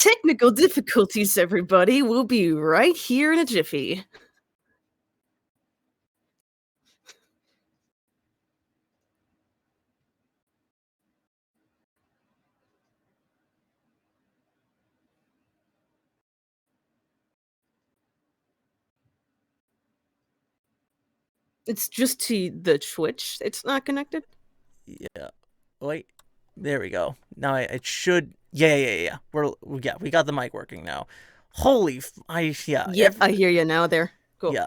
Technical difficulties, everybody. We'll be right here in a jiffy. It's just to the Twitch. It's not connected. Yeah. Wait. There we go. Now it should. Yeah. We got the mic working now. Holy. I hear you now. There. Cool. Yeah.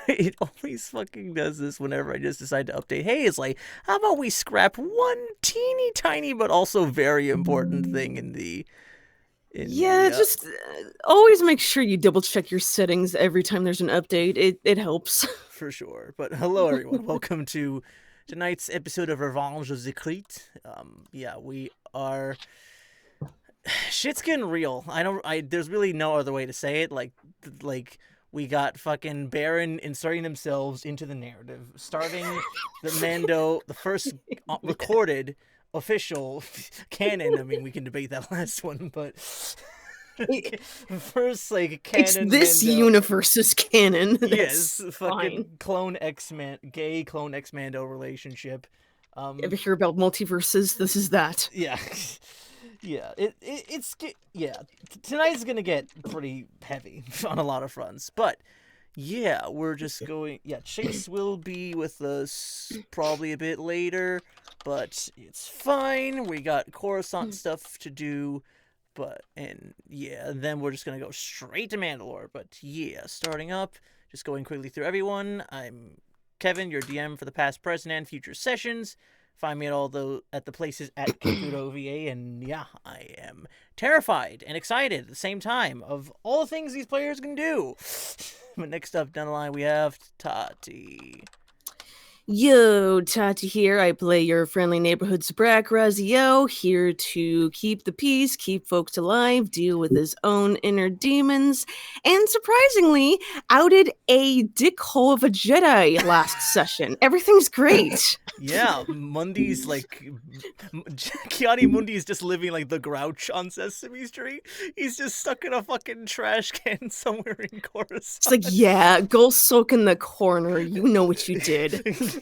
It always fucking does this whenever I just decide to update. Hey, it's like, how about we scrap one teeny tiny but also very important thing in the. Just always make sure you double check your settings every time there's an update. It helps. For sure. But hello, everyone. Welcome to tonight's episode of Revanche of the Crete. We are. Shit's getting real. There's really no other way to say it. Like we got fucking Beren inserting themselves into the narrative, starting the first recorded official canon. I mean, we can debate that last one, but first canon. It's this Mando. Universe's canon. Yes, fucking clone X-Man, gay clone X-Mando relationship. Ever hear about multiverses? This is that. Yeah. Tonight's gonna get pretty heavy on a lot of fronts, but yeah, we're just going. Yeah, Chase will be with us probably a bit later, but it's fine. We got Coruscant stuff to do, then we're just gonna go straight to Mandalore. But yeah, starting up, just going quickly through everyone. I'm Kevin, your DM for the past, present, and future sessions. Find me at the places at Couto VA, and yeah, I am terrified and excited at the same time of all the things these players can do. But next up down the line, we have Tati. Yo, Tati here. I play your friendly neighborhood Sabrak Raziel, here to keep the peace, keep folks alive, deal with his own inner demons, and surprisingly, outed a dickhole of a Jedi last session. Everything's great. Yeah, Mundy's Kiani Mundi is just living like the Grouch on Sesame Street. He's just stuck in a fucking trash can somewhere in Coruscant. It's like, yeah, go soak in the corner. You know what you did.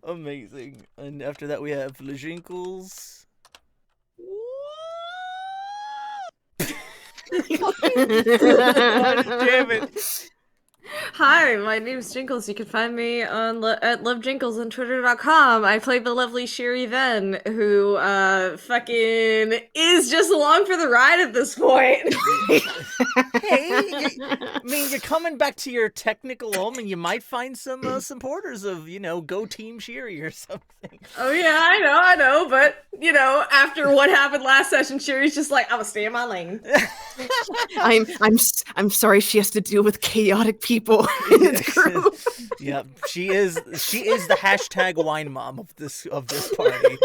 Amazing. And after that we have the Jinkles. God damn it. Hi, my name's Jinkles. You can find me on at lovejinkles on twitter.com. I play the lovely Shir'iven, who fucking is just along for the ride at this point. You're coming back to your technical home, and you might find some supporters of, Go Team Shiri or something. Oh yeah, I know, but after what happened last session, Shiri's just like, I'm gonna stay in my lane. I'm sorry she has to deal with chaotic people in this group. Yeah, she is the hashtag wine mom of this party.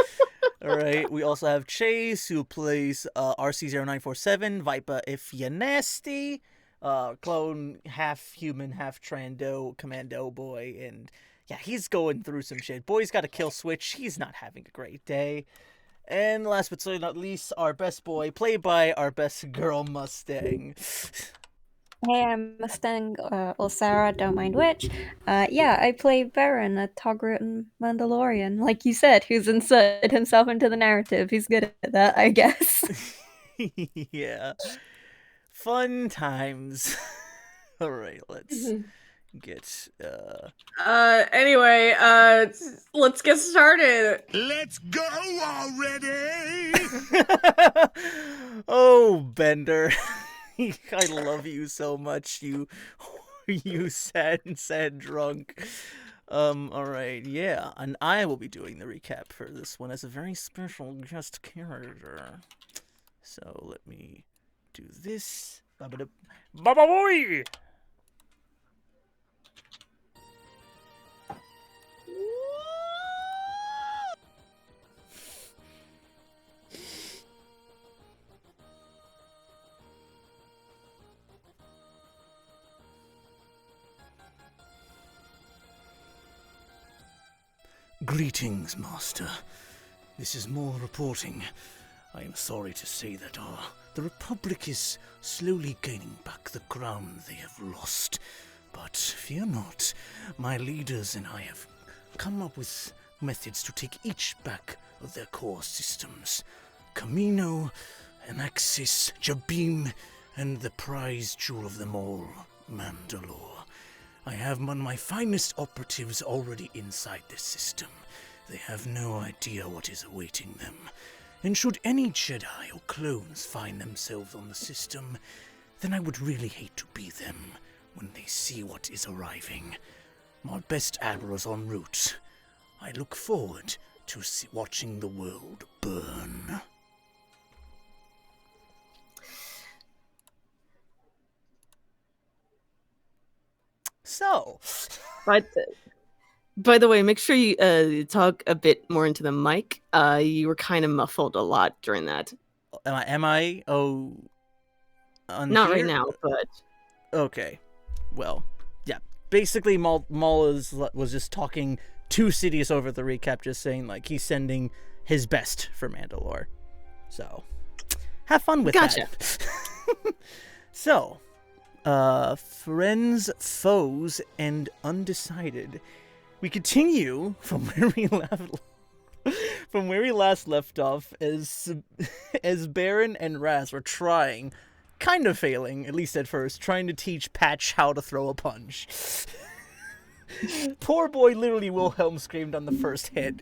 All right, we also have Chase, who plays RC0947, Viper if you're nasty, clone, half human, half Trando, commando boy, and yeah, he's going through some shit. Boy's got a kill switch, he's not having a great day. And last but certainly not least, our best boy, played by our best girl, Mustang. Hey, I'm Mustang, or Sara, don't mind which. I play Beren, a Togrutan Mandalorian, like you said, who's inserted himself into the narrative. He's good at that, I guess. Yeah. Fun times. Alright, let's get, Anyway, let's get started. Let's go already! Oh, Bender. I love you so much, you sad drunk. Alright, yeah, and I will be doing the recap for this one as a very special guest character. So let me do this. Baba boy! Greetings, Master. This is Maul reporting. I am sorry to say that the Republic is slowly gaining back the ground they have lost. But fear not, my leaders and I have come up with methods to take each back of their core systems. Camino, Anaxis, Jabim, and the prize jewel of them all, Mandalore. I have one of my finest operatives already inside this system. They have no idea what is awaiting them. And should any Jedi or clones find themselves on the system, then I would really hate to be them when they see what is arriving. My best admiral's en route. I look forward to watching the world burn. So, By the way, make sure you talk a bit more into the mic. You were kind of muffled a lot during that. am I? Oh, Not right now, but okay. Well, yeah. Basically, Maul was just talking to Sidious over the recap, just saying like he's sending his best for Mandalore. So, have fun with that. So, friends, foes, and undecided. We continue from where we last left off as Beren and Raz were trying, kind of failing, at least at first, trying to teach Patch how to throw a punch. Poor boy literally Wilhelm screamed on the first hit.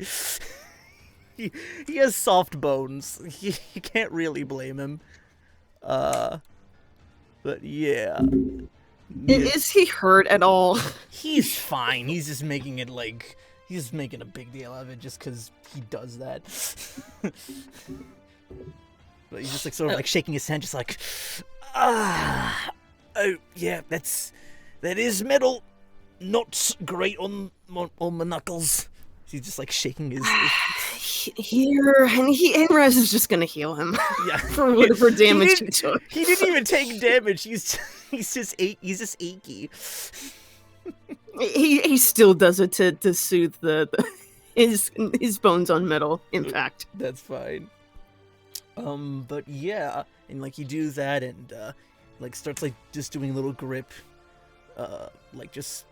He has soft bones. You can't really blame him. But yeah. Is he hurt at all? He's fine. He's just making it he's just making a big deal of it just because he does that. But he's just sort of shaking his hand, just oh yeah, that is metal. Not great on my knuckles. He's just shaking his Here, and Raz is just gonna heal him. Yeah, for whatever damage he took. He didn't even take damage. He's just achy. He still does it to soothe his bones on metal impact. That's fine. But yeah, and you do that and starts just doing a little grip, just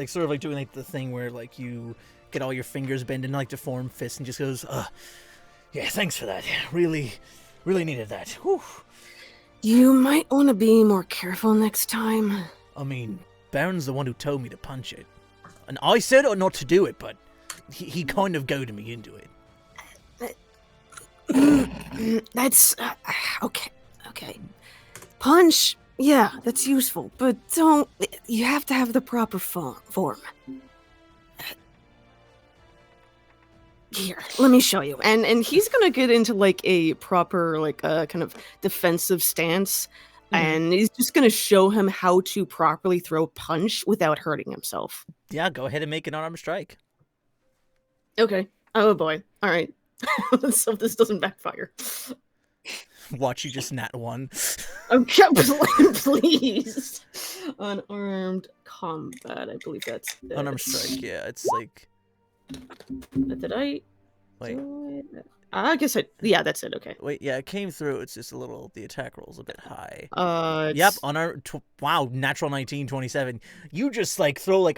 sort of doing the thing where you get all your fingers bend and to form fists and just goes, yeah, thanks for that. Really needed that. Whew. You might want to be more careful next time. I mean, Baron's the one who told me to punch it. And I said not to do it, but he kind of goaded me into it. That's okay. Punch, yeah, that's useful, but you have to have the proper form. Here, let me show you. And he's gonna get into a proper kind of defensive stance, and he's just gonna show him how to properly throw punch without hurting himself. Yeah, go ahead and make an unarmed strike. Okay. Oh boy. All right. Let's hope this doesn't backfire. Watch you just nat one. Okay, please. Unarmed combat. I believe that's it. Unarmed strike. Yeah, it's Did I? Wait. I guess yeah, that's it. Okay. Wait, yeah, it came through. It's just the attack roll's a bit high. Yep. Wow, natural 19, 27. You just throw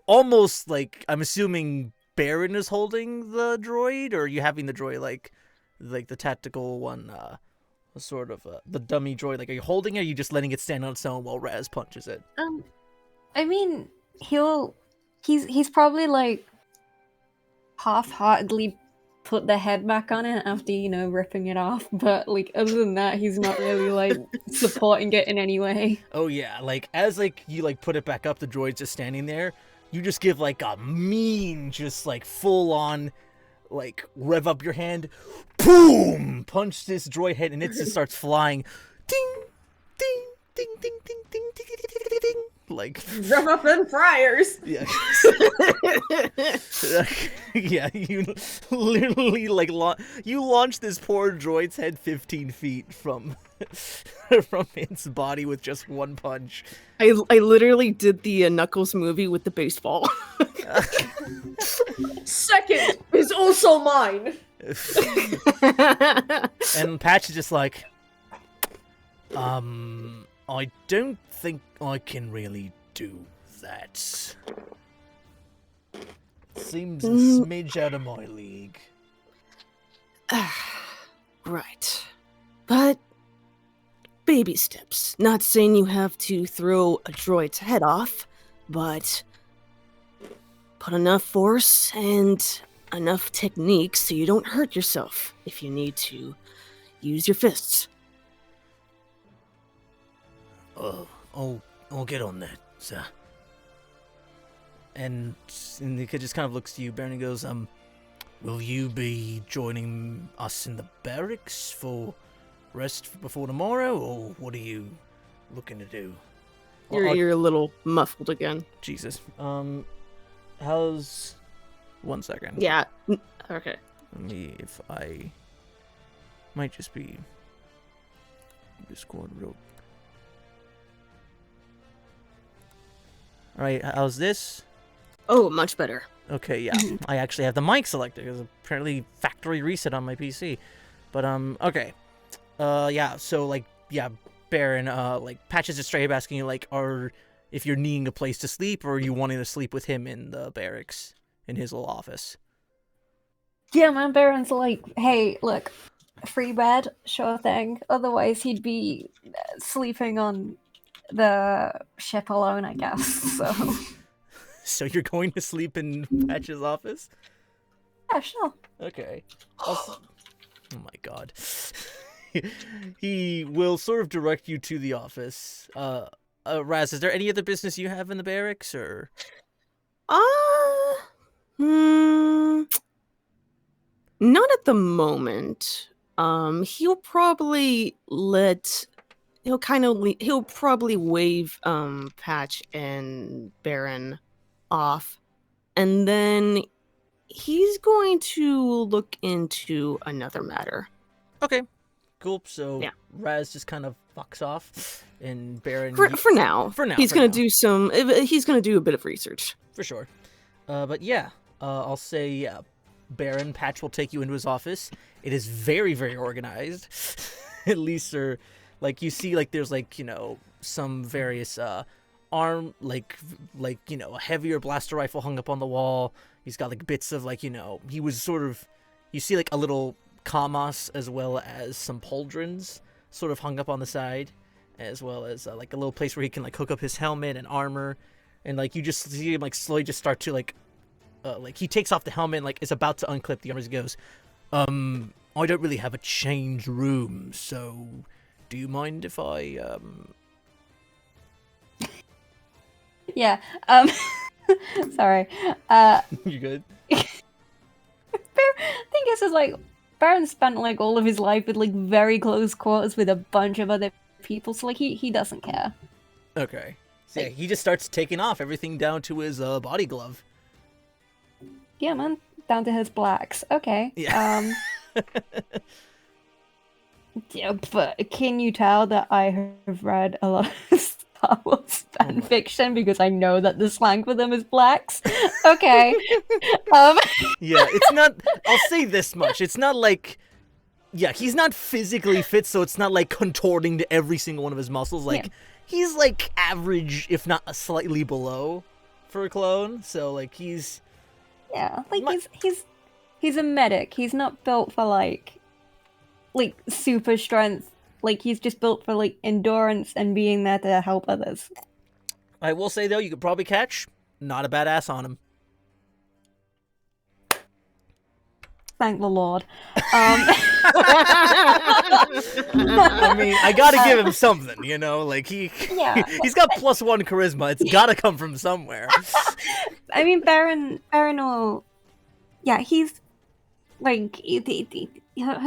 almost I'm assuming Beren is holding the droid, or are you having the droid the tactical one, sort of the dummy droid? Are you holding it, or are you just letting it stand on its own while Raz punches it? I mean, he's probably half-heartedly put the head back on it after ripping it off, but other than that, he's not really supporting it in any way. Oh yeah, as you put it back up, the droid's just standing there. You just give a mean, just full on rev up your hand, boom, punch this droid head, and it just starts flying, ding, ding, ding, ding, ding, ding, ding, ding, ding, ding, ding. Rev up them fryers. Yeah. Yeah, you literally you launch this poor droid's head 15 feet from its body with just one punch. I literally did the Knuckles movie with the baseball. Second is also mine. And Patch is just like, I don't think I can really do that. Seems a smidge out of my league. Right. But baby steps. Not saying you have to throw a droid's head off, but put enough force and enough technique so you don't hurt yourself if you need to use your fists. I'll get on that, sir. And the kid just kind of looks to you, Beren, and goes, Will you be joining us in the barracks for rest before tomorrow, or what are you looking to do? You're a little muffled again. Jesus. How's... 1 second. Yeah. Okay. Let me, if I... Might just be... Discord real... Alright, how's this? Oh, much better. Okay, yeah. I actually have the mic selected. There's apparently factory reset on my PC. But, okay. Yeah, so, like, yeah, Beren, like, Patches is straight up asking you, like, if you're needing a place to sleep, or are you wanting to sleep with him in the barracks, in his little office? Yeah, man, Baron's like, hey, look, free bed, sure thing. Otherwise, he'd be sleeping on the ship alone, I guess, so... So you're going to sleep in Patch's office? Yeah, sure. Okay. Oh my god. He will sort of direct you to the office. Raz, is there any other business you have in the barracks, or? Not at the moment. He'll probably he'll probably wave Patch and Beren off, and then he's going to look into another matter. Okay, cool. So yeah. Raz just kind of fucks off, and Beren for now. He's gonna do a bit of research for sure. But yeah, I'll say yeah. Beren, Patch will take you into his office. It is very, very organized. At least, or like you see, like there's like some various arm, like a heavier blaster rifle hung up on the wall. He's got like bits of he was sort of, you see like a little Kamos as well as some pauldrons sort of hung up on the side, as well as like a little place where he can like hook up his helmet and armor, and like you just see him like slowly just start to like he takes off the helmet and like is about to unclip the armor. He goes, I don't really have a change room, so do you mind if I Yeah, sorry. You good? I think this is like, Baron spent like all of his life with like very close quarters with a bunch of other people, so like he doesn't care. Okay. So yeah, he just starts taking off everything down to his body glove. Yeah, man, down to his blacks. Okay. Yeah. Yeah, but can you tell that I have read a lot of Star Wars fan fiction because I know that the slang for them is blacks? Okay. Yeah, it's not. I'll say this much: it's not like, yeah, he's not physically fit, so it's not like contorting to every single one of his muscles. Like, he's like average, if not slightly below, for a clone. So like he's. Yeah, like he's a medic. He's not built for like super strength. Like he's just built for like endurance and being there to help others. I will say though, you could probably catch not a bad ass on him. Thank the Lord. I mean, I gotta give him something, like he's got +1 charisma. It's gotta come from somewhere. I mean, Beren will, yeah, he's like, he'll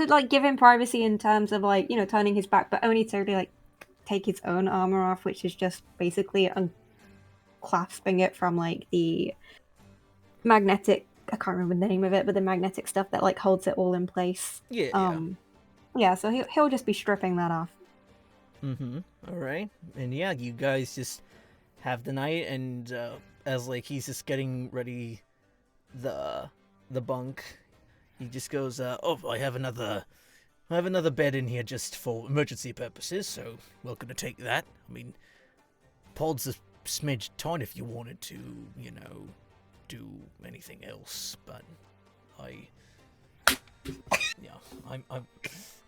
like give him privacy in terms of like, turning his back, but only to really like take his own armor off, which is just basically unclasping it from like the magnetic, I can't remember the name of it, but the magnetic stuff that like holds it all in place. Yeah, so he'll just be stripping that off. All right. And yeah, you guys just have the night, and as like he's just getting ready the bunk, he just goes, "Oh, I have another bed in here just for emergency purposes. So welcome to take that. I mean, pod's a smidge tight if you wanted to, do anything else, but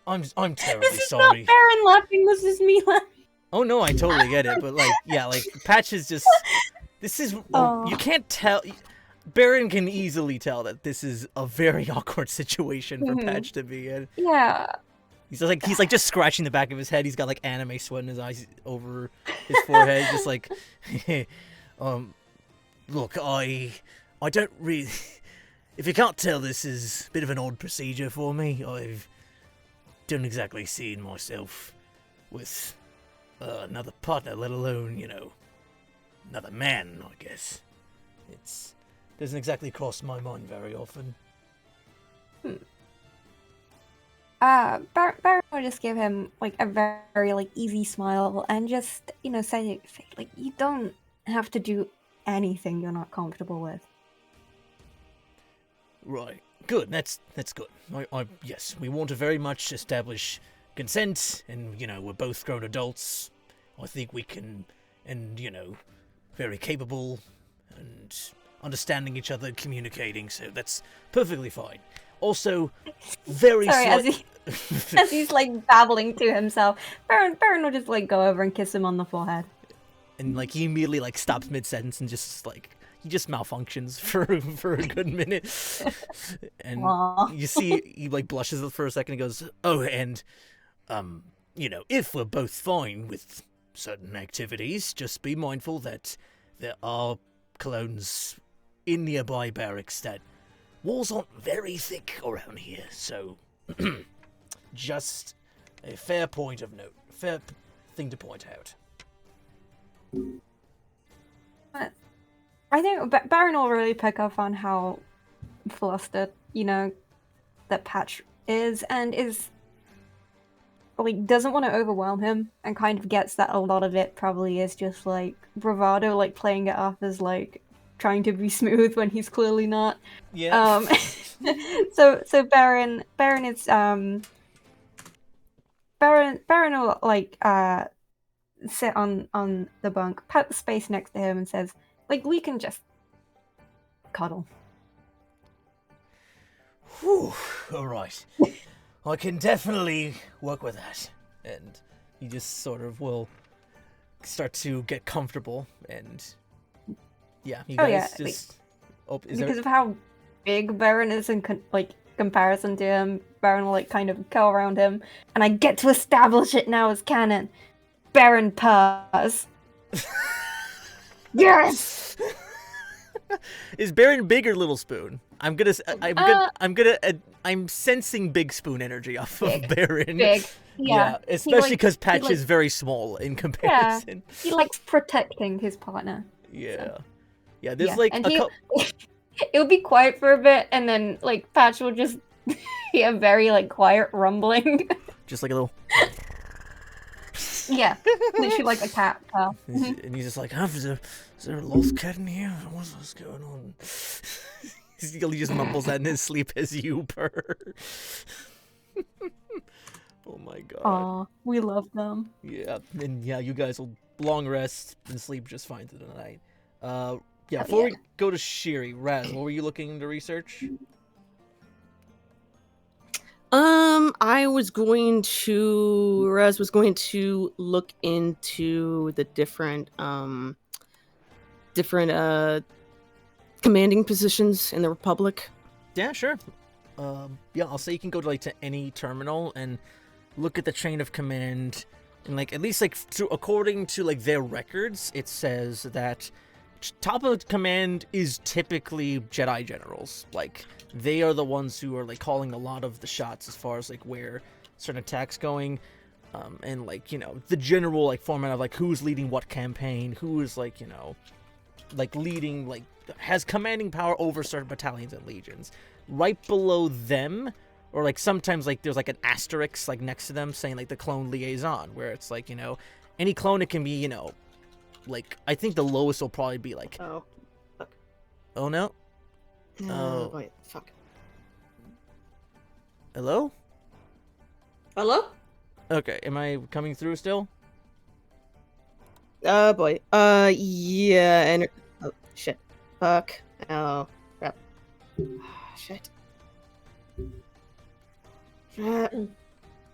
I'm terribly This is sorry." not Beren laughing. This is me laughing. Oh no, I totally get it, but Patch is just. This is you can't tell. Beren can easily tell that this is a very awkward situation for Patch to be in. Yeah. He's just scratching the back of his head. He's got like anime sweat in his eyes over his forehead, just like, look, I don't really. If you can't tell, this is a bit of an odd procedure for me. I've don't exactly seen myself with another partner, let alone, another man, I guess. It doesn't exactly cross my mind very often. Baron will just give him like a very like easy smile and just say like you don't have to do anything you're not comfortable with. Right. Good. That's good. Yes, we want to very much establish consent, and we're both grown adults. I think we can, and very capable, and understanding each other, communicating. So that's perfectly fine. Also, very sorry. As he's like babbling to himself, Beren will just like go over and kiss him on the forehead. And like he immediately like stops mid sentence and just like he just malfunctions for a good minute. And Aww. you see he like blushes for a second and goes, "Oh, and if we're both fine with certain activities, just be mindful that there are clones in nearby barracks that walls aren't very thick around here, so just a fair point of note, fair thing to point out." I think Baron will really pick up on how flustered, that Patch is, and is like doesn't want to overwhelm him, and kind of gets that a lot of it probably is just like bravado, like playing it off as like trying to be smooth when he's clearly not. Yeah. So Baron is Baron will like sit on the bunk, pat the space next to him, and says, like, we can just cuddle. Whew, all right. I can definitely work with that. And he just sort of will start to get comfortable, and yeah, you guys just... because of how big Beren is in comparison to him, Beren will like kind of curl around him, and I get to establish it now as canon. Beren purrs. Yes. Is Beren big or Little Spoon? I'm sensing Big Spoon energy off of Beren. Big. Yeah. Especially because Patch is very small in comparison. Yeah. He likes protecting his partner. Yeah. So. Yeah, there's like a couple... It'll be quiet for a bit, and then like Patch will just hear very like quiet rumbling. Just like a little... Yeah, literally like a cat. And he's just like, is there a lost cat in here? What's going on? He just mumbles that in his sleep as you purr. Oh my god. Aw, we love them. Yeah, and yeah, you guys will long rest and sleep just fine through the night. Before we go to Shiri, Raz, what were you looking to research? Raz was going to look into the different commanding positions in the Republic. Yeah, sure. I'll say you can go to any terminal and look at the chain of command, and at least according to their records, it says that top of command is typically Jedi generals. They are the ones who are calling a lot of the shots as far as where certain attacks going, and the general format of who's leading what campaign, who is leading has commanding power over certain battalions and legions. Right below them, or sometimes there's an asterisk next to them saying the clone liaison, where it's any clone, it can be I think the lowest will probably be Oh. Fuck. Oh no. No, wait, fuck. Hello? Hello? Okay, am I coming through still? Boy. Yeah, and... Oh, shit. Fuck. Oh, crap. Shit. Hello?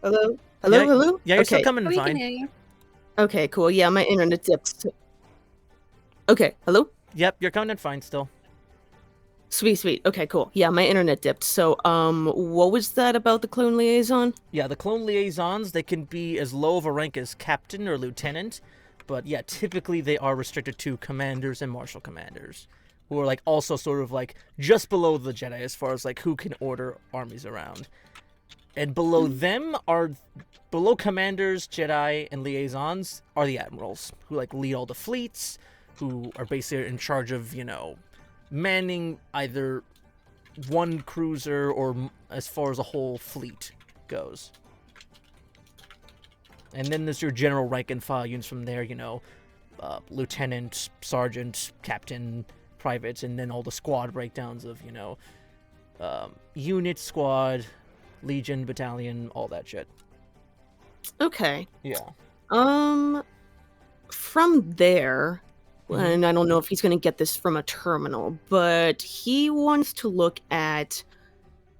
Hello? Yeah, Hello? Yeah, you're still Okay. coming We can fine. hear you. Okay, cool. Yeah, my internet dipped. Okay, hello? Yep, you're coming in fine still. Sweet. Okay, cool. Yeah, my internet dipped. So, what was that about the clone liaison? Yeah, the clone liaisons, they can be as low of a rank as captain or lieutenant, but yeah, typically they are restricted to commanders and martial commanders, who are like also sort of like just below the Jedi as far as like who can order armies around. And below them are below commanders, Jedi, and liaisons are the admirals, who like lead all the fleets, who are basically in charge of, manning either one cruiser or as far as a whole fleet goes. And then there's your general rank and file units from there, lieutenant, sergeant, captain, private, and then all the squad breakdowns of, unit, squad, legion, battalion, all that shit. Okay. Yeah. From there, Mhm. and I don't know if he's going to get this from a terminal, but he wants to look at,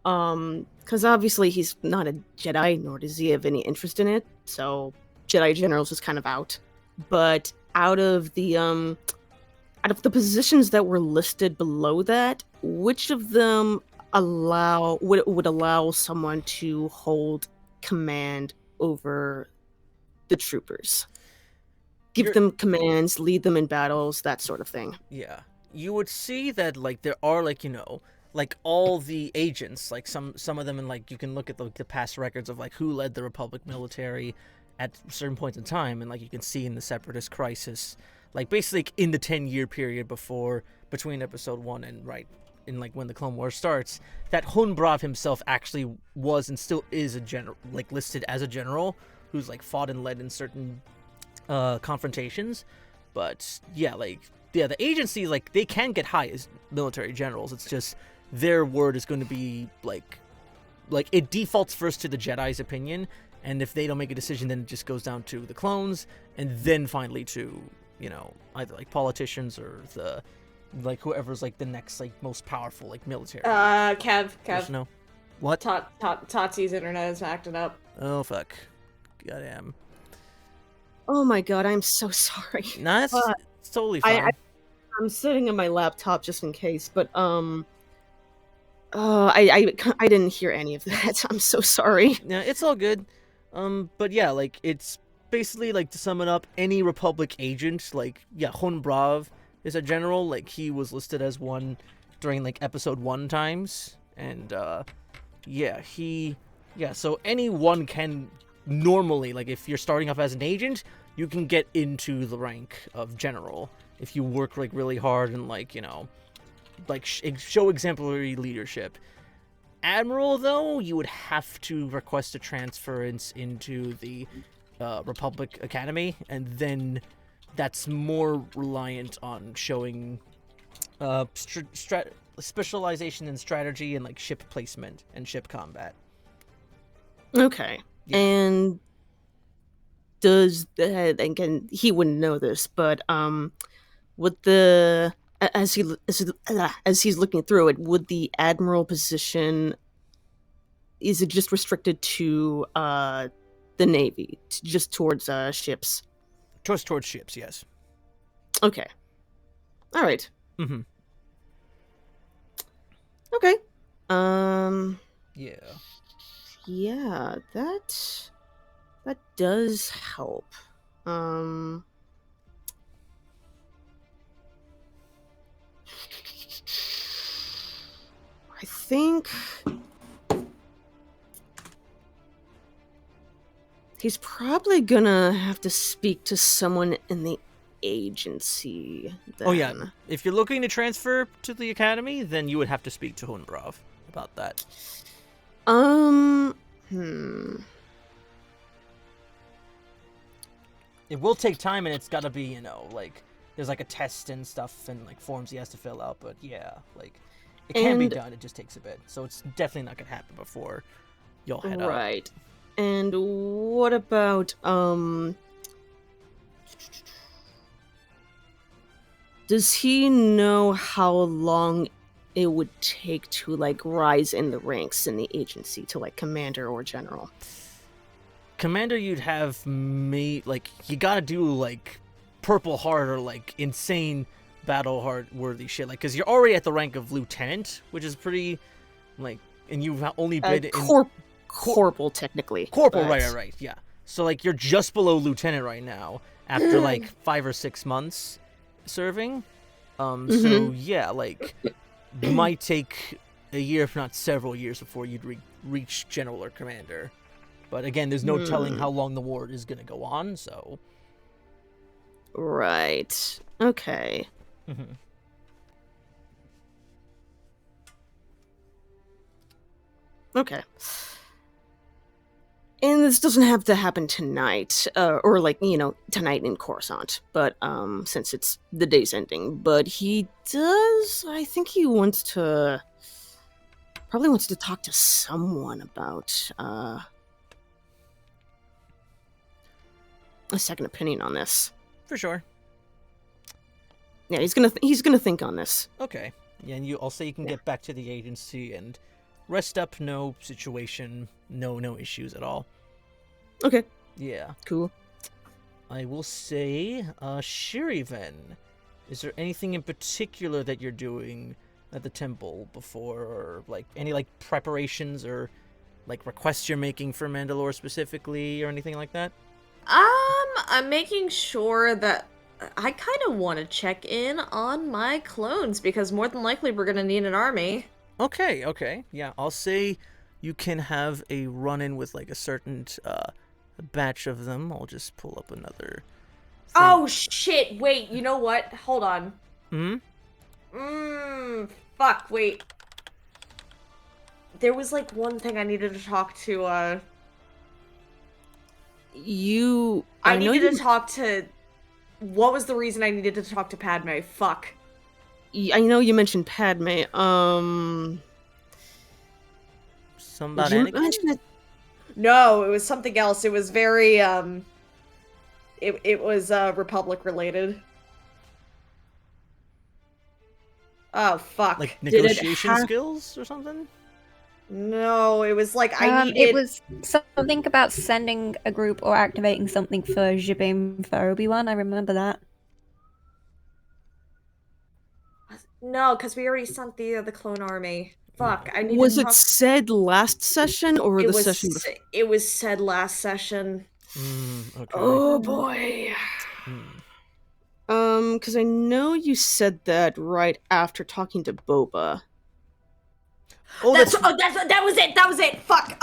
because obviously he's not a Jedi, nor does he have any interest in it, so Jedi Generals is kind of out. But out of the positions that were listed below that, which of them would allow someone to hold command over the troopers? Give them commands, lead them in battles, that sort of thing. Yeah. You would see that, like, there are, like, like, all the agents, like, some of them, and, like, you can look at the past records of, like, who led the Republic military at certain points in time, and, like, you can see in the Separatist Crisis, like, basically, like, in the 10-year period between Episode 1 and, in, like, when the Clone Wars starts, that Hun Brav himself actually was and still is a general, like, listed as a general who's, like, fought and led in certain confrontations. But yeah, the agency, like, they can get high as military generals. It's just their word is going to be like it defaults first to the Jedi's opinion, and if they don't make a decision, then it just goes down to the clones, and then finally to either like politicians or the like whoever's like the next like most powerful like military. Kev. No. What? Tati's internet is acting up. Oh fuck. Goddamn. Oh my god, I'm so sorry. Nah, it's totally fine. I'm sitting on my laptop just in case, but I didn't hear any of that. I'm so sorry. Yeah, it's all good. But yeah, like, it's basically, like, to sum it up, any Republic agent, like, yeah, Hun Brav is a general, like, he was listed as one during, like, Episode 1 times, and, so anyone can normally, like, if you're starting off as an agent, you can get into the rank of general if you work, like, really hard and, like, show exemplary leadership. Admiral, though, you would have to request a transference into the Republic Academy, and then that's more reliant on showing specialization in strategy and, like, ship placement and ship combat. Okay. Yeah. And does again, he wouldn't know this, but would the as he's looking through it, would the admiral position, is it just restricted to the Navy, just towards ships? Just towards ships, yes. Okay. All right. Mm-hmm. Okay. Yeah. Yeah, that does help. I think he's probably gonna have to speak to someone in the agency then. Oh yeah, if you're looking to transfer to the academy, then you would have to speak to Hun Brav about that. It will take time, and it's gotta be, like, there's, like, a test and stuff and, like, forms he has to fill out, but yeah, like, it can be done, it just takes a bit, so it's definitely not gonna happen before you'll head out. Right. And what about, does he know how long it would take to, like, rise in the ranks in the agency to, like, commander or general? Commander, you'd have like, you gotta do, like, Purple Heart or, like, insane battle heart worthy shit. Like, because you're already at the rank of lieutenant, which is pretty, like, and you've only been Corporal, technically. Corporal, but... right, yeah. So, like, you're just below lieutenant right now after, like, 5 or 6 months serving. So, yeah, like, it might take a year, if not several years, before you'd reach general or commander. But, again, there's no telling how long the war is going to go on, so... Right. Okay. Okay. And this doesn't have to happen tonight, or, like, you know, tonight in Coruscant, but, since it's the day's ending. But he does, I think he probably wants to talk to someone about, a second opinion on this. For sure. Yeah, he's gonna think on this. Okay. Yeah, and I'll say you can get back to the agency and rest up, no situation, no issues at all. Okay. Yeah. Cool. I will say, Shir'iven, is there anything in particular that you're doing at the temple before, or, like, any, like, preparations or, like, requests you're making for Mandalore specifically, or anything like that? I'm making sure that I kind of want to check in on my clones, because more than likely we're going to need an army. Okay. Yeah, I'll say you can have a run-in with, like, a certain batch of them. I'll just pull up another thing. Oh, shit, wait, you know what? Hold on. Fuck, wait. There was, like, one thing I needed to talk to, I needed to talk to... What was the reason I needed to talk to Padme? Fuck. I know you mentioned Padme. Somebody Did you mention it? No, it was something else. It was very, it was, Republic related. Oh, fuck. Like, negotiation skills or something? No, it was like I needed... It was something about sending a group or activating something for Jibim for Obi-Wan. I remember that. No, because we already sent the clone army. Fuck, I need Was to it said last session or the session before? It was said last session. Okay. Oh boy. Because I know you said that right after talking to Boba. Oh, that was it. Fuck.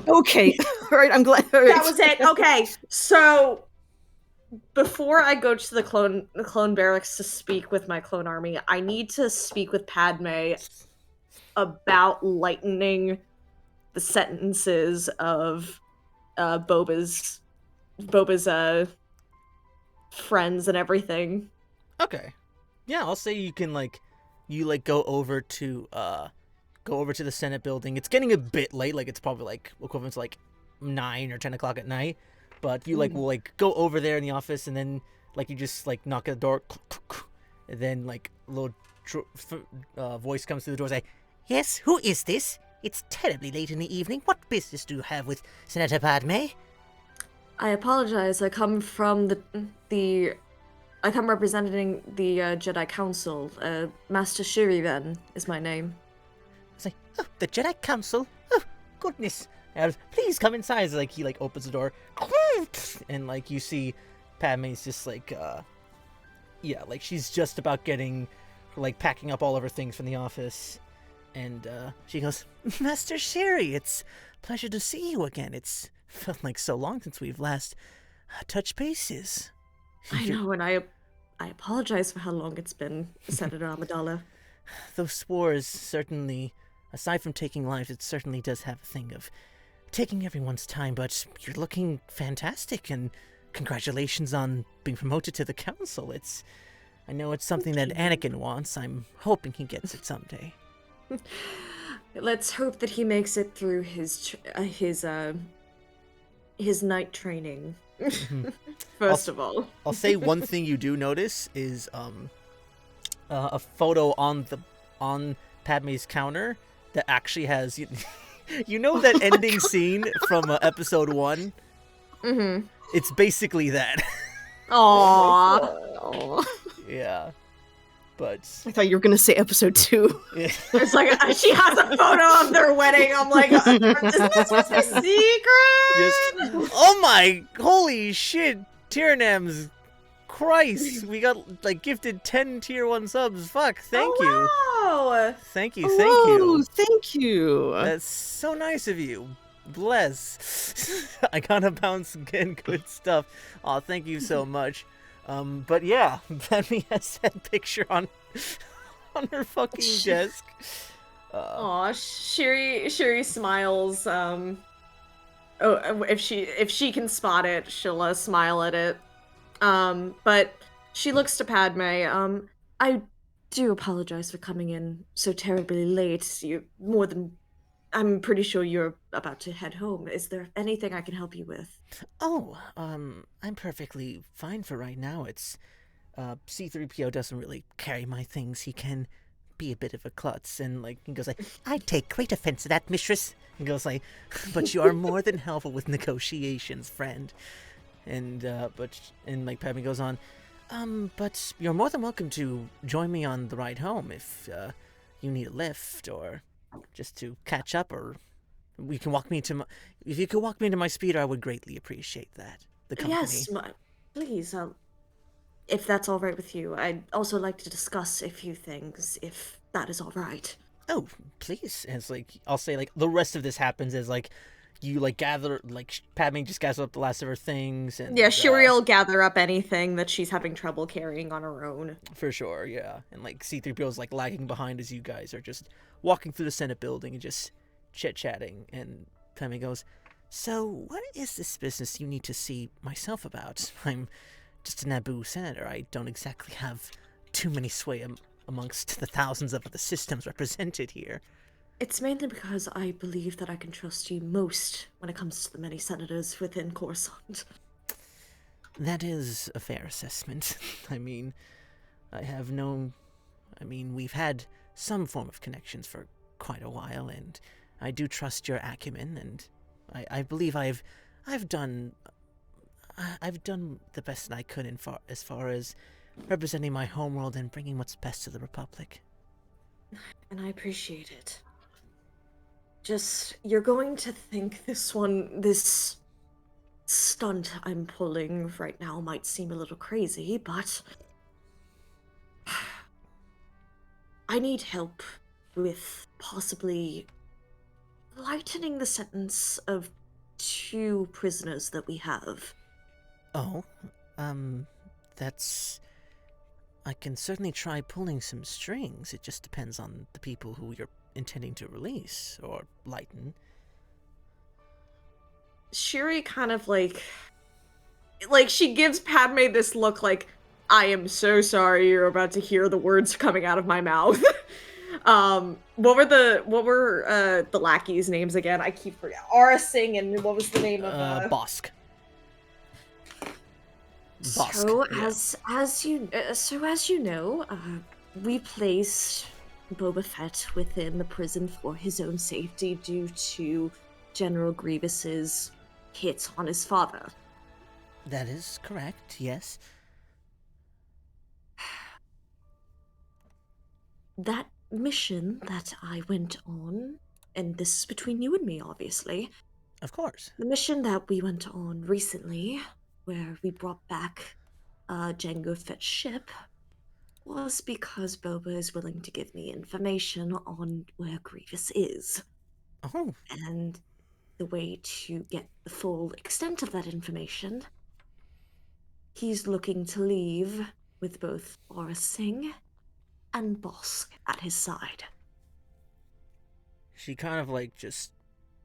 Okay. All right. I'm glad. All right. That was it. Okay. So before I go to the clone barracks to speak with my clone army, I need to speak with Padme about lightening the sentences of Boba's friends and everything. Okay. Yeah, I'll say you can, like, go over to the Senate building. It's getting a bit late, like, it's probably, like, equivalent to, like, 9 or 10 o'clock at night, but you, like, will, like, go over there in the office, and then, like, you just, like, knock at the door, and then, like, a little voice comes through the door and say, "Yes, who is this? It's terribly late in the evening. What business do you have with Senator Padme?" I apologize. I come from I come representing the Jedi Council. Master Shir'iven is my name. It's like, oh, the Jedi Council? Oh, goodness. please come inside. It's like he like opens the door, and like you see Padme's just like yeah, like she's just about getting like packing up all of her things from the office, and she goes, "Master Sherry, it's a pleasure to see you again. It's felt like so long since we've last touched bases." I know, and I apologize for how long it's been, Senator Amidala. Those wars certainly, aside from taking lives, it certainly does have a thing of taking everyone's time, but you're looking fantastic, and congratulations on being promoted to the council. I know it's something that Anakin wants. I'm hoping he gets it someday. Let's hope that he makes it through his night training. First of all, I'll say one thing you do notice is a photo on Padme's counter that actually has you know that ending scene from episode 1. Mm-hmm. It's basically that. Aww. Yeah, but I thought you were gonna say episode 2. It's like she has a photo of their wedding. I'm like, isn't this supposed to be secret? just oh my holy shit, Tyrannam's Christ, we got like gifted 10 tier 1 subs. Fuck, thank you. Wow. Thank you. Oh, thank you. That's so nice of you. Bless. I gotta bounce again. Good stuff. Aw, thank you so much. But yeah, Benny has that picture on her fucking desk. Aw, Shiri smiles. Oh, if she can spot it, she'll smile at it. But she looks to Padme. I do apologize for coming in so terribly late. I'm pretty sure you're about to head home. Is there anything I can help you with? Oh, I'm perfectly fine for right now. It's, C-3PO doesn't really carry my things. He can be a bit of a klutz, and, like, he goes like, I take great offense to that, mistress. He goes like, but you are more than helpful with negotiations, friend. And, like, Padme goes on, but you're more than welcome to join me on the ride home if, you need a lift, or just to catch up, or you can walk me to if you could walk me to my speeder, I would greatly appreciate that. The company. Yes, please. If that's all right with you, I'd also like to discuss a few things, if that is all right. Oh, please. And it's like, I'll say, like, the rest of this happens as, like, you, like, gather, like, Padme just gathers up the last of her things. And, yeah, Shiri'll gather up anything that she's having trouble carrying on her own. For sure, yeah. And, like, C-3PO's, like, lagging behind as you guys are just walking through the Senate building and just chit-chatting. And Padme goes, so, what is this business you need to see myself about? I'm just a Naboo senator. I don't exactly have too many sway amongst the thousands of other systems represented here. It's mainly because I believe that I can trust you most when it comes to the many senators within Coruscant. That is a fair assessment. I mean, we've had some form of connections for quite a while, and I do trust your acumen, and I believe I've done the best that I could as far as representing my homeworld and bringing what's best to the Republic. And I appreciate it. Just, you're going to think this stunt I'm pulling right now might seem a little crazy, but I need help with possibly lightening the sentence of 2 prisoners that we have. Oh, I can certainly try pulling some strings. It just depends on the people who you're intending to release or lighten. Shiri kind of like she gives Padme this look like, I am so sorry you're about to hear the words coming out of my mouth. What were the lackeys' names again? I keep forgetting. Aura Singh, and what was the name of Bosk. So as you know, we placed Boba Fett within the prison for his own safety due to General Grievous's hit on his father. That is correct, yes. That mission that I went on, and this is between you and me, obviously. Of course. The mission that we went on recently, where we brought back Jango Fett's ship, was because Boba is willing to give me information on where Grievous is. Oh. And the way to get the full extent of that information, he's looking to leave with both Aura Singh and Bosk at his side. She kind of, like, just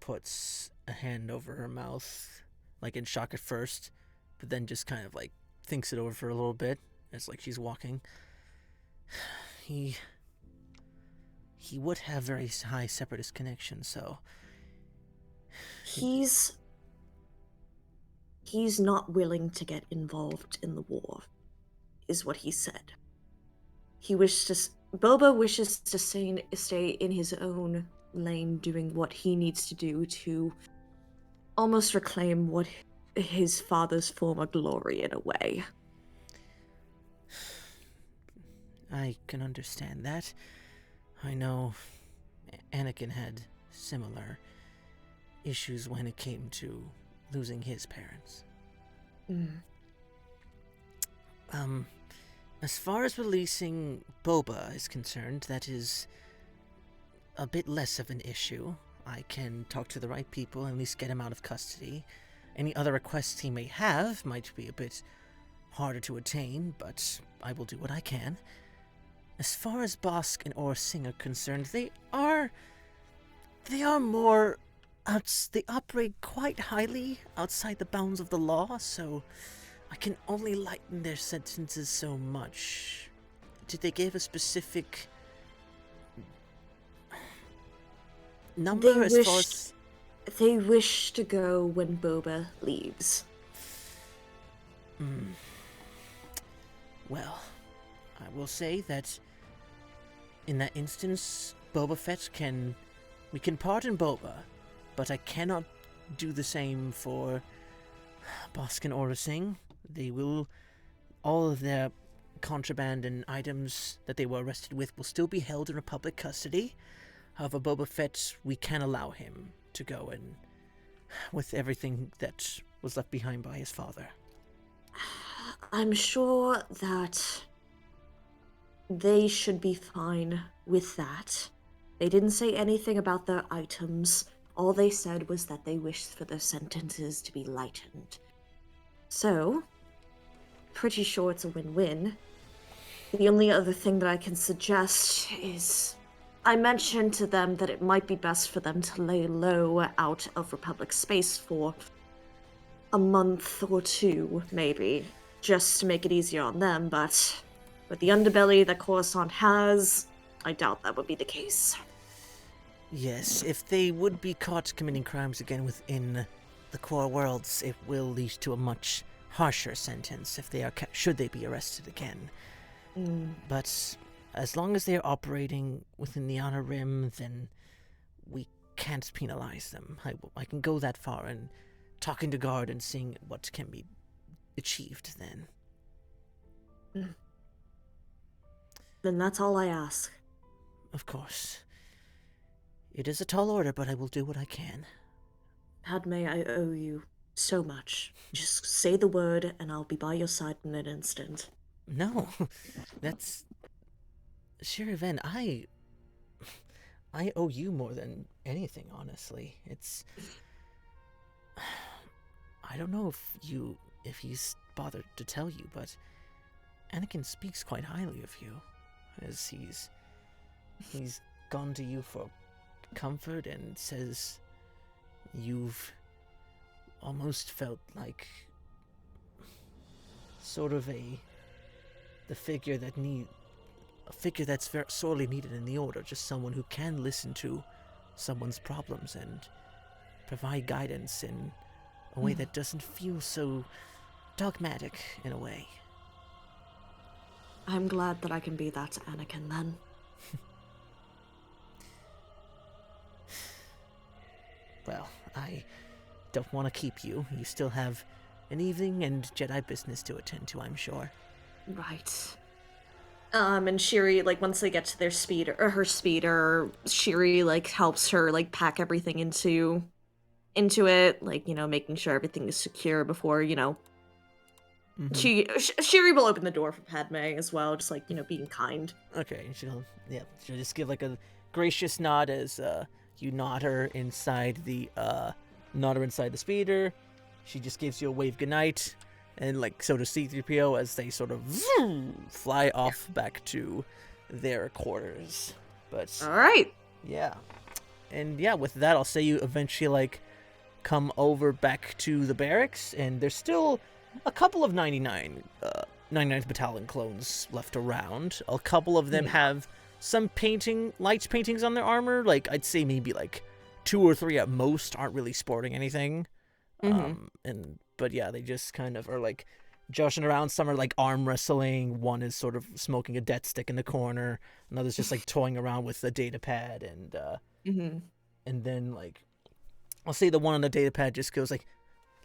puts a hand over her mouth, like, in shock at first, but then just kind of, like, thinks it over for a little bit. It's like she's walking. He he would have very high separatist connections, so... He's not willing to get involved in the war, is what he said. Boba wishes to stay in his own lane, doing what he needs to do to almost reclaim what his father's former glory in a way. I can understand that. I know Anakin had similar issues when it came to losing his parents. As far as releasing Boba is concerned, that is a bit less of an issue. I can talk to the right people and at least get him out of custody. Any other requests he may have might be a bit harder to attain, but I will do what I can. As far as Bosk and Aurra Sing are concerned, they are more they operate quite highly outside the bounds of the law, so I can only lighten their sentences so much. Did they give a specific number far as... They wish to go when Boba leaves. Well, I will say that in that instance, Boba Fett we can pardon Boba, but I cannot do the same for Bosk and Aurra Sing. All of their contraband and items that they were arrested with will still be held in Republic custody. However, Boba Fett, we can allow him to go and with everything that was left behind by his father. I'm sure that they should be fine with that. They didn't say anything about their items. All they said was that they wished for their sentences to be lightened. So, pretty sure it's a win-win. The only other thing that I can suggest is... I mentioned to them that it might be best for them to lay low out of Republic space for a month or two, maybe, just to make it easier on them, but with the underbelly that Coruscant has, I doubt that would be the case. Yes, if they would be caught committing crimes again within the core worlds, it will lead to a much harsher sentence if they are should they be arrested again. But as long as they are operating within the Outer Rim, then we can't penalize them. I can go that far and talking to guard and seeing what can be achieved then. Then that's all I ask. Of course. It is a tall order, but I will do what I can. Padme, I owe you so much. Just say the word and I'll be by your side in an instant. No, that's... Shir'iven, I owe you more than anything, honestly. It's... I don't know if he's bothered to tell you, but Anakin speaks quite highly of you, as he's gone to you for comfort and says you've almost felt like sort of the figure that's very sorely needed in the Order, just someone who can listen to someone's problems and provide guidance in a way that doesn't feel so dogmatic in a way. I'm glad that I can be that to Anakin then. Well, I don't want to keep you. You still have an evening and Jedi business to attend to, I'm sure. Right. And Shiri, once they get to their her speeder, Shiri, helps her, pack everything into it, making sure everything is secure before, Mm-hmm. Shiri will open the door for Padme as well, just, being kind. Okay, she'll just give, a gracious nod as, you nod her inside the speeder. She just gives you a wave goodnight. And so does C-3PO as they sort of fly off back to their quarters. But alright. Yeah. And yeah, with that I'll say you eventually come over back to the barracks, and there's still a couple of 99th Battalion clones left around. A couple of them have some light paintings on their armor. Like, I'd say maybe like 2 or 3 at most aren't really sporting anything. But yeah, they just kind of are like joshing around. Some are like arm wrestling. One is sort of smoking a death stick in the corner. Another's just like toying around with the data pad, and then like I'll say the one on the data pad just goes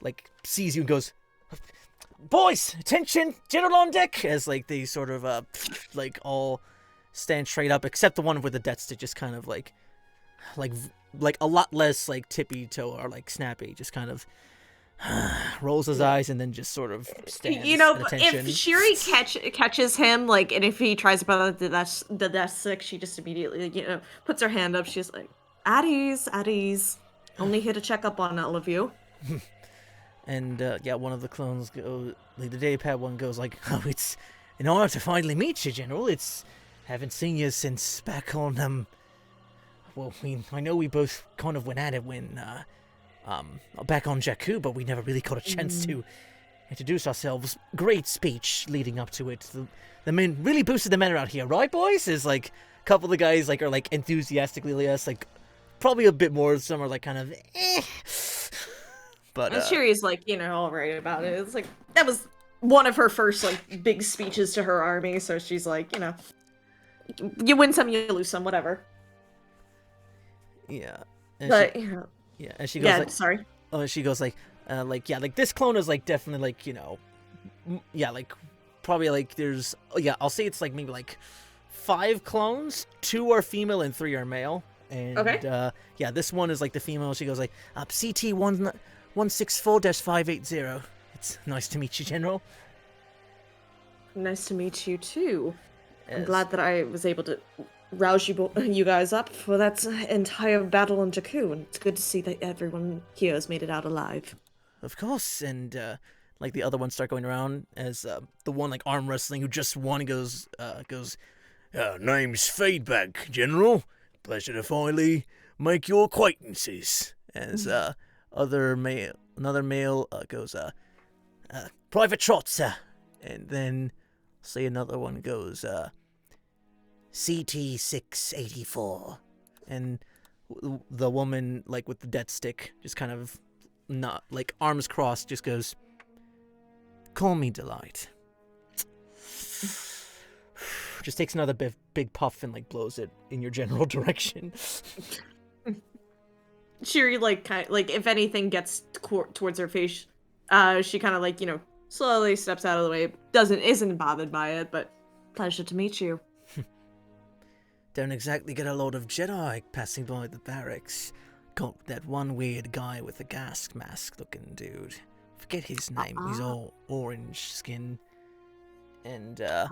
like sees you and goes, "Boys, attention, general on deck!" As like they sort of like all stand straight up, except the one with the death stick just kind of like a lot less like tippy toe or like snappy, just kind of rolls his eyes and then just sort of stands. You know, at attention. if Shiri catches him, like, and if he tries to put the death stick, she just immediately, puts her hand up. She's like, at ease. Only here to check up on all of you. And one of the clones go, like the daypad one goes like, "Oh, it's an honor to finally meet you, General. Haven't seen you since back on I know we both kind of went at it when back on Jakku, but we never really got a chance to introduce ourselves. Great speech leading up to it. The men really boosted the men out here, right, boys?" Is like a couple of the guys like are like enthusiastically like probably a bit more. Some are like kind of But Shiri's like, all right about it. It's like that was one of her first like big speeches to her army, so she's like, you win some, you lose some, whatever. Yeah. And she goes like, sorry. Oh, she goes like this clone is like definitely like like probably like there's I'll say it's like maybe like 5 clones, 2 are female and 3 are male. And okay. This one is like the female. She goes like CT 164-580. It's nice to meet you, General. Nice to meet you too. Yes. I'm glad that I was able to rouse you guys up for that entire battle in Jakku, and it's good to see that everyone here has made it out alive. Of course, and like the other ones start going around as the one like arm wrestling who just won goes, name's Feedback, General. Pleasure to finally make your acquaintances. As another male goes, Private Trot, sir. And then say another one goes, CT 684. And the woman like with the death stick just kind of not like arms crossed just goes, "Call me Delight." Just takes another big puff and like blows it in your general direction. Shiri like if anything gets towards her face, she kind of like slowly steps out of the way. Isn't bothered by it, but pleasure to meet you. Don't exactly get a lot of Jedi passing by the barracks. Got that one weird guy with the gas mask looking dude. Forget his name. He's all orange skin. And the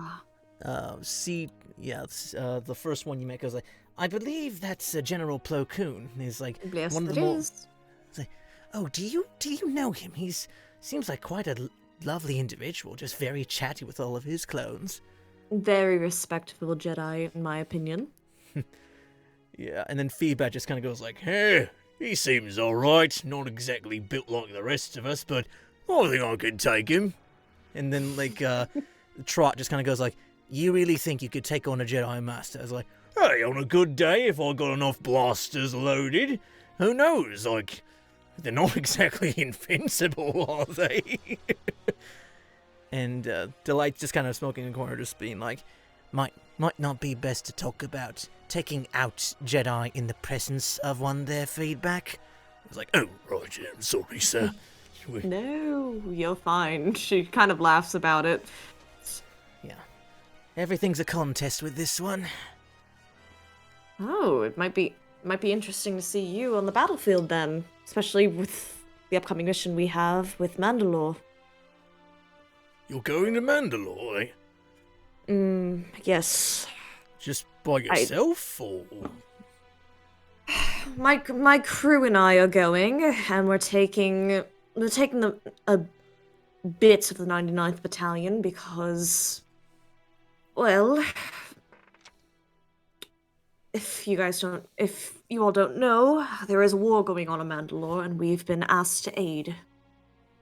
first one you met goes like, "I believe that's General Plo Koon." He's like, yes, one of it the more. is. It's like, "Oh, do you know him? Seems like quite a lovely individual, just very chatty with all of his clones." Very respectful Jedi, in my opinion. Yeah, and then Feedback just kind of goes like, "Hey, he seems alright. Not exactly built like the rest of us, but I think I could take him." And then like Trot just kind of goes like, "You really think you could take on a Jedi Master?" I was like, "Hey, on a good day, if I got enough blasters loaded, who knows? Like, they're not exactly invincible, are they?" And Delight's just kind of smoking in a corner, just being like, might not be best to talk about taking out Jedi in the presence of one there, Feedback. I was like, "Oh, right, yeah, I'm sorry, sir." No, you're fine. She kind of laughs about it. Yeah. Everything's a contest with this one. Oh, it might be interesting to see you on the battlefield then, especially with the upcoming mission we have with Mandalore. You're going to Mandalore, eh? Yes. Just by yourself, or? My crew and I are going, and we're taking a bit of the 99th Battalion because, well, if you all don't know, there is a war going on in Mandalore, and we've been asked to aid.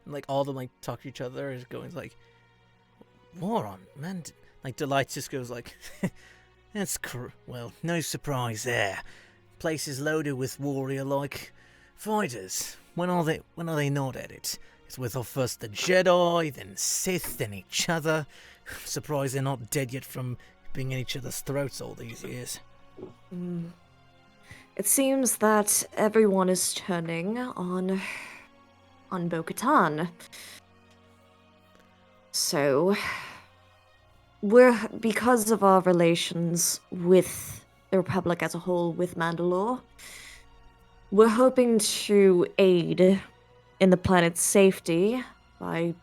And, like, all of them, like, talk to each other, is going, like, "War on, man." Like, Delight just goes, like, Well, no surprise there. Place is loaded with warrior-like fighters. When are they not at it? It's with first the Jedi, then Sith, then each other. Surprised they're not dead yet from being at each other's throats all these years. It seems that everyone is turning on Bo-Katan. So, because of our relations with the Republic as a whole, with Mandalore, we're hoping to aid in the planet's safety by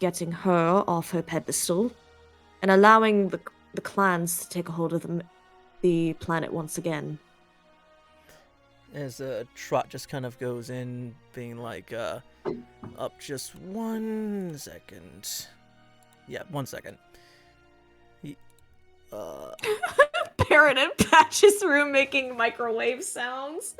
getting her off her pedestal and allowing the clans to take a hold of the planet once again. As Trot just kind of goes in, being like, up just 1 second. Yeah, 1 second. Beren in Patch's room making microwave sounds.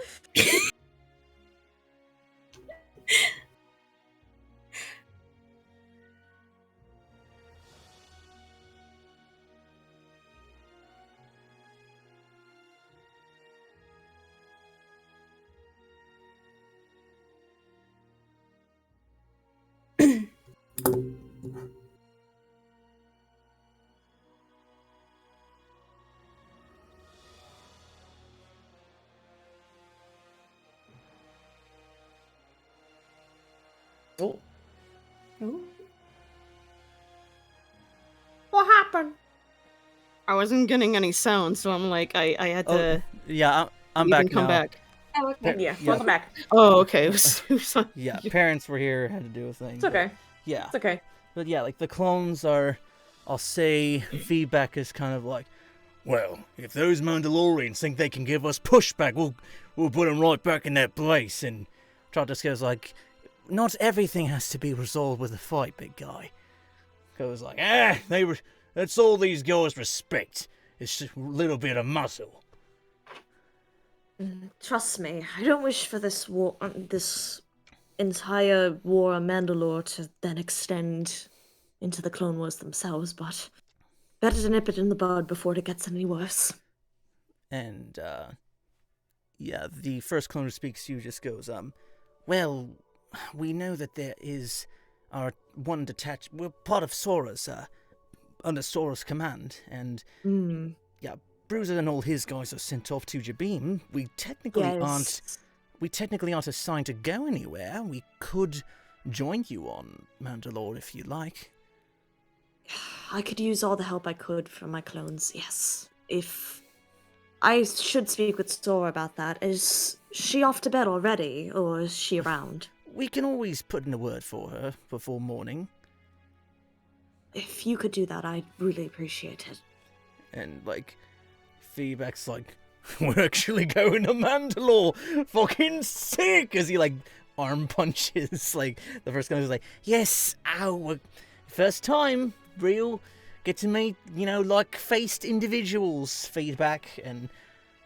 Oh. Ooh. What happened? I wasn't getting any sound, so I'm like, I had to Yeah, I'm leave back and come now. back. Oh, okay. Yeah, Yeah. welcome back. Oh, okay. It was on- Yeah, parents were here, had to do a thing. It's okay. Yeah. It's okay. But yeah, like the clones are, I'll say, feedback is kind of like, Well, if those Mandalorians think they can give us pushback, we'll put them right back in their place. And Trot just goes like, not everything has to be resolved with a fight, big guy. goes like, that's all these guys respect. It's just a little bit of muscle. Trust me, I don't wish for this war, this entire war on Mandalore to then extend into the Clone Wars themselves, but better to nip it in the bud before it gets any worse. And, yeah, the first clone who speaks to you just goes, well, we know that there is our one detached, we're part of Sora's, under Sora's command, and, yeah, Bruiser and all his guys are sent off to Jabim. We technically aren't assigned to go anywhere. We could join you on Mandalore if you like. I could use all the help I could from my clones, yes. If I should speak with Sora about that. Is she off to bed already, or is she around? We can always put in a word for her before morning. If you could do that, I'd really appreciate it. And, like, feedback's like, we're actually going to Mandalore! Fucking sick! As he, like, arm punches, like, the first guy was like, yes, ow, first time, real, get to meet, like-faced individuals, feedback, and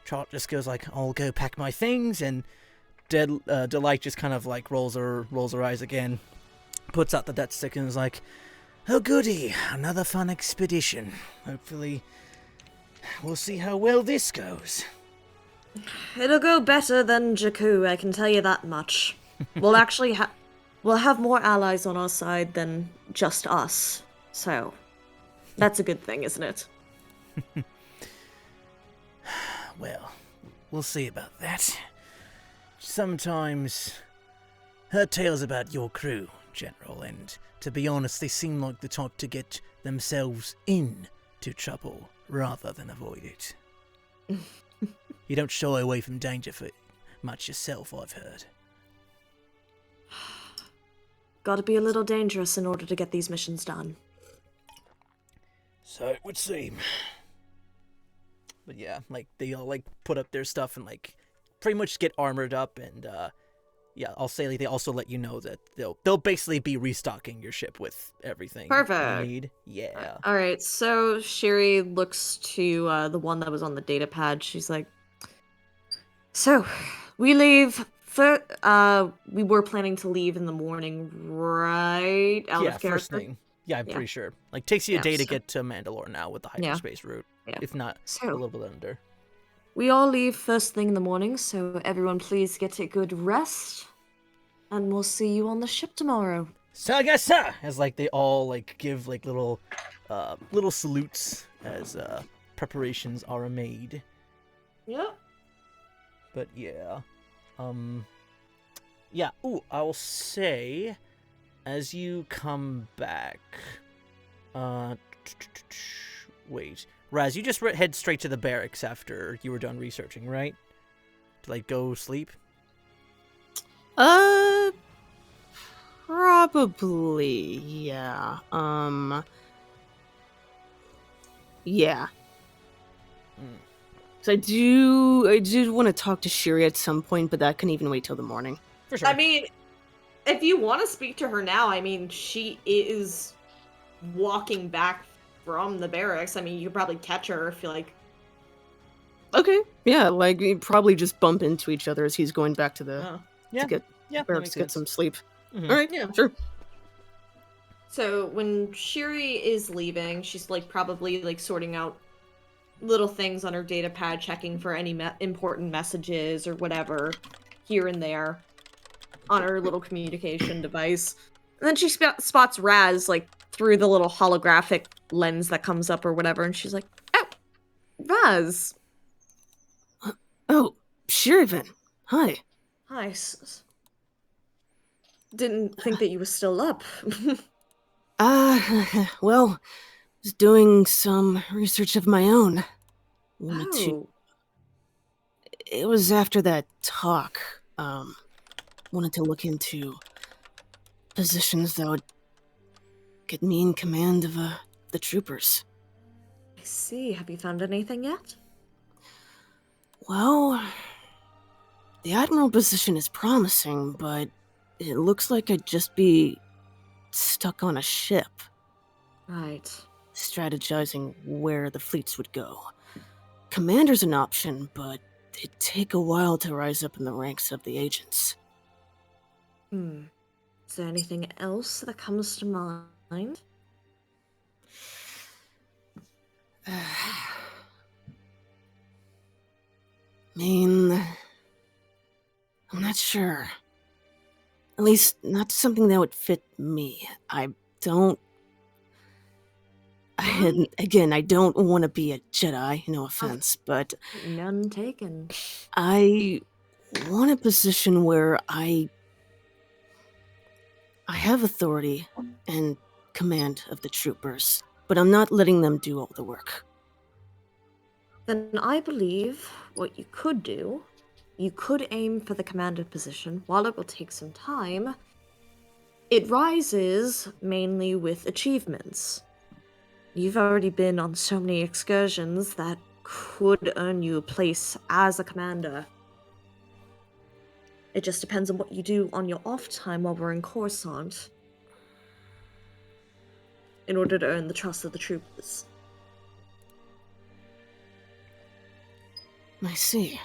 Trot just goes like, I'll go pack my things, and Delight just kind of, like, rolls her eyes again, puts out the death stick, and is like, oh goody, another fun expedition. Hopefully, we'll see how well this goes. It'll go better than Jakku, I can tell you that much. We'll actually we'll have more allies on our side than just us. So, that's a good thing, isn't it? Well, we'll see about that. Sometimes heard tales about your crew, General, and to be honest, they seem like the type to get themselves into trouble rather than avoid it. You don't shy away from danger for much yourself, I've heard. Gotta be a little dangerous in order to get these missions done. So it would seem. But yeah, like, they all, like, put up their stuff and, like, pretty much get armored up, and, yeah, I'll say, like, they also let you know that they'll basically be restocking your ship with everything Perfect. you need. Yeah. Alright, so Shiri looks to the one that was on the data pad. She's like, so, we leave we were planning to leave in the morning, right? Out Yeah, of character. first thing. Yeah, I'm pretty sure. Like, takes you a Yeah, day to so- get to Mandalore now with the hyperspace route. Yeah. if not So- a little bit under. We all leave first thing in the morning, so everyone please get a good rest. And we'll see you on the ship tomorrow. Sagasa! As like they all like give like little salutes as preparations are made. Yep. But yeah. Yeah, I will say as you come back wait. Raz, you just head straight to the barracks after you were done researching, right? To like go sleep? Probably, yeah. Yeah. So I did want to talk to Shiri at some point, but that can even wait till the morning. For sure. I mean, if you want to speak to her now, I mean, she is walking back from the barracks. I mean, you could probably catch her if you like. Okay, yeah, like we probably just bump into each other as he's going back to the yeah, to get that barracks makes to get sense. some sleep. Mhm. All right, Yeah. sure. So when Shiri is leaving, she's like probably like sorting out little things on her data pad, checking for any important messages or whatever here and there on her little communication device. And then she spots Raz like through the little holographic lens that comes up or whatever, and she's like, "Oh, Raz, Oh, Shir'iven. Hi. hi. Didn't think that you were still up." Well, was doing some research of my own. Wanted to. Oh, It was after that talk. Wanted to look into positions that would get me in command of the troopers. I see. Have you found anything yet? Well, the admiral position is promising, but it looks like I'd just be stuck on a ship, Right. strategizing where the fleets would go. Commander's an option, but it'd take a while to rise up in the ranks of the agents. Is there anything else that comes to mind? I'm not sure. At least, not something that would fit me. I don't want to be a Jedi, no offense, but None taken. I want a position where I have authority and command of the troopers, but I'm not letting them do all the work. Then I believe what you could do, you could aim for the commander position. While it will take some time, it rises mainly with achievements. You've already been on so many excursions that could earn you a place as a commander. It just depends on what you do on your off time while we're in Coruscant in order to earn the trust of the troopers. I see.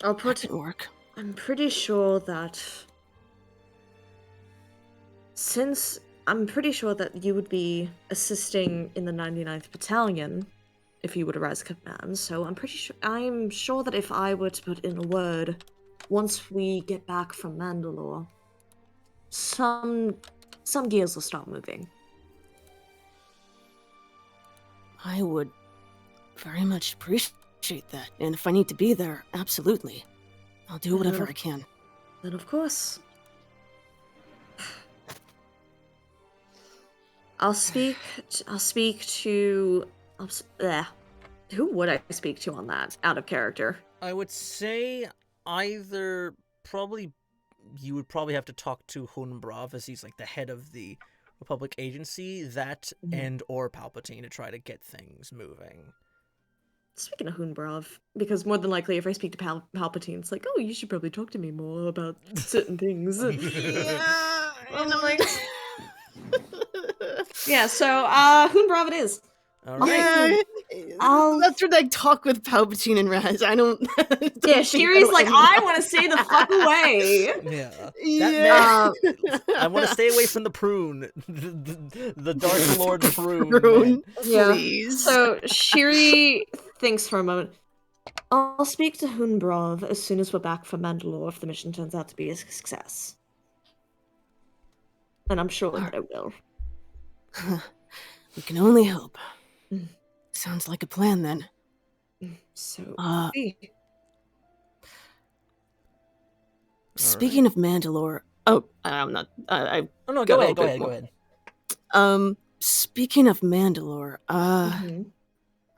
I'll That put could work. I'm pretty sure that you would be assisting in the 99th Battalion if you were to rise to command, so I'm sure that if I were to put in a word, once we get back from Mandalore, some gears will start moving. I would very much appreciate that, and if I need to be there, absolutely. I'll do whatever I can. Then of course. Who would I speak to on that, out of character? I would say either you would probably have to talk to Hunbrav, as he's like the head of the Republic agency, and or Palpatine to try to get things moving. Speaking of Hunbrav, because more than likely if I speak to Palpatine, it's like, oh, you should probably talk to me more about certain things. Yeah, And I'm like... Yeah, so, Hunbrav it is. All right. That's where they talk with Palpatine and Raz. I don't. Yeah, Shiri's like, I want to stay the fuck away. Yeah. Yeah. I want to stay away from the prune. The Dark Lord prune. Prune, Yeah. please. So Shiri thinks for a moment. I'll speak to Hunbrov as soon as we're back from Mandalore if the mission turns out to be a success. And I'm sure that it will. We can only hope. Mm. Sounds like a plan then. So, speaking of Mandalore, I'm not. Oh no, go ahead. Speaking of Mandalore, mhm.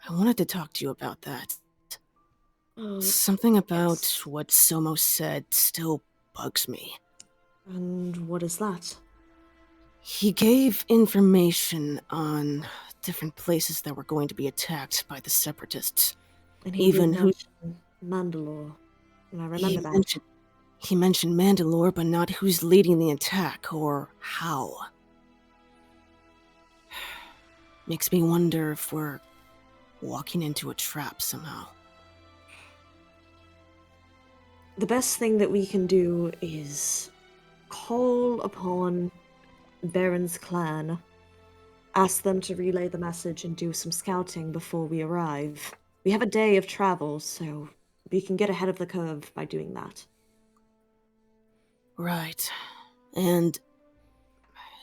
I wanted to talk to you about that. Oh, Something about yes. what Somo said still bugs me. And what is that? He gave information on different places that were going to be attacked by the Separatists. And he Even did who mention Mandalore. And I remember that. He mentioned Mandalore, but not who's leading the attack or how. Makes me wonder if we're walking into a trap somehow. The best thing that we can do is call upon Beren's clan, ask them to relay the message and do some scouting before we arrive. We have a day of travel, so we can get ahead of the curve by doing that. Right. And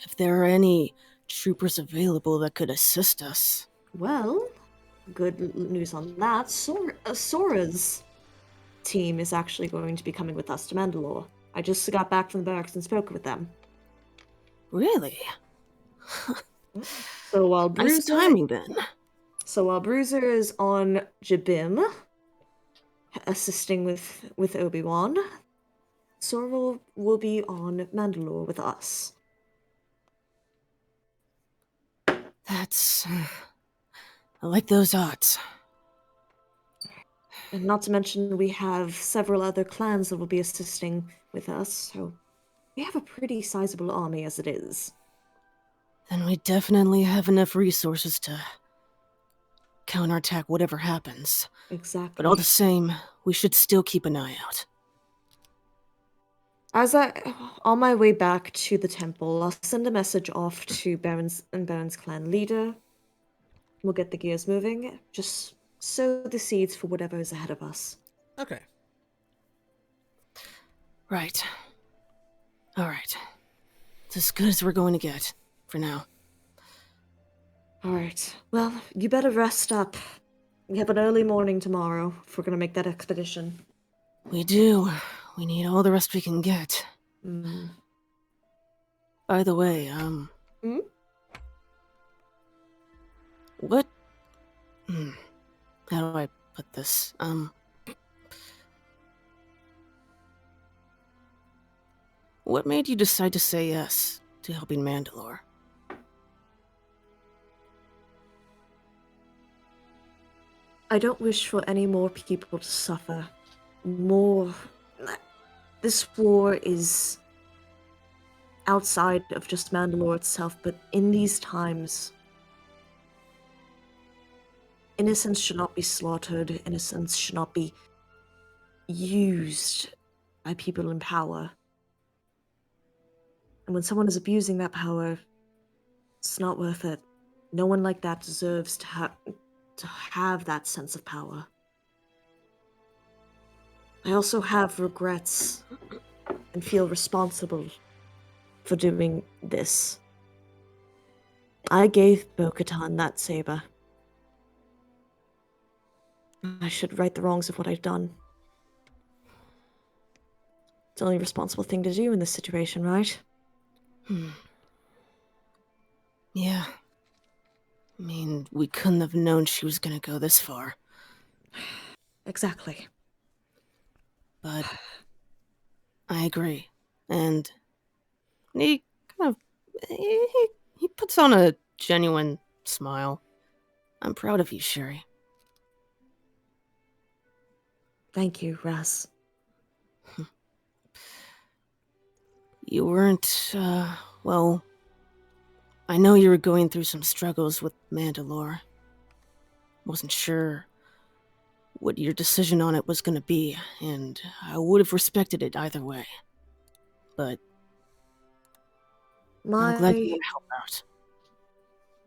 if there are any troopers available that could assist us. Well, good news on that. Sora's team is actually going to be coming with us to Mandalore. I just got back from the barracks and spoke with them. Really? So while Nice timing then. So while Bruiser is on Jabim, assisting with Obi-Wan, Sora will be on Mandalore with us. That's... I like those odds. And not to mention, we have several other clans that will be assisting with us, so we have a pretty sizable army as it is. Then we definitely have enough resources to counterattack whatever happens. Exactly. But all the same, we should still keep an eye out. On my way back to the temple, I'll send a message off to Beren's clan leader. We'll get the gears moving. Just sow the seeds for whatever is ahead of us. Okay. Right. Alright. It's as good as we're going to get, for now. Alright. Well, you better rest up. We have an early morning tomorrow if we're gonna make that expedition. We do. We need all the rest we can get. By the way, what... How do I put this? What made you decide to say yes to helping Mandalore? I don't wish for any more people to suffer. This war is outside of just Mandalore itself, but in these times, innocents should not be slaughtered, innocents should not be used by people in power. And when someone is abusing that power, it's not worth it. No one like that deserves to have that sense of power. I also have regrets and feel responsible for doing this. I gave Bo-Katan that saber. I should right the wrongs of what I've done. It's the only responsible thing to do in this situation, right? Yeah. I mean, we couldn't have known she was gonna go this far. Exactly. But I agree. And he kind of... He puts on a genuine smile. I'm proud of you, Shiri. Thank you, Raz. You weren't, well... I know you were going through some struggles with Mandalore. Wasn't sure what your decision on it was going to be, and I would have respected it either way. But I'm glad you want to help out.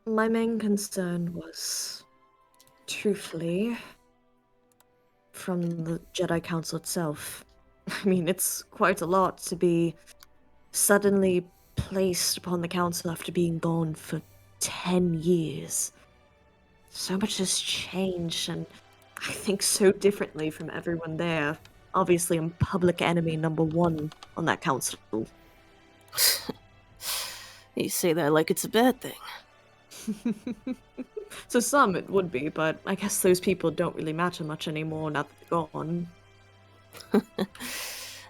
My main concern was, truthfully, from the Jedi Council itself. I mean, it's quite a lot to be suddenly placed upon the Council after being gone for 10 years. So much has changed, and I think so differently from everyone there. Obviously, I'm public enemy #1 on that council. You say that like it's a bad thing. To some, it would be, but I guess those people don't really matter much anymore now that they're gone.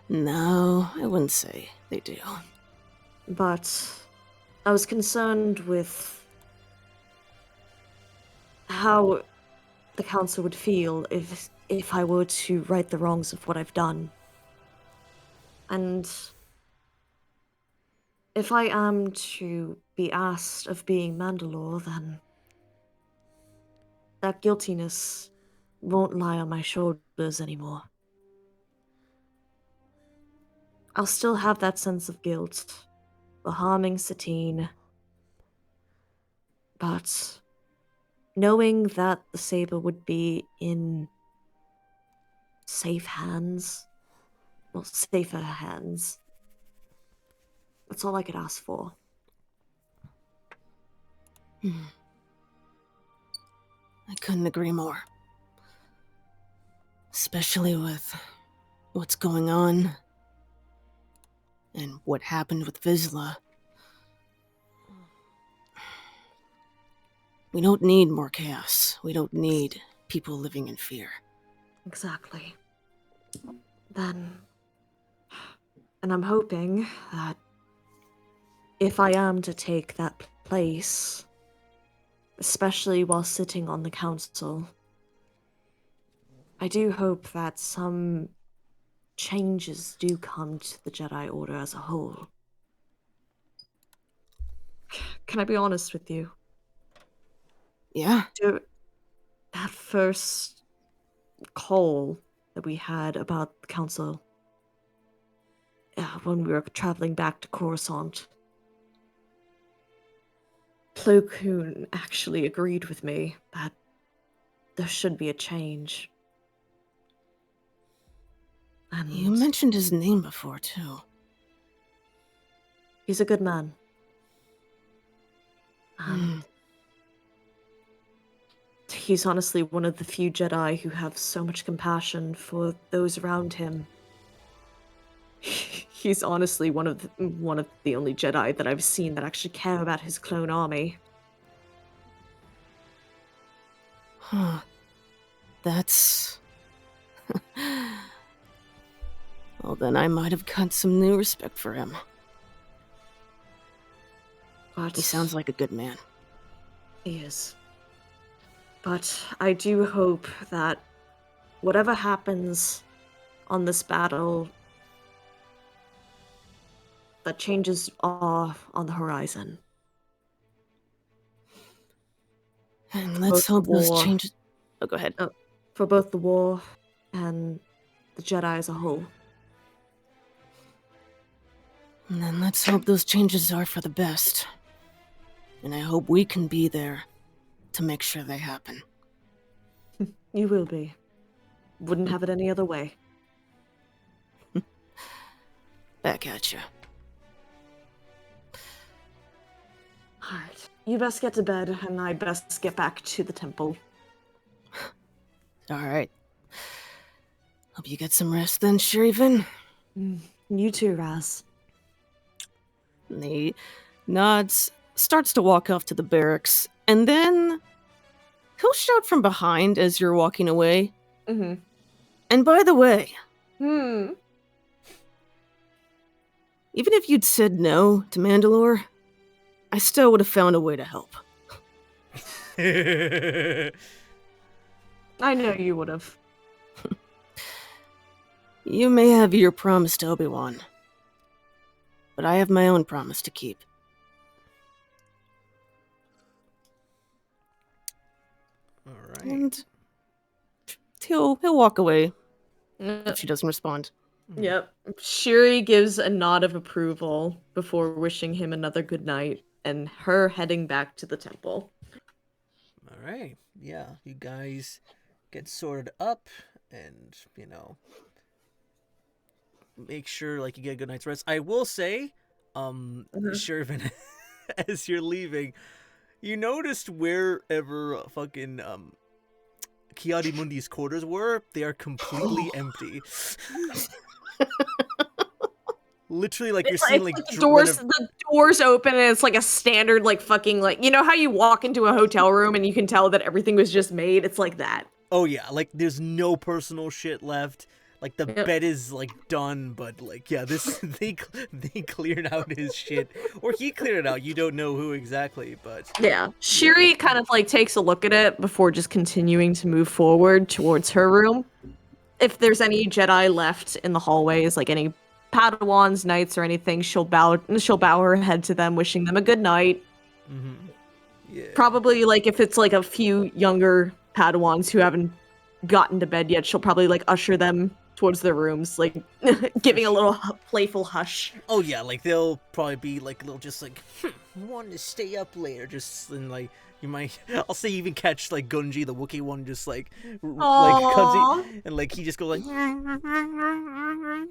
No, I wouldn't say they do. But I was concerned with how the council would feel if I were to right the wrongs of what I've done. And if I am to be asked of being Mandalore, then that guiltiness won't lie on my shoulders anymore. I'll still have that sense of guilt for harming Satine, but knowing that the saber would be in safe hands, well, safer hands, that's all I could ask for. I couldn't agree more. Especially with what's going on and what happened with Vizsla. We don't need more chaos. We don't need people living in fear. Exactly. Then, and I'm hoping that if I am to take that place, especially while sitting on the council, I do hope that some changes do come to the Jedi Order as a whole. Can I be honest with you? Yeah? That first call that we had about the council, when we were traveling back to Coruscant, Plo Koon actually agreed with me that there should be a change. And You mentioned his name before, too. he's a good man. He's honestly one of the few Jedi who have so much compassion for those around him. He's honestly one of the only Jedi that I've seen that actually care about his clone army. Huh. That's... Well, then I might have got some new respect for him. But He sounds like a good man. he is. But I do hope that whatever happens on this battle, that changes are on the horizon. And let's hope those changes... Oh, go ahead. For both the war and the Jedi as a whole. And then let's hope those changes are for the best. And I hope we can be there to make sure they happen. You will be. Wouldn't have it any other way. Back at you. Alright. You best get to bed, and I best get back to the temple. Alright. Hope you get some rest then, Shir'iven. You too, Raz. And he nods, starts to walk off to the barracks, and then he'll shout from behind as you're walking away. Mm-hmm. And by the way, Hmm. even if you'd said no to Mandalore, I still would have found a way to help. I know you would have. You may have your promise to Obi-Wan, but I have my own promise to keep. All right. And he'll walk away if she doesn't respond. Yep. Shiri gives a nod of approval before wishing him another good night and her heading back to the temple. All right. Yeah, you guys get sorted up and, make sure like you get a good night's rest. I will say, Shir'iven, as you're leaving, you noticed wherever fucking Kiadimundi's quarters were, they are completely empty. Literally, like you're seeing like the doors open and it's like a standard like fucking like how you walk into a hotel room and you can tell that everything was just made. It's like that. Oh yeah, like there's no personal shit left. Like the bed is like done, but like this they cleared out his shit, or he cleared it out. You don't know who exactly, but yeah. Shiri kind of like takes a look at it before just continuing to move forward towards her room. If there's any Jedi left in the hallways, like any Padawans, knights, or anything, she'll bow her head to them, wishing them a good night. Mm-hmm. Yeah. Probably like if it's like a few younger Padawans who haven't gotten to bed yet, she'll probably like usher them towards their rooms, like giving a little playful hush. Oh yeah, like they'll probably be like a little just like want to stay up later, just and like you might. I'll say you even catch like Gunji, the Wookiee one, just like comes in, and like he just goes like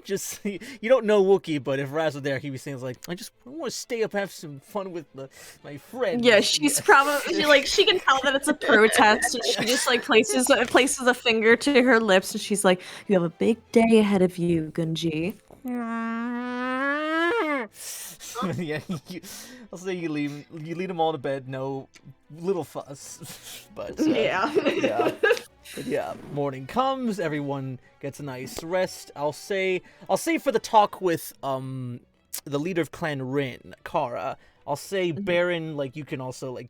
just you don't know Wookiee, but if Raz was there, he'd be saying like I want to stay up, have some fun with my friend. Yeah, she's probably like she can tell that it's a protest, and she just like places a finger to her lips, and she's like, "You have a big day ahead of you, Gunji." Yeah, I'll say you lead them all to bed. No little fuss, but yeah. Morning comes, everyone gets a nice rest. I'll say for the talk with the leader of Clan Rin, Kara. I'll say Beren, like you can also like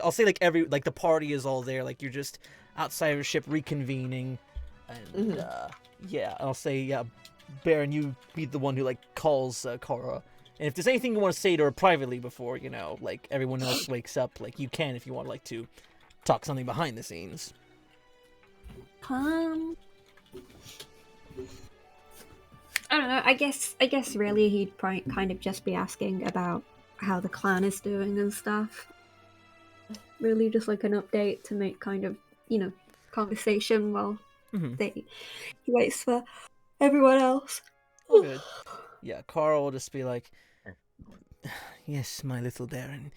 I'll say like the party is all there, like you're just outside of your ship reconvening, and I'll say Beren, you be the one who like calls Kara. And if there's anything you want to say to her privately before, like everyone else wakes up, like you can if you want like to talk something behind the scenes. I don't know. I guess really he'd kind of just be asking about how the clan is doing and stuff. Really just like an update to make kind of, conversation while he waits for everyone else. Oh, good. Yeah, Carl will just be like, yes, my little Beren.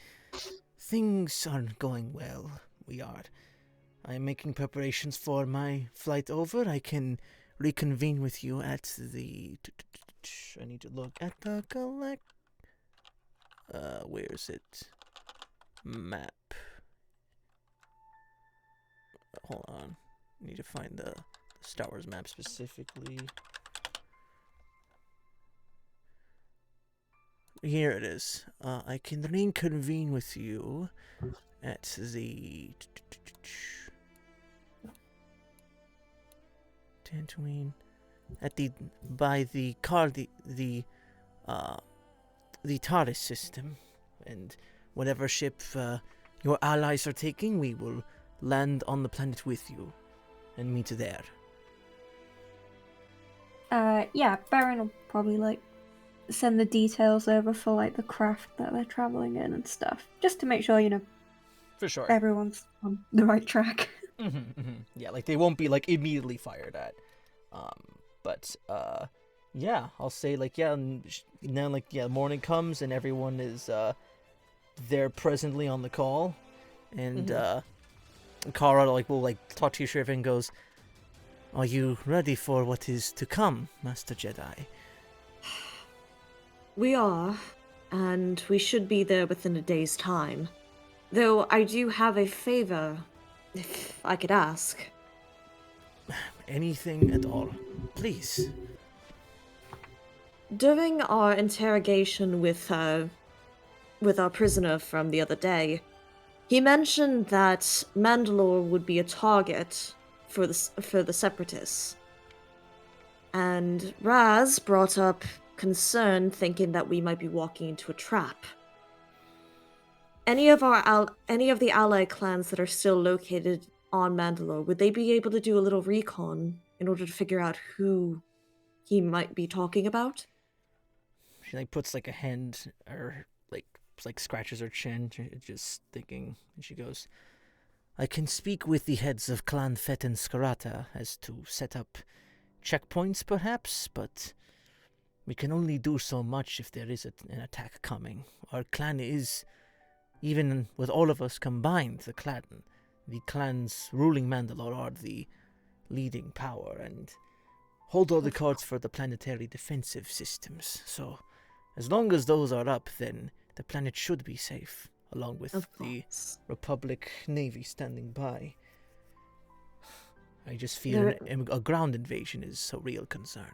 Things aren't going well. I am making preparations for my flight over. I can reconvene with you at the... I need to look at the where is it? Map. Hold on. I need to find the Star Wars map specifically. Here it is. I can reconvene with you at the... Tatooine. By the TARDIS system. And whatever ship your allies are taking, we will land on the planet with you and meet there. Beren will probably send the details over for the craft that they're traveling in and stuff, just to make sure for sure everyone's on the right track. Yeah, they won't be immediately fired at, but I'll say now morning comes and everyone is there presently on the call, and Kara will talk to you, Shir'iven, and goes, "Are you ready for what is to come, Master Jedi?" We are, and we should be there within a day's time. Though I do have a favor, if I could ask. Anything at all, please. During our interrogation with our prisoner from the other day, he mentioned that Mandalore would be a target for the Separatists. And Raz brought up concern, thinking that we might be walking into a trap. Any of the allied clans that are still located on Mandalore, would they be able to do a little recon in order to figure out who he might be talking about? She like puts like a hand or like scratches her chin, just thinking, and she goes, I can speak with the heads of Clan Fett and Skarata as to set up checkpoints, perhaps, but we can only do so much if there is an attack coming. Our clan is, even with all of us combined, the clans ruling Mandalore are the leading power and hold all the cards for the planetary defensive systems. So, as long as those are up, then the planet should be safe, along with the Republic Navy standing by. I just feel a ground invasion is a real concern.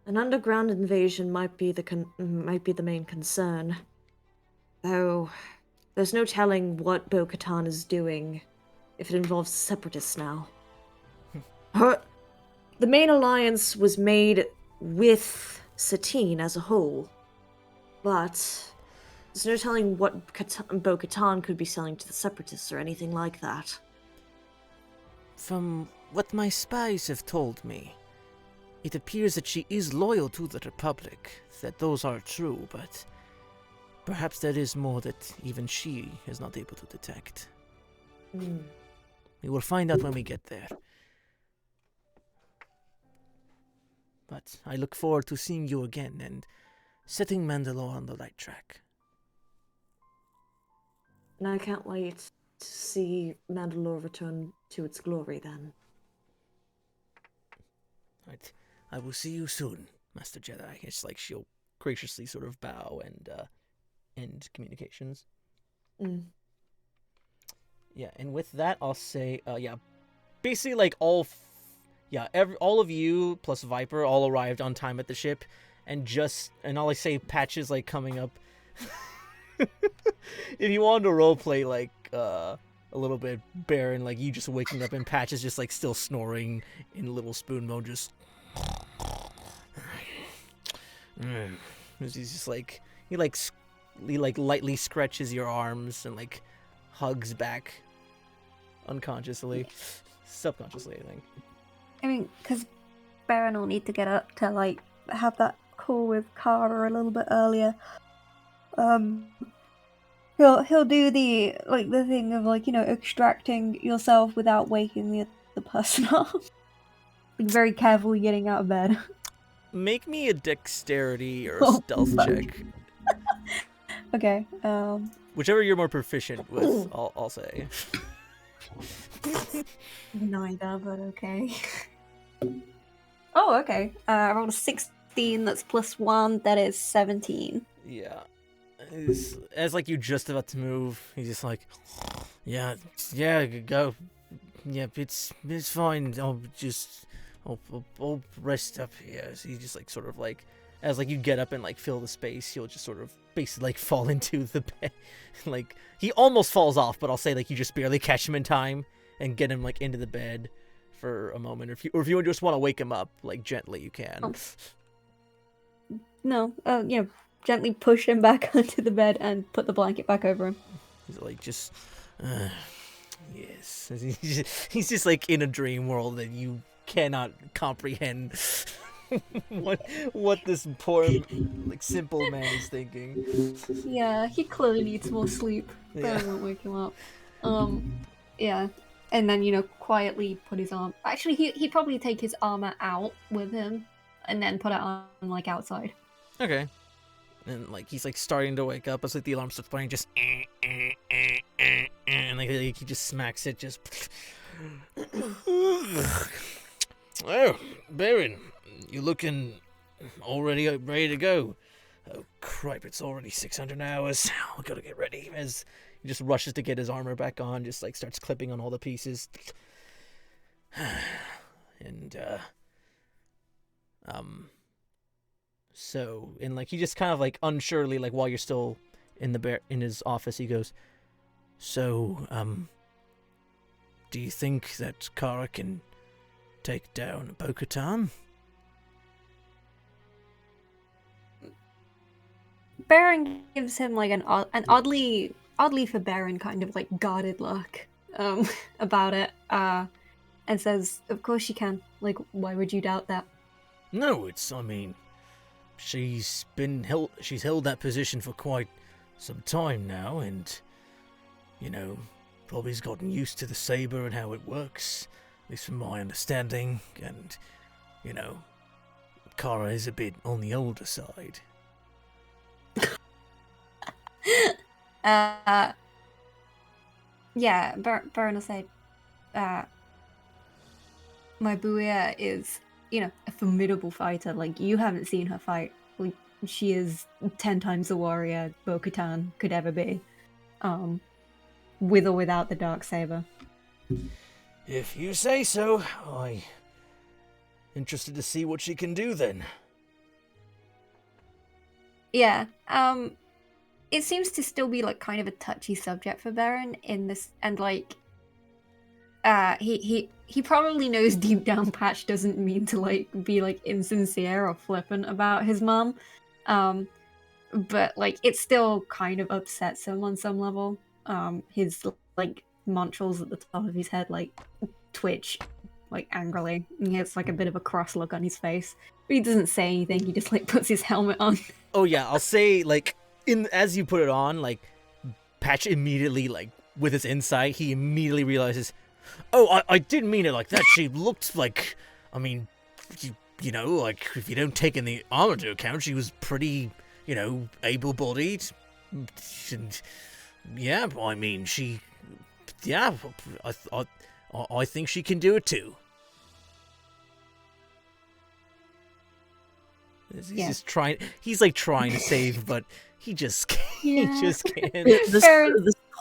An underground invasion might be the main concern. Though, there's no telling what Bo-Katan is doing if it involves separatists now. The main alliance was made with Satine as a whole, but there's no telling what Bo-Katan could be selling to the separatists or anything like that. From what my spies have told me, it appears that she is loyal to the Republic, that those are true, but perhaps there is more that even she is not able to detect. We will find out when we get there. But I look forward to seeing you again and setting Mandalore on the right track. And I can't wait to see Mandalore return to its glory then. Right. I will see you soon, Master Jedi. It's like she'll graciously sort of bow and end communications. Yeah, and with that, I'll say, basically like all of you plus Viper all arrived on time at the ship, and all I say, Patches like coming up. If you wanted to roleplay like a little bit, Beren, like you just waking up and Patches just like still snoring in little spoon mode, just. He's just like he lightly stretches your arms and like hugs back unconsciously, subconsciously, I think. I mean, because Beren will need to get up to like have that call with Kara a little bit earlier. He'll do the thing of like, extracting yourself without waking the other person up. Like very carefully getting out of bed. Make me a dexterity or a stealth check. Okay. Whichever you're more proficient with, I'll say. Neither, but okay. Oh, okay. I rolled a 16. That's +1. That is 17. Yeah. As like you just about to move, he's just like, yeah, go. Yeah, it's fine. I'll rest up here. So he just like sort of like, as like you get up and like fill the space, he'll just sort of basically like fall into the bed. Like he almost falls off, but I'll say like you just barely catch him in time and get him like into the bed for a moment. Or if you just want to wake him up like gently, you can. Oh. No, gently push him back onto the bed and put the blanket back over him. He's like just, yes. He's just like in a dream world that you cannot comprehend. what this poor like simple man is thinking. Yeah, he clearly needs more sleep. That won't wake him up. Yeah. And then, quietly put his arm... Actually, he'd probably take his armor out with him and then put it on, like, outside. Okay. And, like, he's, like, starting to wake up as, like, the alarm starts playing, just... And, like, he just smacks it, just... Oh, Beren, you looking already ready to go? Oh, cripe, it's already 600 hours. We gotta get ready. As he just rushes to get his armor back on, just, like, starts clipping on all the pieces. And, so, and, like, he just kind of, like, unsurely, like, while you're still in his office, he goes, so, do you think that Kara can take down Bo-Katan? Beren gives him like an oddly for Beren kind of like guarded look. about it, and says, "Of course you can. Like, why would you doubt that?" No, I mean, she's held that position for quite some time now, and, probably has gotten used to the saber and how it works, at least from my understanding, and, Kara is a bit on the older side. Yeah, Beren will say, my Buia is, a formidable fighter. Like, you haven't seen her fight. Like, she is 10 times the warrior Bo-Katan could ever be. With or without the dark saber. If you say so, I'm interested to see what she can do then. Yeah, it seems to still be, like, kind of a touchy subject for Beren in this, and, like, he probably knows deep down Patch doesn't mean to, like, be, like, insincere or flippant about his mom, but, like, it still kind of upsets him on some level. His, like, montrals at the top of his head, like, twitch, like, angrily. And he has, like, a bit of a cross look on his face. But he doesn't say anything, he just, like, puts his helmet on. Oh yeah, I'll say, like, as you put it on, like, Patch immediately, like, with his insight, he immediately realizes, oh, I didn't mean it like that. She looked like, I mean, like, if you don't take in the armor to account, she was pretty, able-bodied. And, yeah, I mean, I think she can do it too. He's just trying. He's like trying to save, but he just can't. Yeah. He just can't. This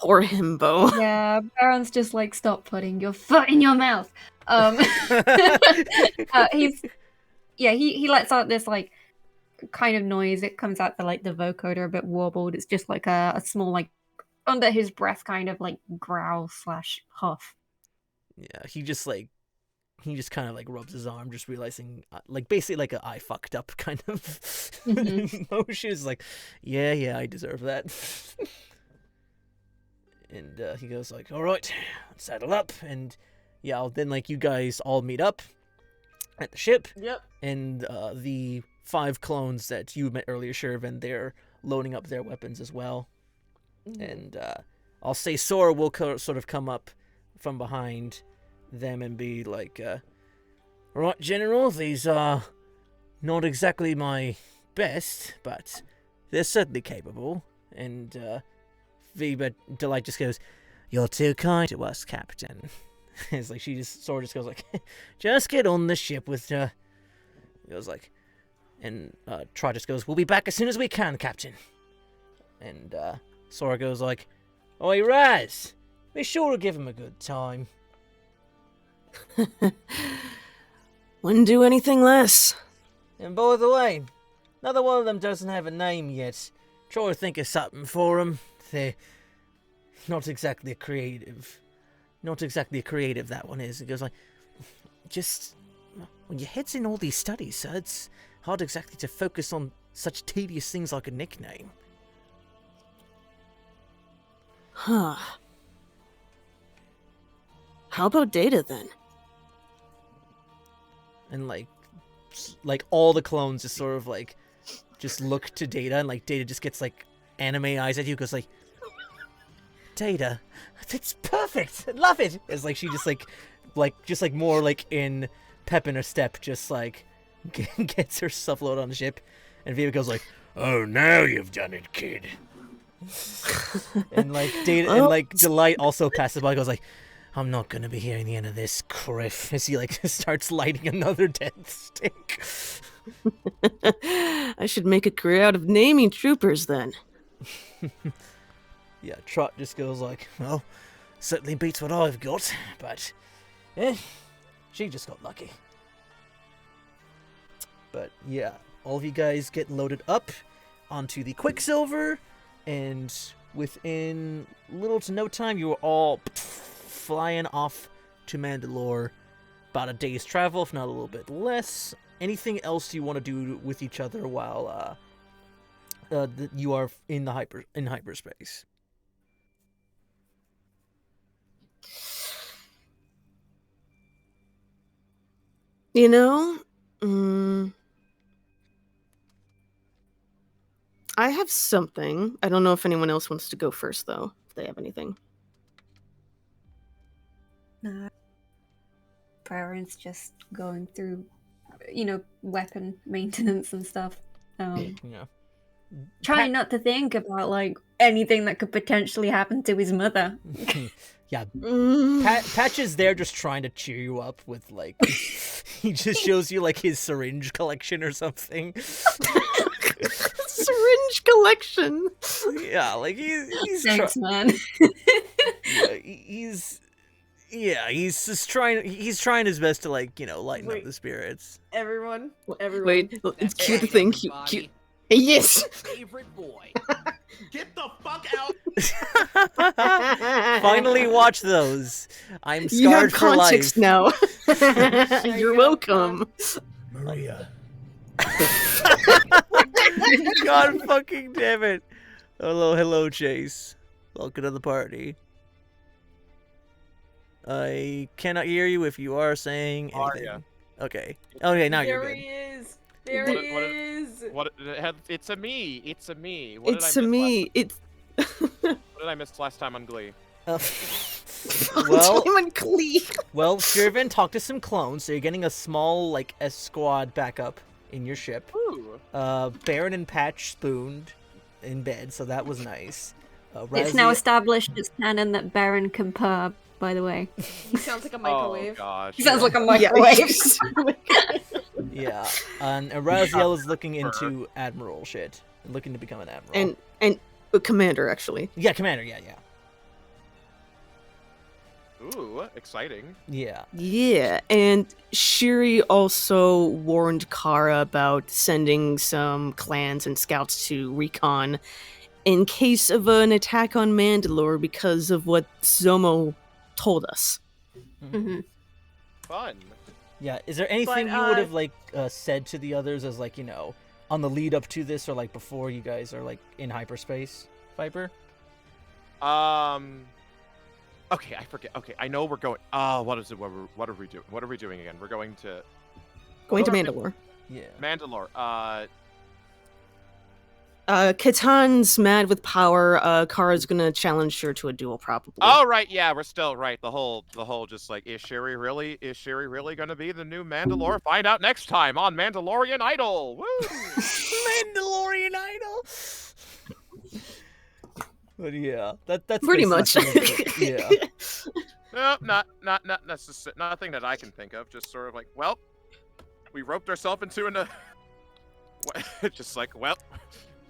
poor himbo. Yeah, Baron's just like, stop putting your foot in your mouth. He lets out this like kind of noise. It comes out the like the vocoder a bit warbled. It's just like a small like under his breath kind of like growl / huff. Yeah, he just kind of like rubs his arm, just realizing, like, basically like a I fucked up kind of emotion. It's like, yeah, I deserve that. And he goes like, all right, saddle up, and yeah, then like you guys all meet up at the ship. Yep. And the 5 clones that you met earlier, Shir'iven, they're loading up their weapons as well. And I'll say Sora will sort of come up from behind them and be like, right, General, these are not exactly my best, but they're certainly capable. And Viva Delight just goes, you're too kind to us, Captain. It's like Sora just goes like, just get on the ship with her. He goes like, and Trot just goes, we'll be back as soon as we can, Captain. And Sora goes like, oi, Raz, be sure to give him a good time. Wouldn't do anything less. And by the way, another one of them doesn't have a name yet. Try to think of something for them. They're not exactly creative. Not exactly creative, that one is. It goes like, just, when your head's in all these studies, sir, it's hard exactly to focus on such tedious things like a nickname. Huh. How about Data then? And like all the clones just sort of like just look to Data, and like Data just gets like anime eyes at you, goes like, Data, that's perfect, I love it. It's like she just like more like in pep in her step, just like gets herself loaded on the ship, and Viva goes like, oh, now you've done it, kid. And like Data and like Delight also passes by, goes like, I'm not gonna be hearing the end of this, Criff, as he like starts lighting another death stick. I should make a career out of naming troopers then. Yeah, Trot just goes like, well, certainly beats what I've got, but she just got lucky. But yeah, all of you guys get loaded up onto the Quicksilver, and within little to no time, you are all flying off to Mandalore. About a day's travel, if not a little bit less. Anything else you want to do with each other while you are in hyperspace? You know, mm, I have something. I don't know if anyone else wants to go first, though, if they have anything. Nah. Baron's just going through, weapon maintenance and stuff. Yeah. Trying not to think about, like, anything that could potentially happen to his mother. Yeah. Mm. Patch is there just trying to cheer you up with, like, he just shows you, like, his syringe collection or something. Syringe collection. Yeah, like, he's Thanks, man. he's just trying, he's trying his best to, like, lighten up the spirits. Everyone. Wait, it's cute right, to think. everybody. Cute. Yes. Favorite boy. Get the fuck out! Finally watch those. I'm scarred You have for context life. now. You're welcome. Maria. God fucking damn it. Hello, Chase. Welcome to the party. I cannot hear you if you are saying anything. Arya. Okay. Okay, now you're There good. he is. There What- he what- is. It's a me. It's a me. It's to me. It's. What did I miss last time on Glee? Well, Demon Glee. Shir'iven talked to some clones, so you're getting a small, like, S-squad backup in your ship. Ooh. Beren and Patch spooned in bed, so that was nice. It's now established as canon that Beren can purr, by the way. He sounds like a Oh microwave. gosh. He sounds like a Yeah. microwave. Yeah, and Raziel is looking into admiral shit, looking to become an admiral. and commander actually. Yeah, commander. Yeah. Ooh, exciting. Yeah. Yeah, and Shiri also warned Kara about sending some clans and scouts to recon in case of an attack on Mandalore because of what Zomo told us. Mm-hmm. Fun. Yeah. Is there anything But, you would have like said to the others as like on the lead up to this or like before you guys are like in hyperspace, Viper? Okay, I forget. Okay, I know we're going. What is it? What are we doing? What are we doing again? We're going to Mandalore. Yeah. Mandalore. Katan's mad with power. Kara's gonna challenge her to a duel, probably. Oh right, yeah, we're still right. The whole just like is Shiri really gonna be the new Mandalore? Find out next time on Mandalorian Idol. Woo! Mandalorian Idol. But yeah, that's Pretty basically much. some of it. Yeah. No, not necessarily. Nothing that I can think of. Just sort of like, well, we roped ourselves into just like, well,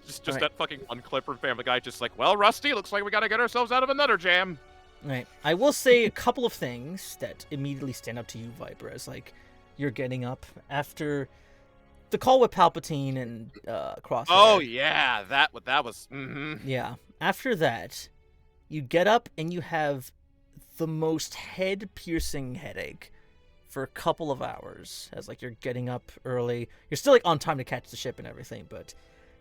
just Right. that fucking one clip from Family Guy. Just like, well, Rusty, looks like we gotta get ourselves out of another jam. Right. I will say a couple of things that immediately stand up to you, Viper, as like you're getting up after the call with Palpatine and Crosshair. Oh yeah, that was. Mm-hmm. Yeah. After that, you get up and you have the most head-piercing headache for a couple of hours. As like you're getting up early, you're still like on time to catch the ship and everything, but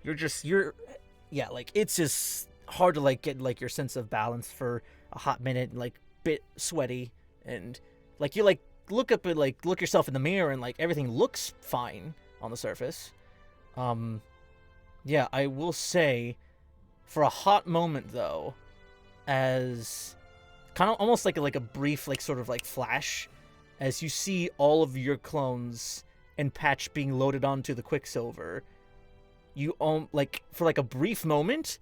like it's just hard to like get like your sense of balance for a hot minute, and like bit sweaty, and like you like look up and like look yourself in the mirror and like everything looks fine on the surface. Yeah, I will say for a hot moment though, as kind of almost like a brief like sort of like flash as you see all of your clones and Patch being loaded onto the Quicksilver, you like for like a brief moment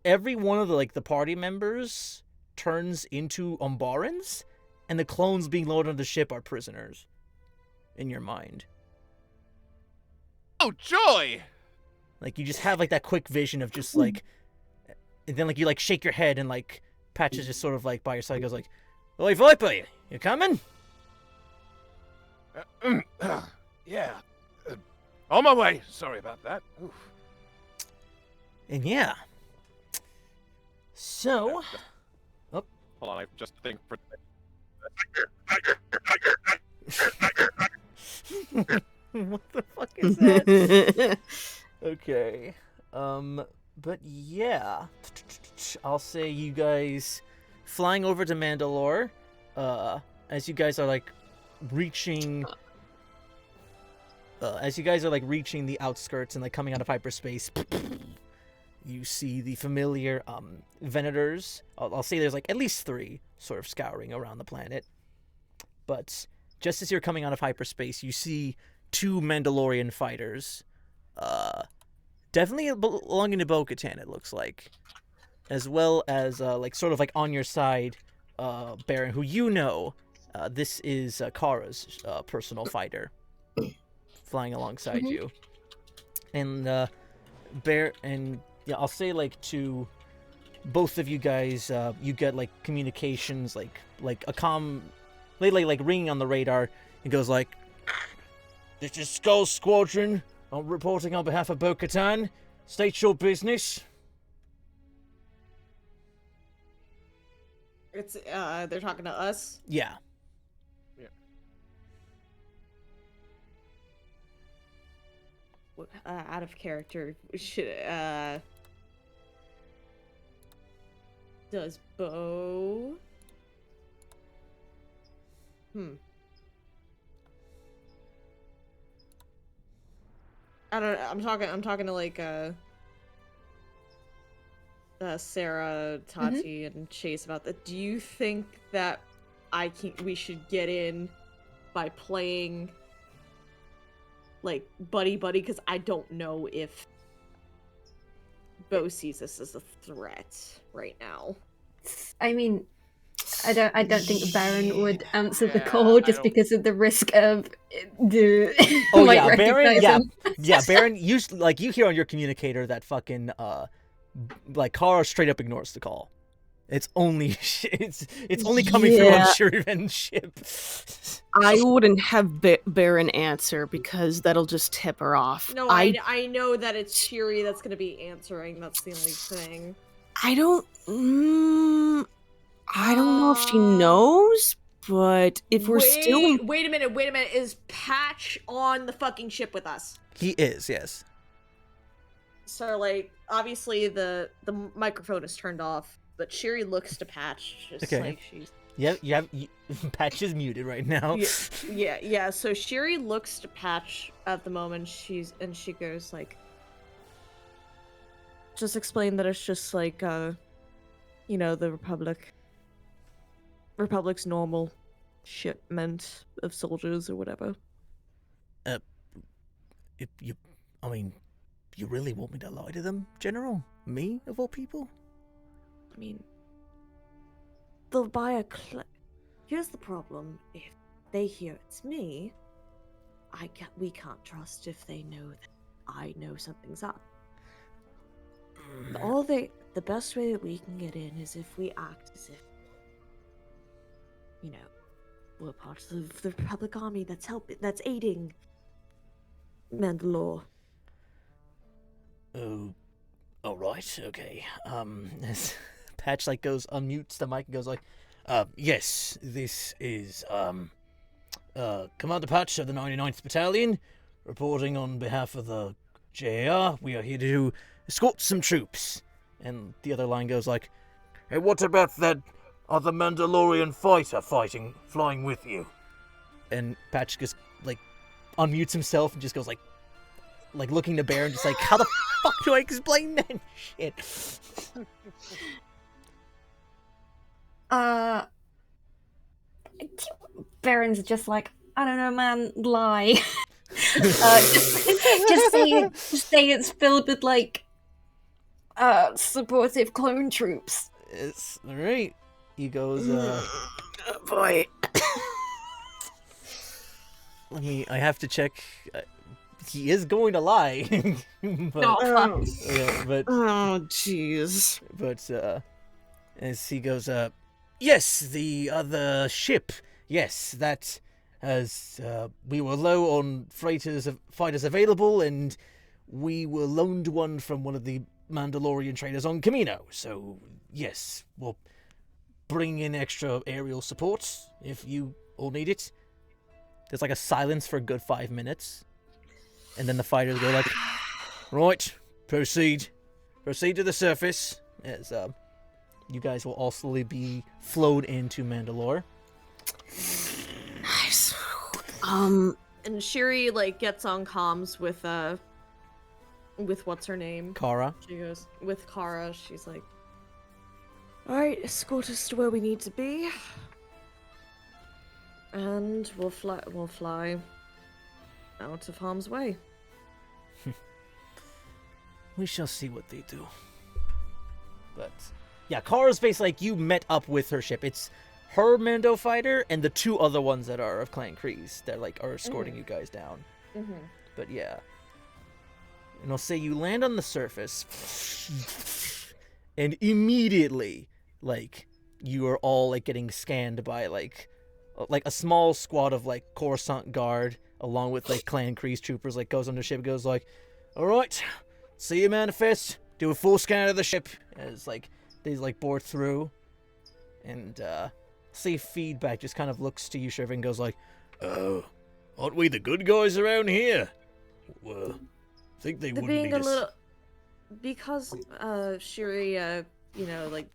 every one of the party members turns into Umbarans, and the clones being loaded on the ship are prisoners in your mind. Oh joy! Like you just have like that quick vision of just like, and then like you like shake your head and like Patch is just sort of like by your side, goes like, "Oi, Viper, you coming?" Yeah. On my way. Sorry about that. Oof. And yeah. So, Hold on, I just think for. what the fuck is that? Okay. But yeah, I'll say you guys flying over to Mandalore, as you guys are like reaching as you guys are like reaching the outskirts and like coming out of hyperspace, you see the familiar Venators. I'll say there's like at least 3 sort of scouring around the planet. But just as you're coming out of hyperspace, you see 2 Mandalorian fighters. Definitely belonging to Bo-Katan, it looks like. As well as like sort of like on your side, Beren, who you know. This is Kara's personal fighter, flying alongside you, and I'll say like to both of you guys, you get like communications, like a like ringing on the radar. It goes like, "This is Skull Squadron. I'm reporting on behalf of Bo-Katan. State your business." It's they're talking to us. Yeah. Out of character, should does Bo? I don't know. I'm talking to like Sara, Tati, and Chase about that. Do you think that we should get in by playing like buddy, because I don't know if Bo sees us as a threat right now. I mean, I don't think Beren would answer the call just because of the risk of the. Oh yeah, Beren. Yeah, Beren. You hear on your communicator that fucking like Kara straight up ignores the call. It's only it's only coming through on Shir'iven's ship. I wouldn't have Beren answer because that'll just tip her off. No, I know that it's Shiri that's going to be answering. That's the only thing. I don't know if she knows, but if we're still... Wait a minute. Is Patch on the fucking ship with us? He is, yes. So, like, obviously the microphone is turned off, but Shiri looks to Patch, just like she's... Yeah, Patch is muted right now. Yeah. So Shiri looks to Patch at the moment. She goes like, "Just explain that it's just like, the Republic's normal shipment of soldiers or whatever." You really want me to lie to them, General? Me, of all people? I mean, they'll buy a Here's the problem. If they hear it's me, we can't trust if they know that I know something's up. The best way that we can get in is if we act as if, we're part of the Republic Army that's aiding Mandalore. Oh, all right, okay. As Patch goes unmutes the mic and goes like, yes, this is Commander Patch of the 99th Battalion, reporting on behalf of the JAR. We are here to escort some troops. And the other line goes like, "Hey, what about that other Mandalorian fighter flying with you?" And Patch just unmutes himself and just goes like looking to Beren, just like, how the fuck do I explain that shit? Baron's just like, "I don't know, man, lie." just say it's filled with supportive clone troops. It's alright. He goes, boy. I have to check. He is going to lie. But, oh, jeez. But, as he goes, yes, the other ship. Yes, that has, we were low on fighters available, and we were loaned one from one of the Mandalorian traders on Camino. So, yes, we'll bring in extra aerial support if you all need it. There's a silence for a good 5 minutes. And then the fighters go like, "Right, proceed to the surface." As you guys will also be flown into Mandalore. Nice. And Shiri like gets on comms with what's her name? Kara. She goes with Kara. She's like, "All right, escort us to where we need to be, and we'll fly out of harm's way." We shall see what they do. But yeah, Kara's basically like you met up with her ship. It's her Mando fighter and the two other ones that are of Clan Kreese that like are escorting you guys down. Mm-hmm. But yeah. And I'll say you land on the surface and immediately like you are all like getting scanned by like a small squad of like Coruscant guard along with like Clan Kreese troopers like goes on the ship and goes like, "All right, see your manifest, do a full scan of the ship." As like they like bore through, and see feedback just kind of looks to you, Shir'iven, and goes like, "Oh, aren't we the good guys around here? Well, I think they They're wouldn't being need a us." little because Shiri like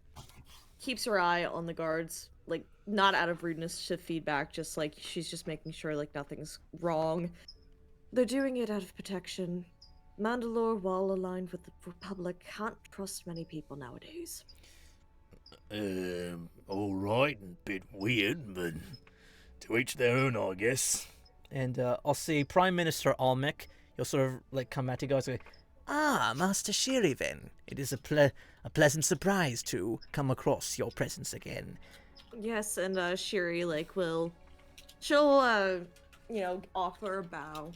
keeps her eye on the guards, like not out of rudeness to feedback, just like she's just making sure like nothing's wrong. They're doing it out of protection. Mandalore, while aligned with the Republic, can't trust many people nowadays. Alright, a bit weird, but to each their own, I guess. And I'll see Prime Minister Almec. You'll sort of like come at you guys and go, Ah, Master Shir'iven. It is a pleasant surprise to come across your presence again. Yes, and Shiri she'll offer a bow.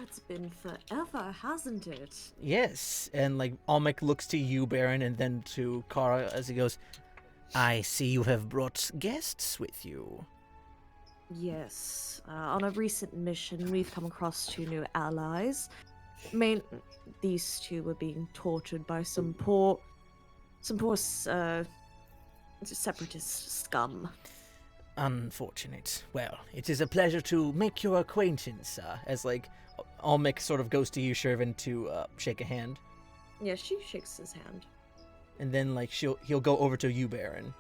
It's been forever, hasn't it? "Yes." And like Almec looks to you, Beren, and then to Kara as he goes, I see you have brought guests with you. Yes. On a recent mission, we've come across 2 new allies. These 2 were being tortured by some poor separatist scum. Unfortunate. "Well, it is a pleasure to make your acquaintance," as like Almec sort of goes to you, Shir'iven, to shake a hand. Yeah, she shakes his hand. And then like he'll go over to you, Beren.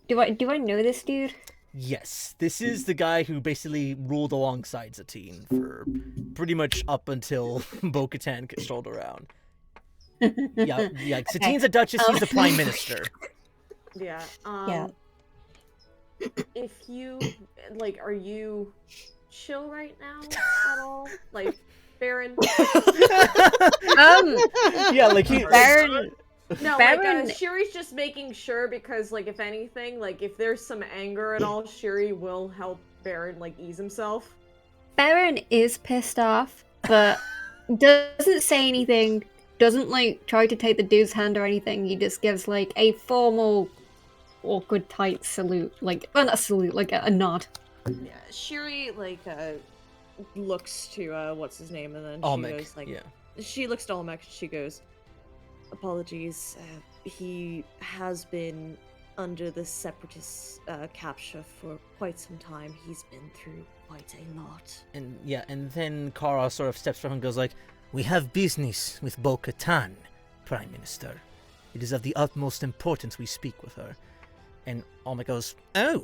Do I know this dude? Yes, this is the guy who basically ruled alongside Satine for pretty much up until Bo-Katan strolled around. Yeah. Satine's a duchess, he's the prime minister. Yeah. Yeah. If you are you chill right now at all? Like, Beren? Yeah, like he... Beren. No, Beren... Shiri's just making sure because, like, if anything, like, if there's some anger at all, Shiri will help Beren, like, ease himself. Beren is pissed off, but doesn't say anything, doesn't, like, try to take the dude's hand or anything. He just gives, like, a formal, awkward, tight salute. Like, well, not a salute, like a nod. Yeah, Shiri, like, looks to, what's his name, and then Almec, she goes, like... yeah. She looks to Almec, she goes, "Apologies, he has been under the Separatist capture for quite some time. He's been through quite a lot." And then Kara sort of steps from and goes like, We have business with Bo-Katan, Prime Minister. It is of the utmost importance we speak with her. and Almec goes, Oh,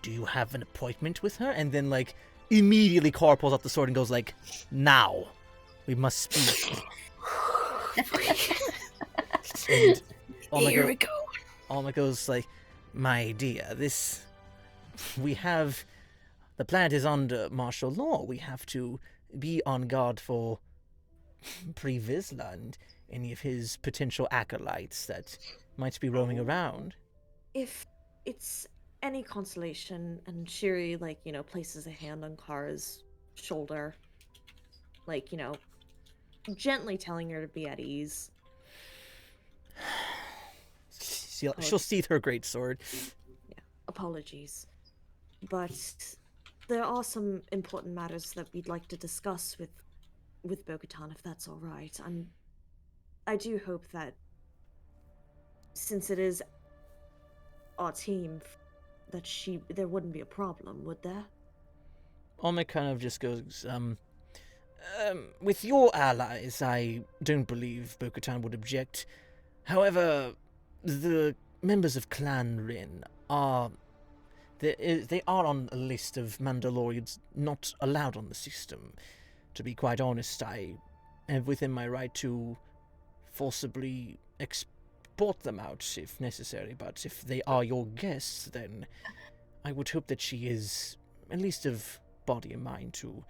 do you have an appointment with her? And then like immediately Kara pulls out the sword and goes like, now we must speak. And Here we go. Almec goes like, my dear, we have, the planet is under martial law. We have to be on guard for Pre Vizsla and any of his potential acolytes that might be roaming around. If it's any consolation, and Shiri, like, places a hand on Kara's shoulder, like, gently telling her to be at ease. She'll sheath her greatsword. Yeah, apologies. But there are some important matters that we'd like to discuss with Bo-Katan, if that's all right. I do hope that, since it is our team, that there wouldn't be a problem, would there? Almec kind of just goes, with your allies, I don't believe Bo-Katan would object. However, the members of Clan Rin are... They are on a list of Mandalorians not allowed on the system. To be quite honest, I am within my right to forcibly export them out if necessary, but if they are your guests, then I would hope that she is at least of body and mind to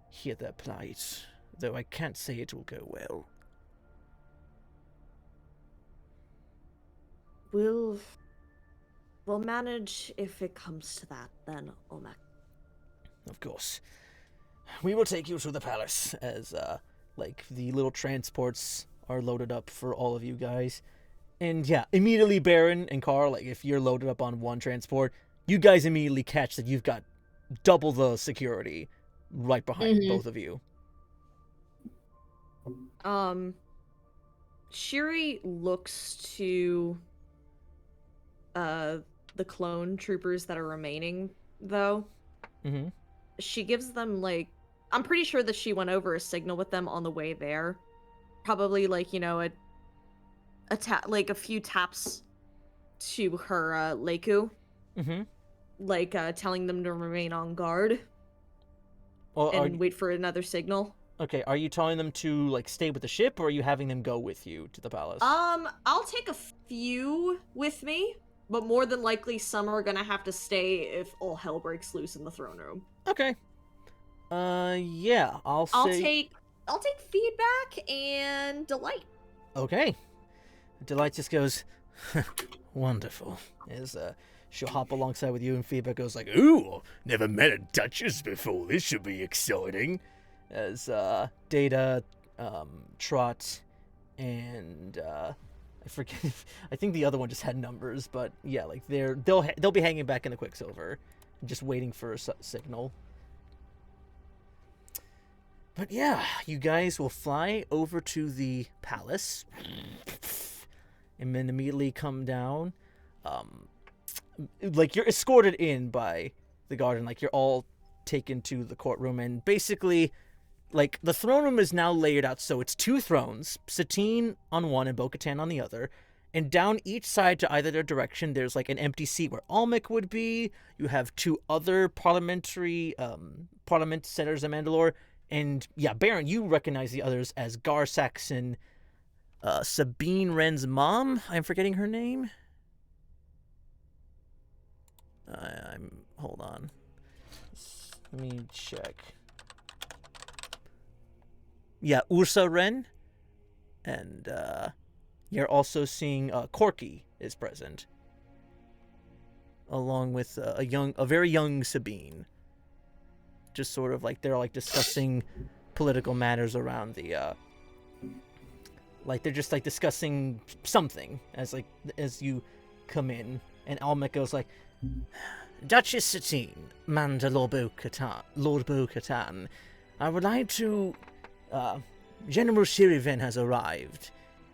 hear their plight, though I can't say it will go well. We'll manage if it comes to that, then, Olmec. Of course. We will take you to the palace as, the little transports are loaded up for all of you guys. And yeah, immediately Beren and Carl, if you're loaded up on one transport, you guys immediately catch that you've got double the security right behind both of you. Shiri looks to the clone troopers that are remaining, though. Mm-hmm. She gives them, I'm pretty sure that she went over a signal with them on the way there. Probably, a few taps to her, Leiku. Mm-hmm. Telling them to remain on guard. Well, and wait for another signal. Okay, are you telling them to, stay with the ship, or are you having them go with you to the palace? I'll take a few with me, but more than likely some are gonna have to stay if all hell breaks loose in the throne room. Okay. Yeah, I'll take feedback and Delight. Okay. Delight just goes, wonderful. As, she'll hop alongside with you, and feedback goes ooh, never met a Duchess before. This should be exciting. As, Data, Trot, and, I forget, I think the other one just had numbers, but yeah, they'll be hanging back in the Quicksilver, just waiting for a signal. But yeah, you guys will fly over to the palace, and then immediately come down. You're escorted in by the garden, you're all taken to the courtroom, and basically, the throne room is now layered out, so it's two thrones, Satine on one and Bo-Katan on the other, and down each side to either their direction, there's, an empty seat where Almec would be. You have two other parliament centers in Mandalore, and, yeah, Beren, you recognize the others as Gar Saxon, Sabine Wren's mom. I'm forgetting her name. Hold on. Let me check. Yeah, Ursa Wren. And, you're also seeing, Corky is present. Along with, a very young Sabine. Just sort of they're discussing political matters around the, they're just discussing something as you come in. And Almec goes Duchess Satine, Lord Bo-Katan, I would like to, General Shir'iven has arrived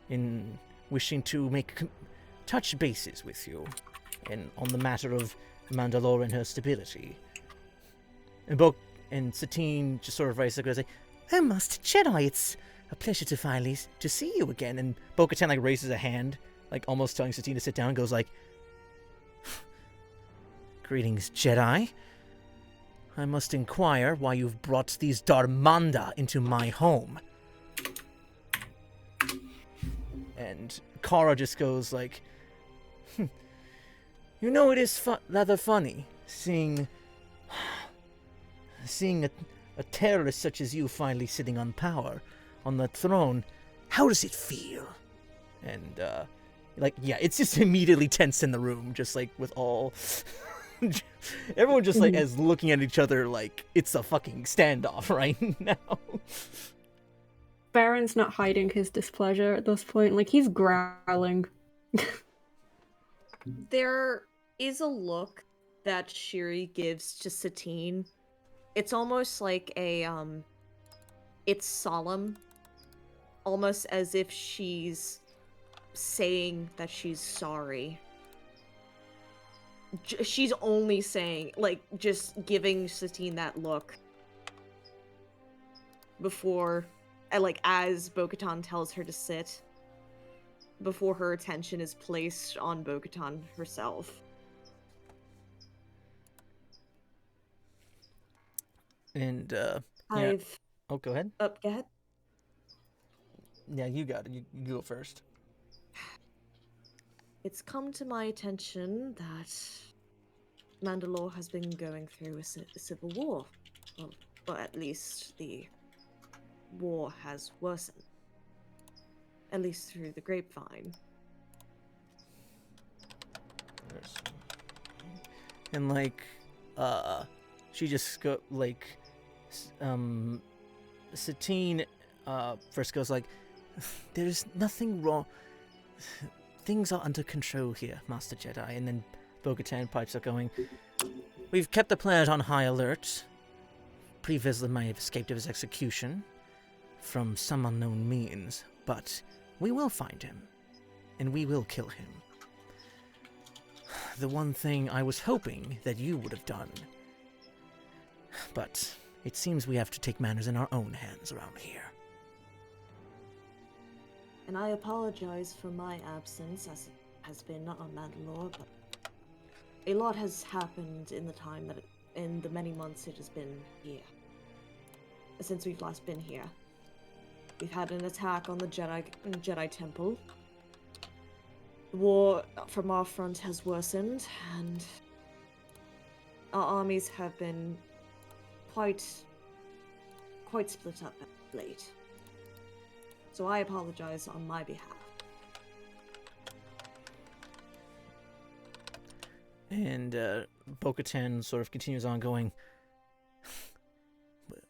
in wishing to touch bases with you on the matter of Mandalore and her stability. And Satine just sort of raises goes Oh, Master Jedi, it's a pleasure to finally to see you again. And Bo-Katan raises a hand, almost telling Satine to sit down, and goes Greetings, Jedi. I must inquire why you've brought these Darmanda into my home. And Kara just goes you know, it is rather funny seeing a terrorist such as you finally sitting on power, on the throne. How does it feel? And, yeah, it's just immediately tense in the room, just, with all... Everyone just, is looking at each other it's a fucking standoff right now. Baron's not hiding his displeasure at this point. He's growling. There is a look that Shiri gives to Satine. It's almost it's solemn. Almost as if she's saying that she's sorry. She's only saying, just giving Satine that look before, as Bo-Katan tells her to sit. before her attention is placed on Bo-Katan herself. And yeah. I've Oh, go ahead. go ahead. Yeah, you got it. You go first. It's come to my attention that Mandalore has been going through a civil war. Well, or at least the war has worsened. At least through the grapevine. And like, she just go like, Satine, first goes like, "There's nothing wrong. Things are under control here, Master Jedi." And then Bo-Katan pipes up going, "We've kept the planet on high alert. Pre-Vizsla may have escaped of his execution from some unknown means, but we will find him, and we will kill him. The one thing I was hoping that you would have done. But it seems we have to take matters in our own hands around here." And I apologize for my absence, as it has been on Mandalore, but a lot has happened in the time that in the many months it has been here. Since we've last been here. We've had an attack on the Jedi Temple. The war from our front has worsened, and our armies have been quite split up of late. So I apologize on my behalf. And Bo-Katan sort of continues on going,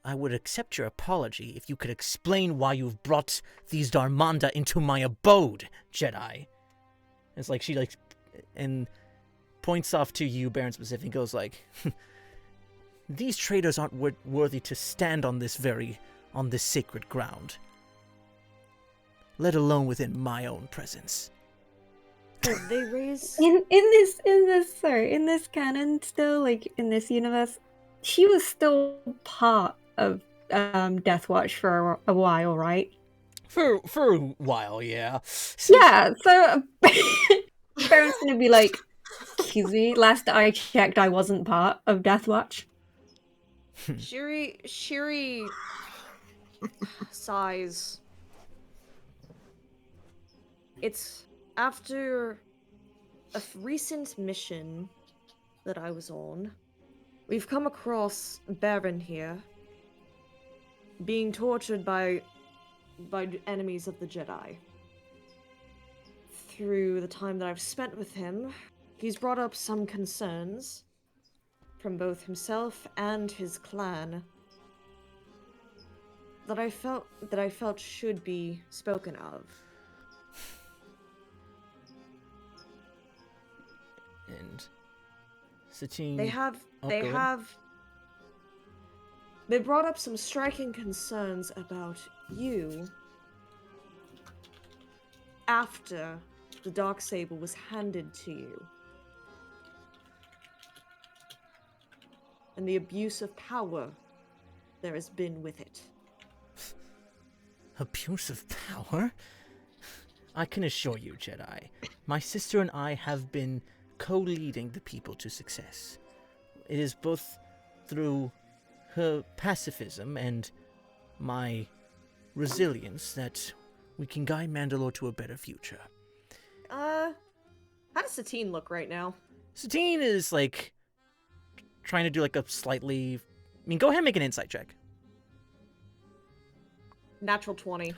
"I would accept your apology if you could explain why you've brought these Darmanda into my abode, Jedi." It's like she like, and points off to you, Beren specific, and goes like, "These traitors aren't worthy to stand on this sacred ground, let alone within my own presence." They raise In this canon still, like in this universe, she was still part of Death Watch for a while, right? For a while, yeah. Yeah, so Baron's gonna be like, "Excuse me, last I checked I wasn't part of Death Watch." Shiri sighs. It's after a recent mission that I was on. We've come across Beren here, being tortured by enemies of the Jedi. Through the time that I've spent with him, he's brought up some concerns from both himself and his clan that I felt should be spoken of. And Satine, They brought up some striking concerns about you after the Darksaber was handed to you. And the abuse of power there has been with it. Abuse of power? I can assure you, Jedi, my sister and I have been co-leading the people to success. It is both through her pacifism and my resilience that we can guide Mandalore to a better future. How does Satine look right now? Satine is, like, trying to do, like, a slightly... I mean, go ahead and make an insight check. Natural 20.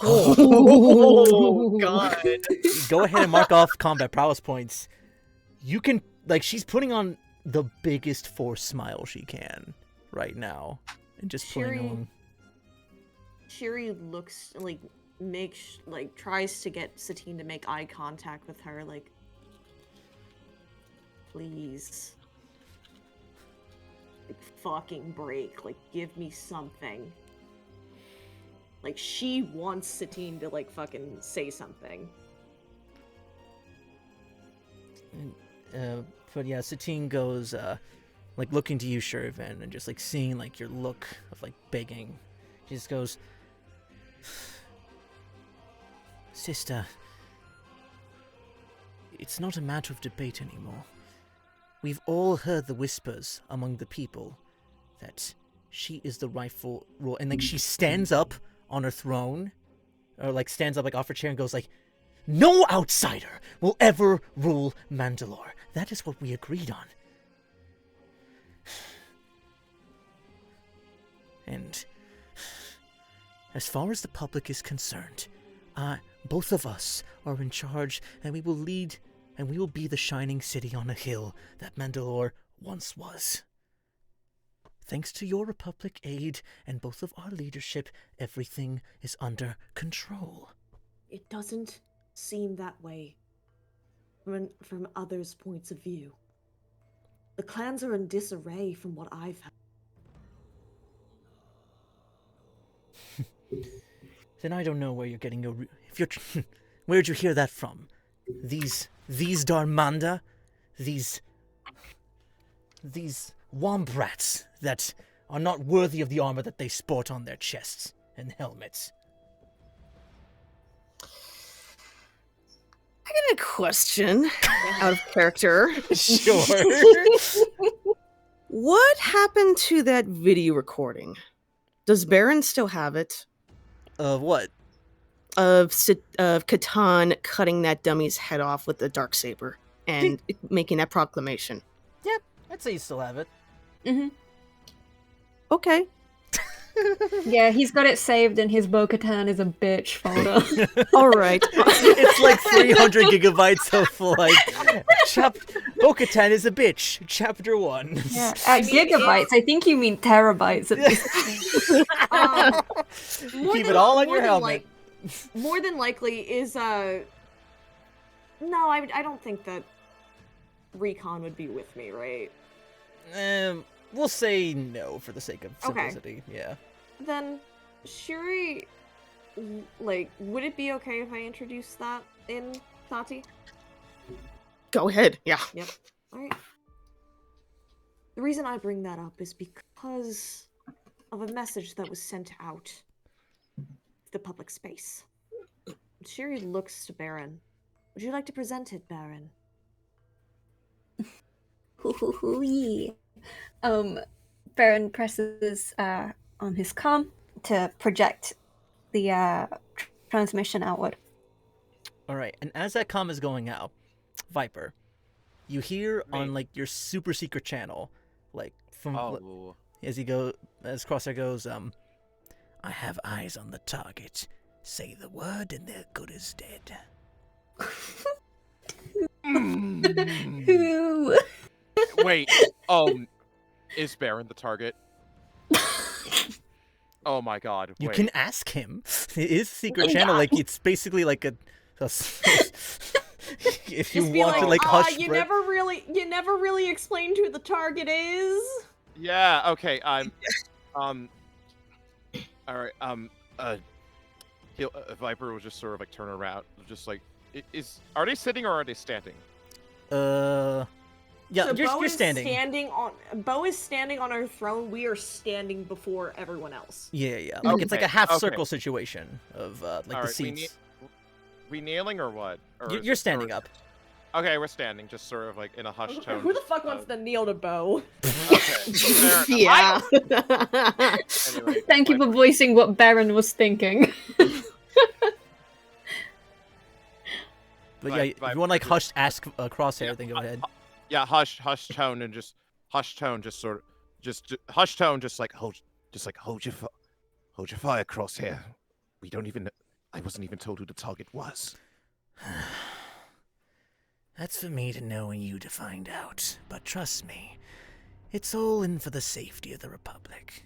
Oh, God. Go ahead and mark off combat prowess points. You can, like, she's putting on the biggest forced smile she can right now. And just playing along. Shiri looks, like, tries to get Satine to make eye contact with her, like, please. Like, fucking break. Like, give me something. Like, she wants Satine to, like, fucking say something. But yeah, Satine goes, like, looking to you, Shir'iven, and just, like, seeing, like, your look of, like, begging. She just goes, Sister, it's not a matter of debate anymore. We've all heard the whispers among the people that she is the rightful ruler. And, like, she stands up on her throne, or, like, stands up, like, off her chair and goes, like, no outsider will ever rule Mandalore. That is what we agreed on. And as far as the public is concerned, both of us are in charge, and we will lead, and we will be the shining city on a hill that Mandalore once was. Thanks to your Republic aid and both of our leadership, everything is under control. It doesn't seem that way from others' points of view. The clans are in disarray from what I've heard. Then I don't know where you're getting your... Where'd you hear that from? These Darmanda? These womp rats that are not worthy of the armor that they sport on their chests and helmets. I got a question out of character. Sure. What happened to that video recording? Does Beren still have it? What? Of Catan cutting that dummy's head off with the darksaber and making that proclamation. Yep, I'd say you still have it. Mm-hmm. Okay. Yeah, he's got it saved in his Bo-Katan is a bitch folder. All right. It's like 300 gigabytes of, like, Bo-Katan is a bitch, chapter 1. Yeah, gigabytes. I think you mean terabytes at this point. Keep it all on your helmet. More than likely is no, I don't think that Recon would be with me, right? We'll say no for the sake of simplicity. Okay. Yeah. Then, Shuri, like, would it be okay if I introduced that in Tati? Go ahead. Yeah. Yep. All right. The reason I bring that up is because of a message that was sent out to the public space. Shuri looks to Beren. Would you like to present it, Beren? Yeah. Beren presses on his comm to project the transmission outward. All right, and as that comm is going out, Viper, you hear on, like, your super secret channel, like, from as Crosshair goes, I have eyes on the target. Say the word and they're good as dead. Who? Wait, is Beren the target? Oh my god. You wait. can ask him. It is secret channel, like, it's basically like a if you want to, like, hush. You never really explained who the target is. Yeah, okay, alright, Viper will just sort of, like, turn around, just like, are they sitting or are they standing? Yeah, so you're standing. Bo is standing on our throne. We are standing before everyone else. Yeah. Like, okay. It's like a half circle situation of like the seats. We kneeling or what? Or you're standing up. Okay, we're standing, just sort of like in a hushed tone. Who the fuck wants to kneel to Bo? Okay, yeah. Anyway, Thank you for voicing what Beren was thinking. But yeah, if you want, like, hushed ask Crosshair, then go ahead. Yeah, hush tone, and just hush tone, just sort of, just hush tone, just like hold your fire, Crosshair. We don't even. I wasn't even told who the target was. That's for me to know and you to find out. But trust me, it's all in for the safety of the Republic.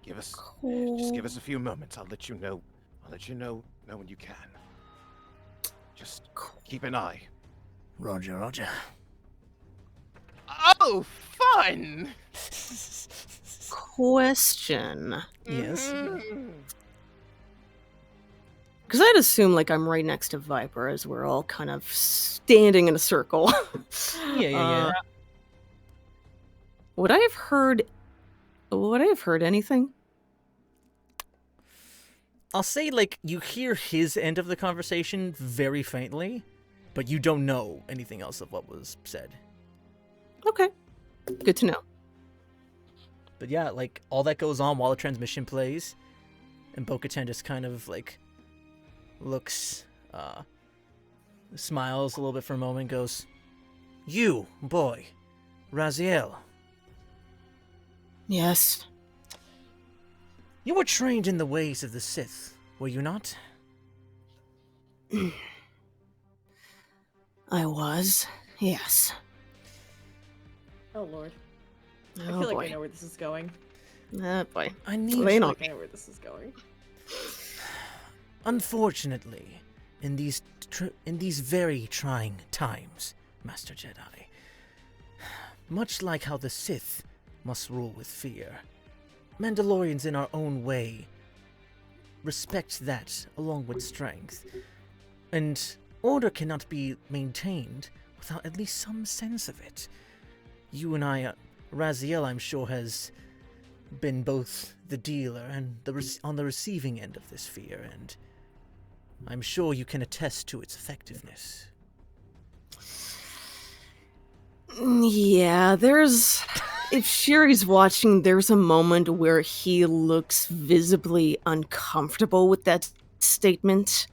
Just give us a few moments. I'll let you know when you can. Just keep an eye. Roger. Oh, fun! Question. Yes. Because I'd assume, like, I'm right next to Viper as we're all kind of standing in a circle. Yeah. Would I have heard anything? I'll say, like, you hear his end of the conversation very faintly, but you don't know anything else of what was said. Okay. Good to know. But yeah, like, all that goes on while the transmission plays, and Bo-Katan just kind of, like, looks, smiles a little bit for a moment, goes, "You, boy, Raziel. Yes. You were trained in the ways of the Sith, were you not?" I was. Yes. Oh lord. I Oh feel boy. like I know where this is going. Oh boy. I need... Lay it on I know where this is going. Unfortunately, in these very trying times, Master Jedi, much like how the Sith must rule with fear, Mandalorians in our own way respect that along with strength, and order cannot be maintained without at least some sense of it. You and I, Raziel, I'm sure, has been both the dealer and on the receiving end of this fear, and I'm sure you can attest to its effectiveness. Yeah, there's... If Sherry's watching, there's a moment where he looks visibly uncomfortable with that statement.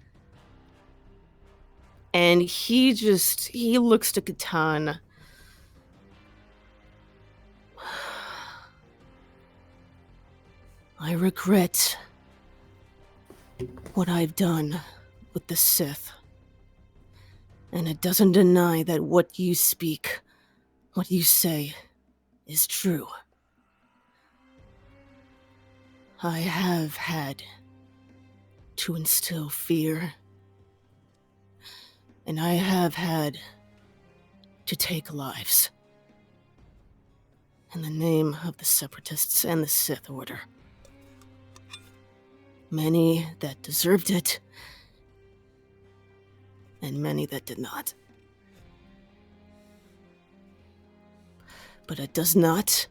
And he looks to Catan. I regret what I've done with the Sith. And it doesn't deny that what you speak, what you say, is true. I have had to instill fear, and I have had to take lives in the name of the Separatists and the Sith Order. Many that deserved it, and many that did not. But it does not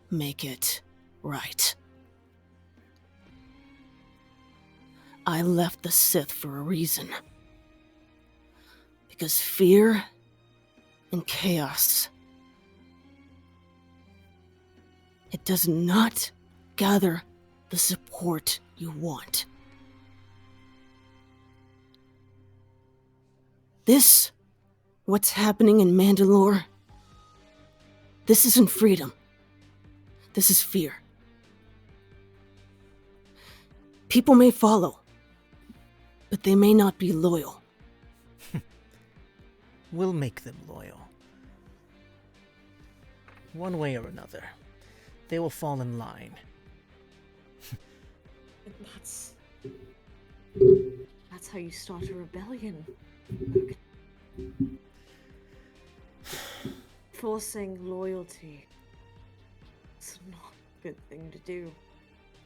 make it right. I left the Sith for a reason. Because fear and chaos, it does not gather the support you want. This, what's happening in Mandalore, this isn't freedom. This is fear. People may follow, but they may not be loyal. We'll make them loyal. One way or another, they will fall in line. That's how you start a rebellion. Forcing loyalty. It's not a good thing to do.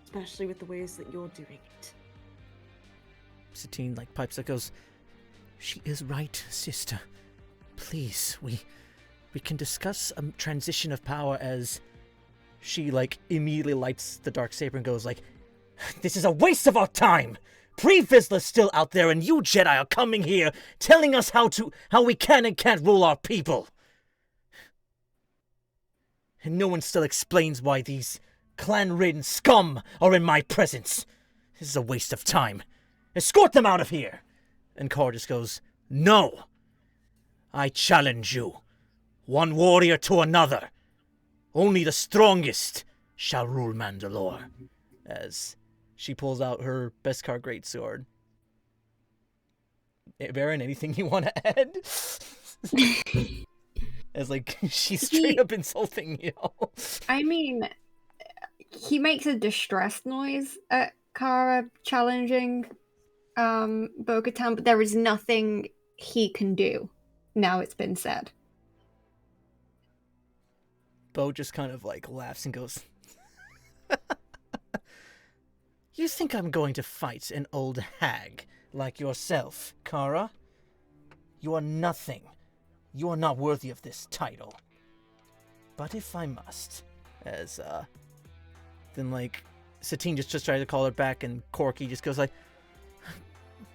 Especially with the ways that you're doing it. Satine, like, pipes up, goes, "She is right, sister. Please, we can discuss a transition of power," as she, like, immediately lights the darksaber and goes, like, "This is a waste of our time! Pre-Vizsla's still out there, and you Jedi are coming here telling us how we can and can't rule our people. And no one still explains why these clan-ridden scum are in my presence. This is a waste of time. Escort them out of here!" And Cor just goes, "No! I challenge you. One warrior to another. Only the strongest shall rule Mandalore." As she pulls out her Beskar greatsword. Beren, anything you want to add? As, like, she's straight up insulting you. I mean, he makes a distressed noise at Kara challenging Bo-Katan, but there is nothing he can do now it's been said. Bo just kind of, like, laughs and goes, "You think I'm going to fight an old hag like yourself, Kara? You are nothing. You are not worthy of this title. But if I must," as, then, like, Satine just tries to call her back, and Corky just goes like,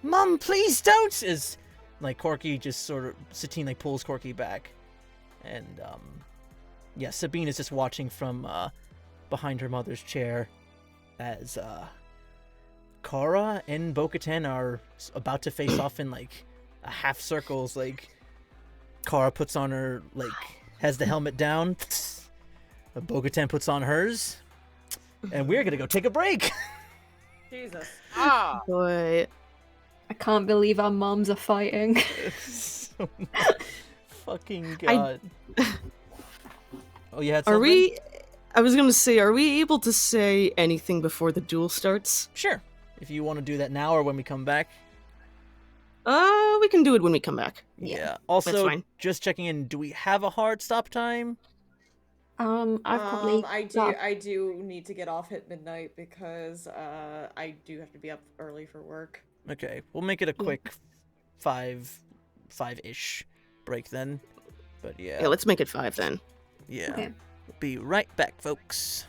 Mom, please don't! As, like, Corky just sort of, Satine, like, pulls Corky back. And, yeah, Sabine is just watching from, behind her mother's chair as, Kara and Bo-Katan are about to face off in, like, a half circles. Like, Kara puts on her, like, has the helmet down. Bo-Katan puts on hers. And we're gonna go take a break! Jesus. Ah! Boy. I can't believe our moms are fighting. So, fucking God. Oh, you had something? Are we... I was gonna say, are we able to say anything before the duel starts? Sure. If you want to do that now or when we come back. We can do it when we come back. Yeah. Also, fine. just checking in, do we have a hard stop time? I've probably I do need to get off at midnight because I do have to be up early for work. Okay, we'll make it a quick five-ish break then. But yeah. Yeah, let's make it 5 then. Yeah. Okay. Be right back, folks.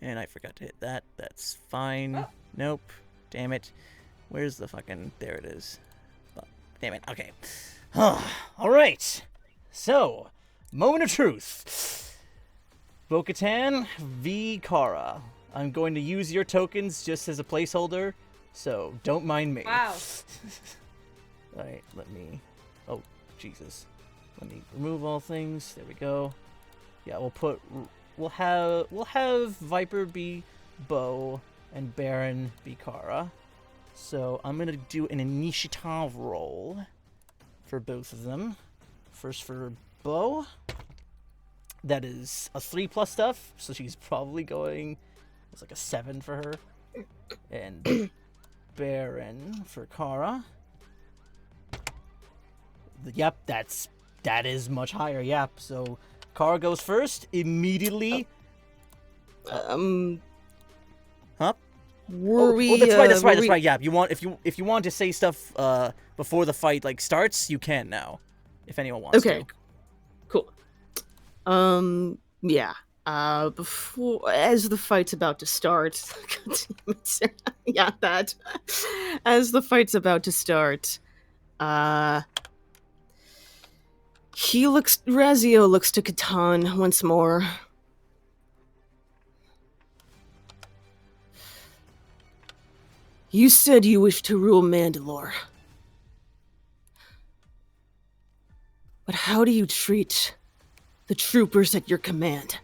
And I forgot to hit that. That's fine. Oh. Nope. Damn it. Where's the fucking... There it is. Oh, damn it. Okay. Alright. So, moment of truth. Bo-Katan v. Kara. I'm going to use your tokens just as a placeholder, so don't mind me. Wow. Alright, let me... Oh, Jesus. Let me remove all things. There we go. Yeah, we'll have Viper be Bo and Beren be Kara. So I'm gonna do an initiative roll for both of them. First for Bo. That is a 3+ stuff, so she's probably going... It's like a 7 for her. And Beren for Kara. Yep, that is much higher. Yep. So Kara goes first immediately. Huh? That's right. Yeah. If you want to say stuff before the fight starts, you can now. If anyone wants to. Okay. Cool. Yeah. Before, as the fight's about to start, God damn it, Sarah. Yeah, that. As the fight's about to start, Raziel looks to Catan once more. You said you wish to rule Mandalore. But how do you treat the troopers at your command?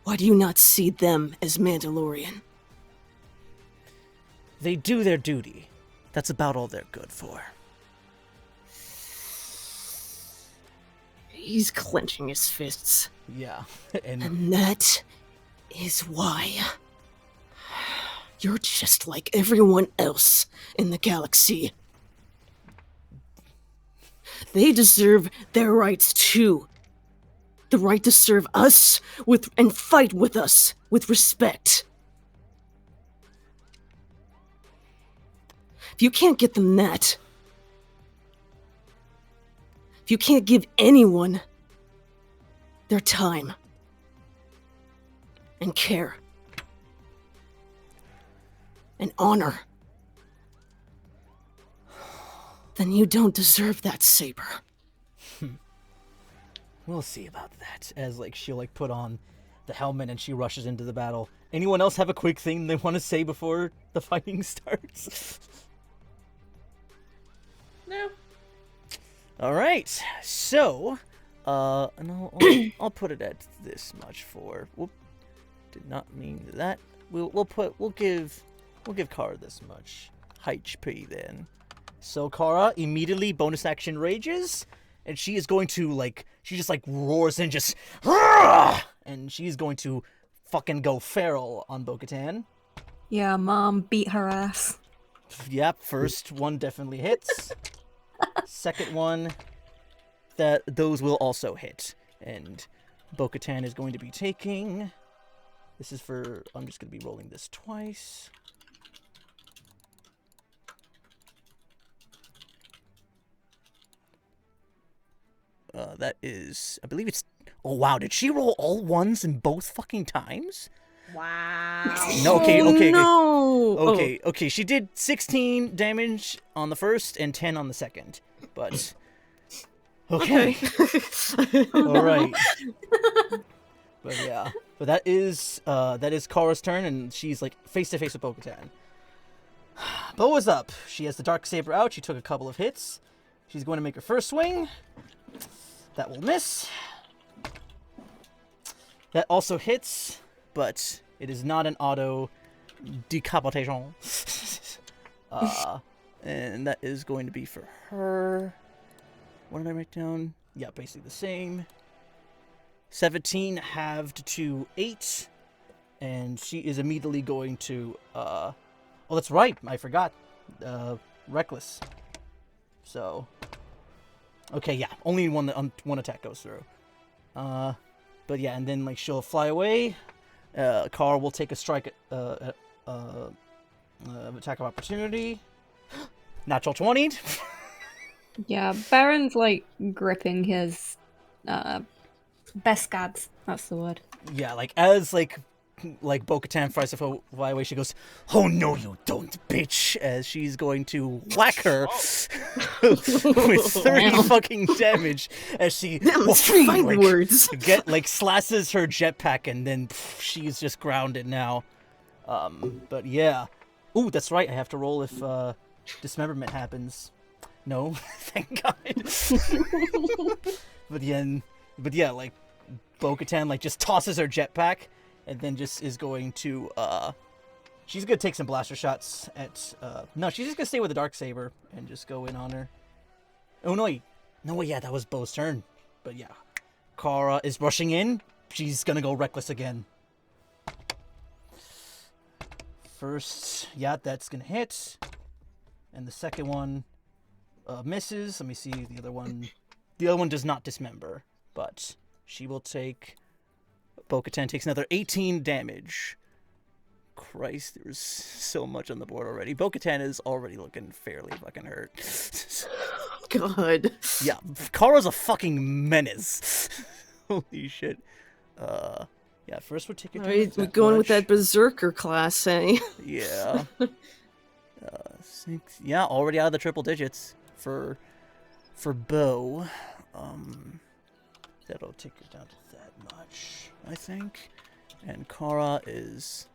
Why do you not see them as Mandalorian? They do their duty. That's about all they're good for. He's clenching his fists. Yeah. And that is why you're just like everyone else in the galaxy. They deserve their rights too. The right to serve us and fight with us with respect. If you can't get them that, if you can't give anyone their time and care and honor, then you don't deserve that saber. We'll see about that. As she'll put on the helmet and she rushes into the battle. Anyone else have a quick thing they want to say before the fighting starts? No. All right. So, and I'll put it at this much for. Whoop. Did not mean that. We'll give Kara this much HP then. So Kara immediately bonus action rages. And she is going to, she just, roars and just... And she's going to fucking go feral on Bo-Katan. Yeah, Mom beat her ass. Yep, first one definitely hits. Second one, those will also hit. And Bo-Katan is going to be taking... This is for... I'm just going to be rolling this twice. That is, I believe it's... Oh, wow, did she roll all ones in both fucking times? Wow. No, okay. No! Okay, she did 16 damage on the first and 10 on the second. But... Okay. All right. But yeah. But that is Kara's turn, and she's, face-to-face with Bo-Katan. Bo is up. She has the Dark Saber out. She took a couple of hits. She's going to make her first swing. That will miss. That also hits, but it is not an auto decapitation. And that is going to be for her. What did I write down? Yeah, basically the same. 17 halved to 8. And she is immediately going to... Oh, that's right. I forgot. Reckless. So... Okay, yeah, only one attack goes through. But yeah, and then she'll fly away. Kara will take a strike attack of opportunity. Natural 20. Yeah, Baron's gripping his Best gods. That's the word. Yeah, like as like Bo-Katan tries to fly away, she goes, "Oh no, you don't, bitch!" As she's going to whack her with 30 fucking damage as she find words. slashes her jetpack, and then she's just grounded now. But yeah. Ooh, that's right. I have to roll if dismemberment happens. No, thank God. But yeah, like Bo-Katan like just tosses her jetpack, and then just is going to she's gonna take some blaster shots at no, she's just gonna stay with the Darksaber and just go in on her. Oh no, yeah, that was Bo's turn. But yeah, Kara is rushing in. She's gonna go reckless again. First, yeah, that's gonna hit, and the second one misses. Let me see the other one. The other one does not dismember, but she will take. Bo-Katan takes another 18 damage. Christ, there's so much on the board already. Bo-Katan is already looking fairly fucking hurt. God. Yeah, Kara's a fucking menace. Holy shit. Yeah, first we'll take your damage. We're going with that berserker class, eh? Yeah. 6. Yeah, already out of the triple digits for Bo. That'll take her down to that much, I think. And Kara is.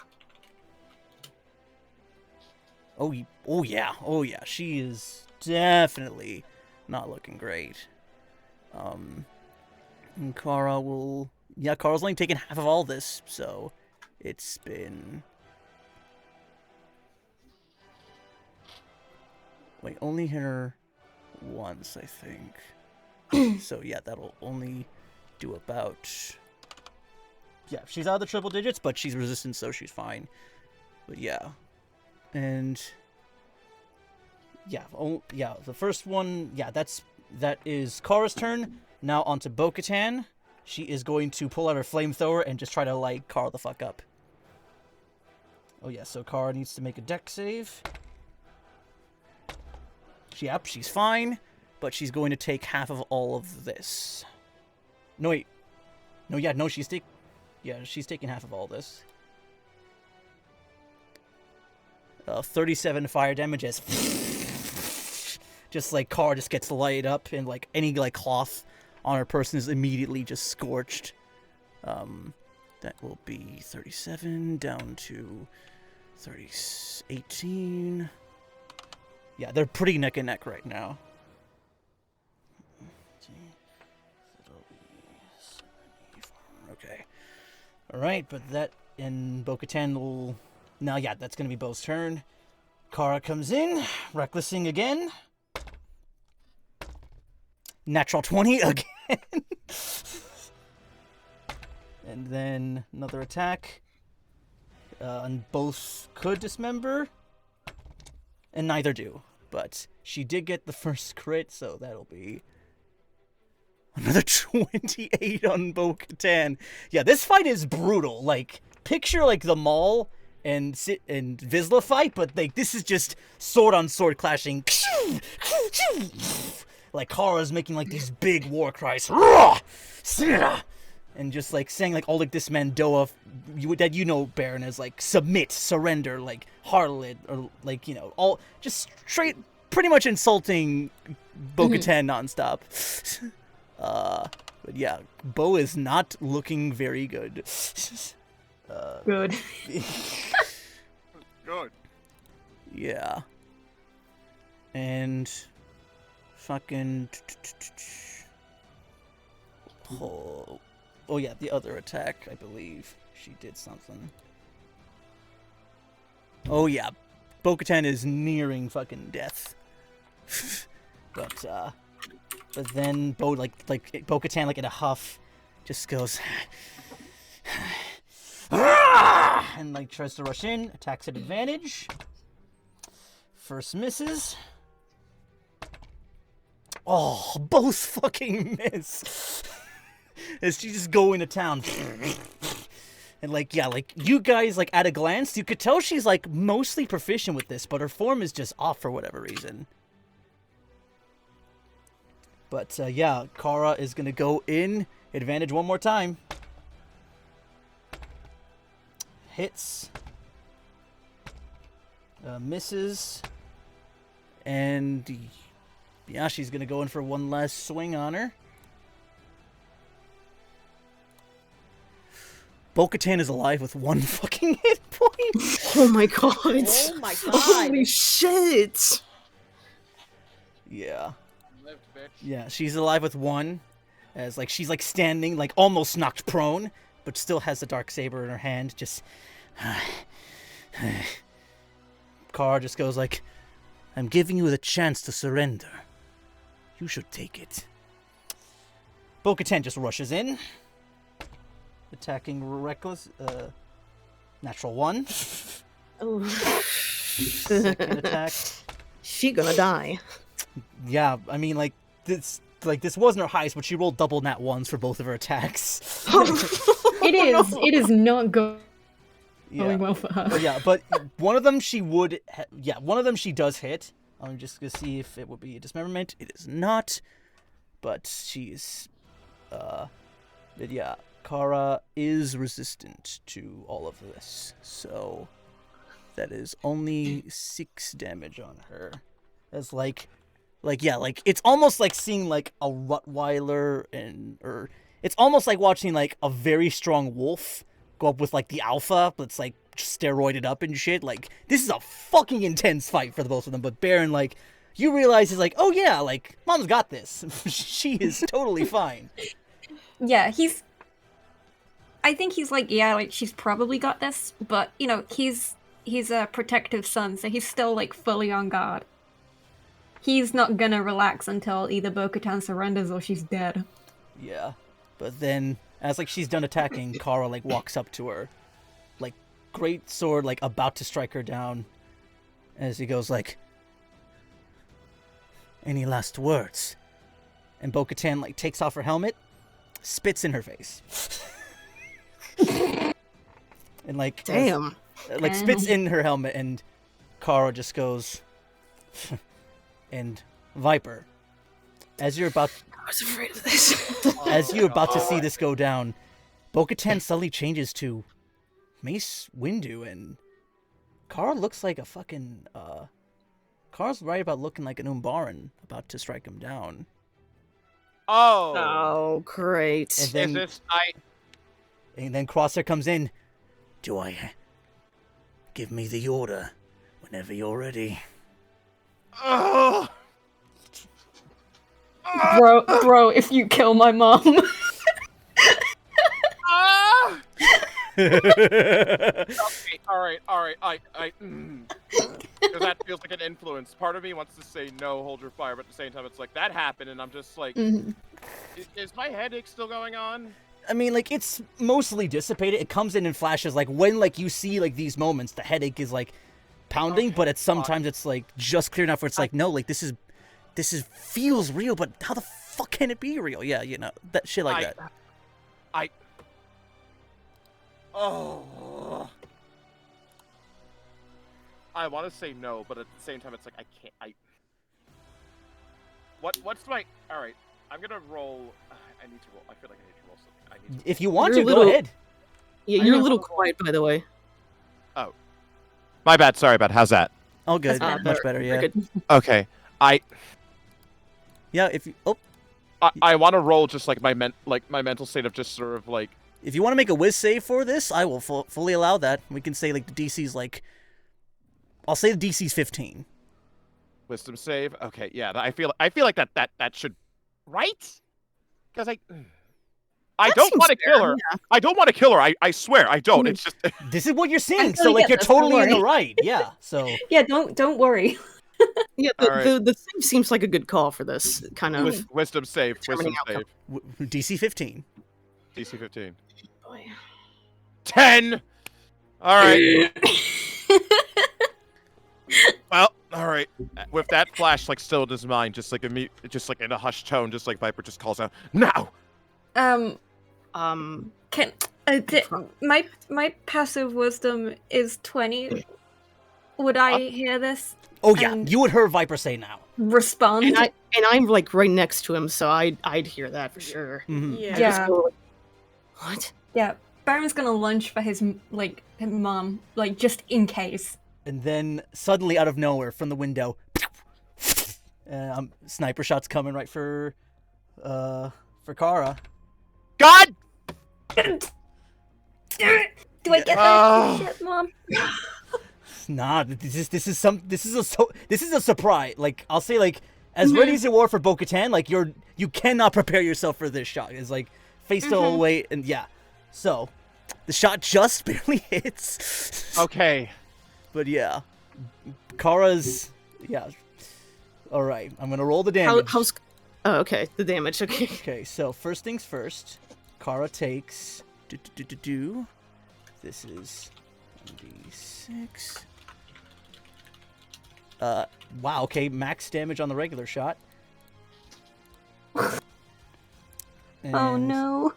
Oh yeah. She is definitely not looking great. And Kara will. Yeah, Kara's only taken half of all this, so it's been. Wait, only hit her once, I think. So yeah, that'll only do about. Yeah, she's out of the triple digits, but she's resistant, so she's fine. But yeah, and yeah, the first one, yeah, that is Kara's turn. Now onto Bo-Katan. She is going to pull out her flamethrower and just try to light Kara the fuck up. Oh yeah, so Kara needs to make a dex save. Yep, she's fine, but she's going to take half of all of this. No, wait. No, yeah, no, she's taking half of all this. 37 fire damage as just like Kara just gets lighted up, and like any like cloth on her person is immediately just scorched. That will be 37 down to 18. Yeah, they're pretty neck and neck right now. Okay. Alright, but that in Bo-Katan will. Now, yeah, that's going to be Bo's turn. Kara comes in, recklessing again. Natural 20 again. And then another attack. And both could dismember. And neither do. But she did get the first crit, so that'll be another 28 on Bo-Katan. Yeah, this fight is brutal. Like, picture like the Maul and Vizsla fight, but like this is just sword on sword clashing. Like Kara's making like these big war cries, and just like saying like all like this Mandoa that Beren as like submit, surrender, like harlot, or like all just straight, pretty much insulting Bo-Katan nonstop. But yeah, Bo is not looking very good. Good. Good. Yeah. And fucking. Oh yeah, the other attack, I believe she did something. Oh yeah, Bo-Katan is nearing fucking death. But then Bo-Katan like in a huff just goes and like tries to rush in, attacks at advantage. First misses. Oh, both fucking miss. As she just go into town. And like, yeah, like you guys, like at a glance, you could tell she's like mostly proficient with this, but her form is just off for whatever reason. But yeah, Kara is gonna go in. Advantage one more time. Hits. Misses. And yeah, she's gonna go in for one last swing on her. Bo-Katan is alive with one fucking hit point. Oh my god. Oh my god. Holy shit. Yeah. Lived, bitch. Yeah, she's alive with one. As like she's like standing, like almost knocked prone, but still has the dark saber in her hand. Just Kara just goes like, "I'm giving you the chance to surrender. You should take it." Bo-Katan just rushes in, attacking reckless. Natural 1. Oh. Second attack. She gonna die. Yeah, I mean like this wasn't her highest, but she rolled double nat 1s for both of her attacks. It is not going well for her. But one of them one of them she does hit. I'm just gonna see if it would be a dismemberment. It is not, but she's, but yeah, Kara is resistant to all of this, so that is only 6 damage on her. As it's almost like seeing like a Rottweiler or it's almost like watching like a very strong wolf go up with like the alpha, but it's like steroided up and shit. Like this is a fucking intense fight for the both of them. But Beren, like, you realize is like, oh yeah, like Mom's got this. She is totally fine. Yeah, I think he's like, yeah, like she's probably got this, but you know, he's a protective son, so he's still like fully on guard. He's not gonna relax until either Bo-Katan surrenders or she's dead. Yeah, but then as like she's done attacking, Kara like walks up to her, like great sword, like about to strike her down. As he goes like, "Any last words?" And Bo-Katan like takes off her helmet, spits in her face. And like Damn. spits in her helmet, and Kara just goes, and Viper, as you're about I was afraid of this. as you're about to see this go down, Bo-Katan suddenly changes to Mace Windu, and Kara looks like a fucking Kara's right about looking like an Umbaran about to strike him down. Oh. Oh, great. And then, Is this and then Crosshair comes in. "Do I give me the order whenever you're ready?" Oh. Bro, if you kill my mom. Ah! Okay, all right. Because that feels like an influence. Part of me wants to say no, hold your fire, but at the same time, it's like that happened, and I'm just like, is my headache still going on? I mean, like, it's mostly dissipated. It comes in flashes. Like, when, like, you see, like, these moments, the headache is, like, pounding, Okay, but sometimes it's, like, just clear enough where it's like, no, like, this is feels real, but how the fuck can it be real? Yeah, you know, that shit like that. Oh. I want to say no, but at the same time, it's like, I can't, What's my, alright, I'm gonna roll, I need to roll, I feel like I need to roll something. If you want You're to, a go little- ahead. Yeah, you're a little quiet, by the way. Oh. My bad, sorry about how's that? Oh, good. That's Much better, yeah. Good. Okay, Yeah, if you... Oh, I want to roll just like my mental state of just sort of like, if you want to make a whiz save for this, I will fully allow that. We can say, like, the DC's, like... I'll say the DC's 15. wisdom save. Okay, yeah, I feel like that should, right? Because I That don't seems want to fair, kill her. yeah. I don't want to kill her. I swear I don't. It's just This is what you're seeing, I so, totally like, get you're this, don't totally in the worry. right. Yeah, so... Yeah, don't worry. Yeah, Alright. the save seems like a good call for this kind of. wisdom save. Wisdom Determining save. DC 15. DC 15. Boy. 10. All right. Well, all right. With that flash, like, still in his mind, just like in a hushed tone, just like Viper just calls out, "Now!" Can my passive wisdom is 20. Would I hear this? Oh yeah, And- you would hear Viper say now. Respond. And I'm like right next to him, so I'd hear that for sure. Mhm. Yeah. I just Yeah. go, what? Yeah, Baron's gonna lunge for his mom, like just in case. And then suddenly, out of nowhere, from the window, sniper shots coming right for Kara. God! Do I get Oh. that shit, Mom? Nah, this is a surprise. Like I'll say, like as ready as you are for Bo-Katan, like you cannot prepare yourself for this shot. It's like face the whole way, and yeah. So the shot just barely hits. Okay. But yeah, Kara's All right, I'm gonna roll the damage. How's? Oh, okay. The damage. Okay. Okay, so first things first. Kara takes. This is 1d6. Wow. Okay, max damage on the regular shot. Oh And- no.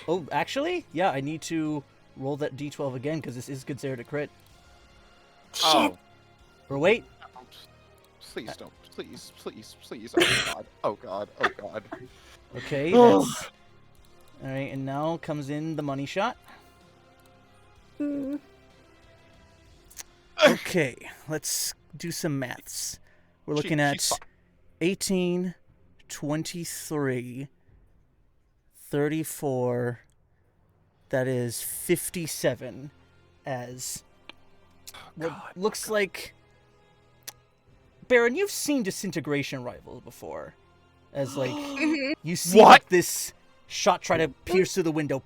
Oh, actually, yeah, I need to roll that d12 again because this is considered a crit. Oh. Or wait, Please don't. Please, please, please. Oh god. Oh god. Oh god. okay. Oh. That's... All right, and now comes in the money shot. Okay, let's do some maths. We're looking at she's 18, 23, 34. That is 57 as what looks like. Beren, you've seen disintegration rifles before. As like you see What? like this shot try to pierce through the window,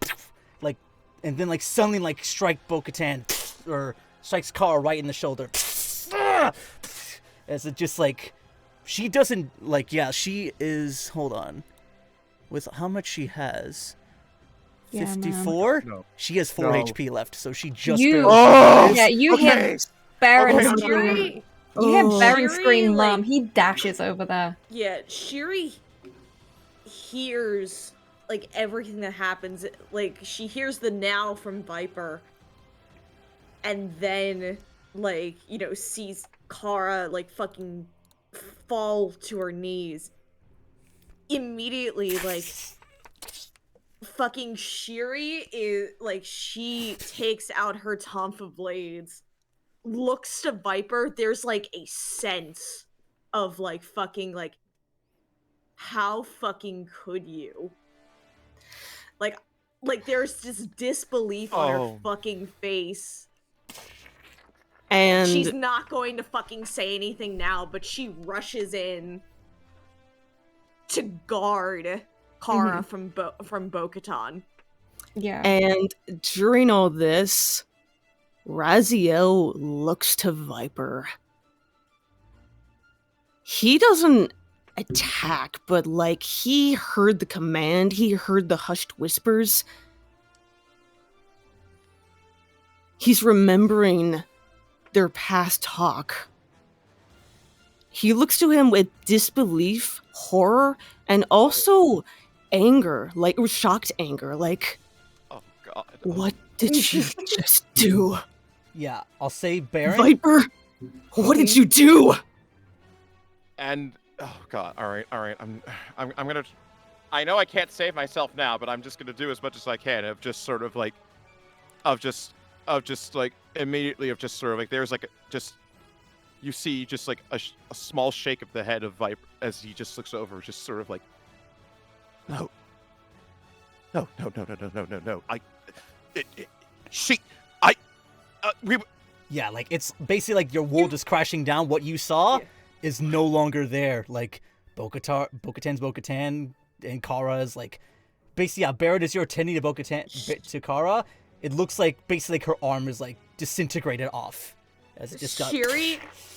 like, and then like suddenly like strike Bo-Katan or strikes Kara right in the shoulder. As it just like she doesn't like she is hold on. With how much she has? Yeah, ma'am. 54? No. She has 4 No. HP left, so she just You- barely Oh! Yeah, you Okay. hear Baron Okay. scream. Shiri, You hear Oh. Baron Shiri, scream, like- Mom. He dashes over there. yeah, Shiri hears like everything that happens. Like she hears the now from Viper, and then like sees Kara like fucking fall to her knees. Immediately, like fucking Shiri is like she takes out her Tonfa blades, looks to Viper. There's like a sense of like fucking like how fucking could you? Like there's this disbelief on her Oh. fucking face. And She's not going to fucking say anything now, but she rushes in to guard Kara from Bo-Katan. Yeah. And during all this, Raziel looks to Viper. He doesn't attack, but like he heard the command, he heard the hushed whispers. He's remembering their past talk. He looks to him with disbelief, horror, and also anger, like or shocked anger, like, Oh god. what did you just do? Yeah, I'll say Beren. Viper, what did you do? And oh god. All right. I'm gonna. I know I can't save myself now, but I'm just gonna do as much as I can of just sort of like, of just like immediately of just sort of like there's like just. You see just like a small shake of the head of Viper as he just looks over, just sort of like, no. Yeah, like it's basically like your world is crashing down. What you saw Yeah. is no longer there. Like Bo-Katan's Bo-Katan and Kara is like basically Beren is you're tending to Bo-Katan to Kara. It looks like basically like her arm is like disintegrated off as it just got.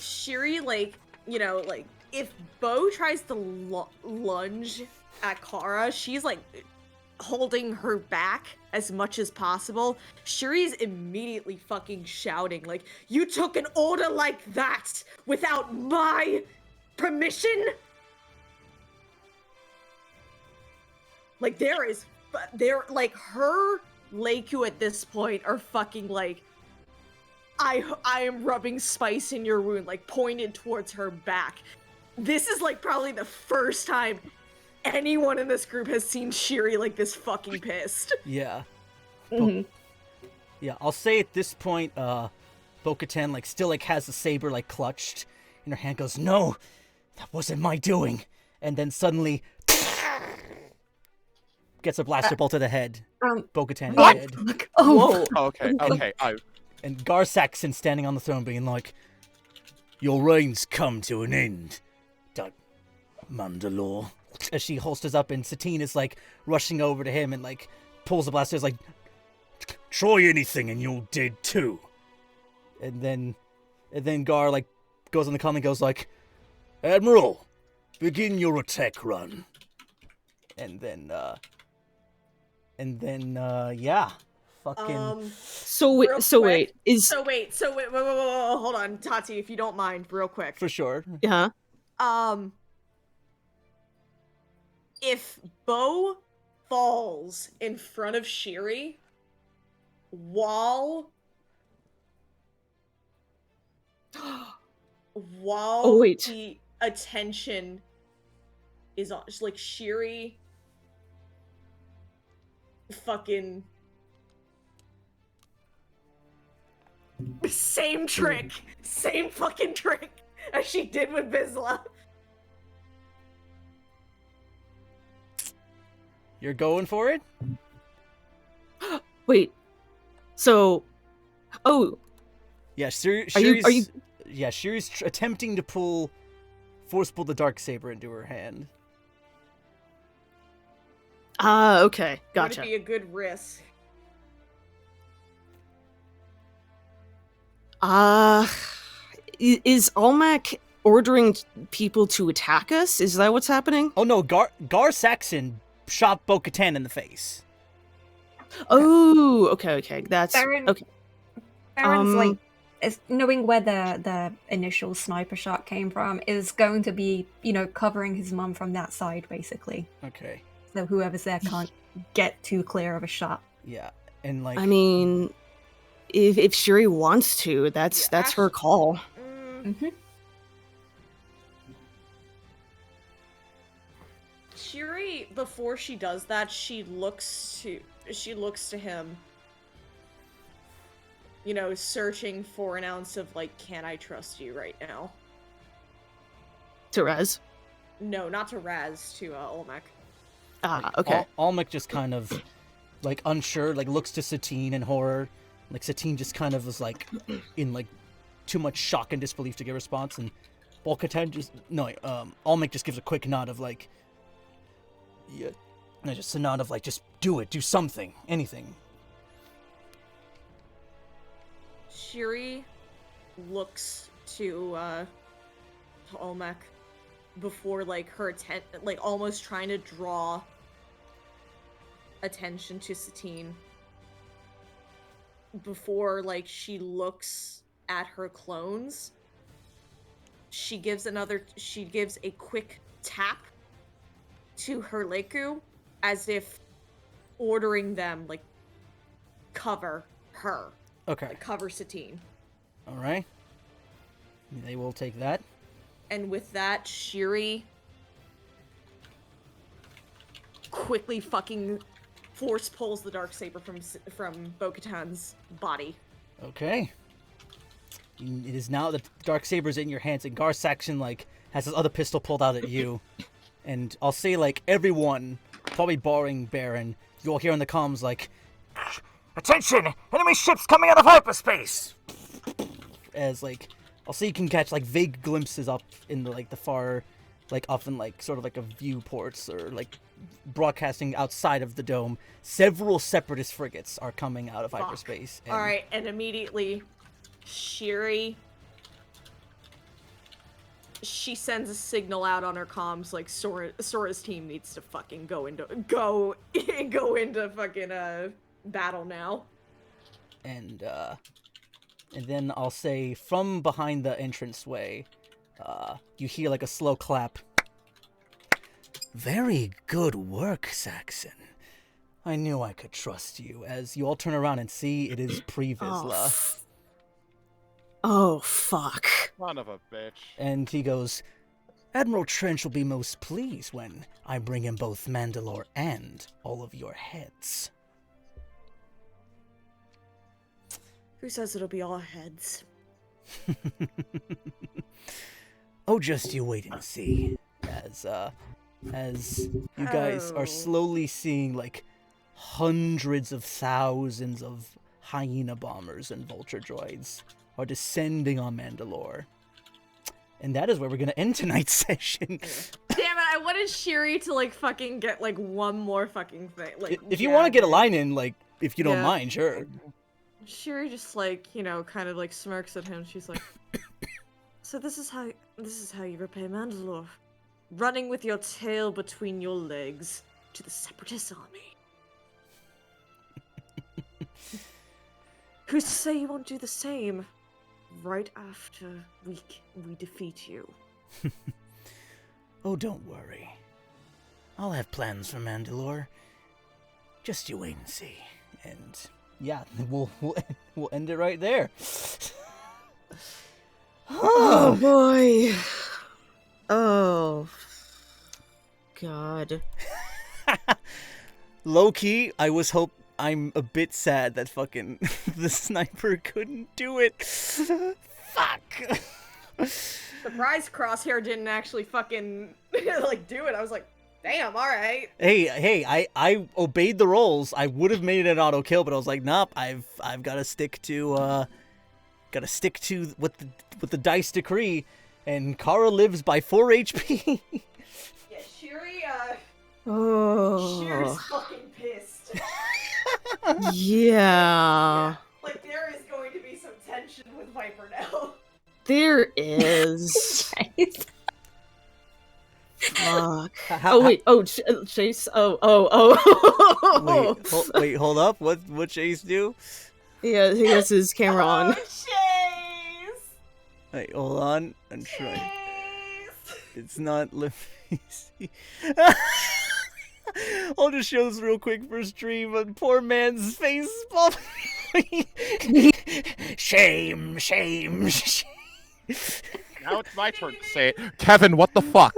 Shiri, like, like, if Bo tries to lunge at Kara, she's, like, holding her back as much as possible. Shiri's immediately fucking shouting, like, you took an order like that without my permission? Like, like, her Leiku at this point are fucking, like, I am rubbing spice in your wound, like pointed towards her back. This is like probably the first time anyone in this group has seen Shiri like this fucking pissed. Yeah. Mhm. Yeah, I'll say at this point, Bo-Katan, like, still, like, has the saber, like, clutched in her hand, goes, "No, that wasn't my doing." And then suddenly, gets a blaster bolt to the head. Bo-Katan is dead. Oh, Okay, okay. And Gar Saxon standing on the throne being like, "Your reign's come to an end, Mandalore." As she holsters up and Satine is, like, rushing over to him and, like, pulls the blaster, is like, "Try anything and you're dead too." And then Gar, like, goes on the comm and goes like, "Admiral, begin your attack run." And then, yeah. Fucking... So wait, wait, hold on, Tati, if you don't mind, real quick. For sure. yeah. If Bo falls in front of Shiri while Oh, wait. the attention is on, like, Shiri fucking same fucking trick as she did with Vizsla. You're going for it? Wait. So, Yeah, Are you- Yeah, Shiri's attempting to force pull the Darksaber into her hand. okay, gotcha. Would it be a good risk? Is Almec ordering people to attack us? Is that what's happening? Oh no, Gar Saxon shot Bo-Katan in the face. Oh, okay. That's Beren, okay. Beren's like, knowing where the initial sniper shot came from is going to be, covering his mum from that side, basically. Okay. So whoever's there can't get too clear of a shot. Yeah, and like... I mean, if Shiri wants to, that's her call. Mm-hmm. Shiri, before she does that, she looks to him, searching for an ounce of, like, can I trust you right now? To Rez? No, not to Raz, to Olmec. Okay. Almec just kind of, like, unsure, like, looks to Satine in horror. Like, Satine just kind of was, like, in, like, too much shock and disbelief to give a response, and Bo-Katan Almec just gives a quick nod of, like, yeah, no, just a nod of, like, just do something, anything. Shiri looks to Olmec before, like, her almost trying to draw attention to Satine. Before, like, she looks at her clones, she gives a quick tap to her Leku, as if ordering them, like, cover her. Okay. Like, cover Satine. Alright. They will take that. And with that, Shiri quickly fucking force pulls the Darksaber from Bo-Katan's body. Okay. It is now that Darksaber's in your hands, and Gar Saxon, like, has his other pistol pulled out at you. And I'll say, like, everyone, probably barring Beren, you'll hear in the comms, like, "Attention! Enemy ships coming out of hyperspace!" As, like, I'll say you can catch, like, vague glimpses up in the, like, the far, like, often, like, sort of like a viewports, or, like, broadcasting outside of the dome. Several separatist frigates are coming out of hyperspace. And... Alright, and immediately, Shiri... she sends a signal out on her comms, like, Sora's team needs to fucking go into fucking, battle now. And then I'll say, from behind the entranceway, you hear, like, a slow clap. "Very good work, Saxon. I knew I could trust you," as you all turn around and see it is Pre Vizsla. Oh, fuck. Son of a bitch. And he goes, Admiral Trench will be most pleased when I bring him both Mandalore and all of your heads. Who says it'll be all heads? Oh, just you wait and see. As you guys are slowly seeing, like, hundreds of thousands of hyena bombers and vulture droids are descending on Mandalore. And that is where we're gonna end tonight's session. Damn it, I wanted Shiri to, like, fucking get, like, one more fucking thing. Like, if you want to get a line in, like, if you don't mind, sure. Shiri just, like, you know, kind of, like, smirks at him. She's like, so this is how you repay Mandalore. Running with your tail between your legs to the Separatist army. Who's to say you won't do the same right after we defeat you? Oh, don't worry. I'll have plans for Mandalore. Just you wait and see. And yeah, we'll end it right there. Oh, boy. Oh, God. Low-key, I'm a bit sad that fucking the sniper couldn't do it. Fuck. Surprise Crosshair didn't actually fucking, like, do it. I was like, damn, alright. Hey, I obeyed the rolls. I would have made it an auto kill, but I was like, nope, I've gotta stick to what the dice decree, and Kara lives by 4 HP. Yeah, Shiri, Oh. Shiri's fucking pissed. Yeah. Like, there is going to be some tension with Viper now. There is. Fuck. How- Oh, wait. Oh, Chase. Oh. Wait, hold up. What Chase do? Yeah, he has his camera on. Oh, Chase! Wait, hold on. I'm trying. Chase! It's not. Let me see. I'll just show this real quick for stream. But poor man's face is popping. Shame. Now it's my turn to say it. Kevin, what the fuck?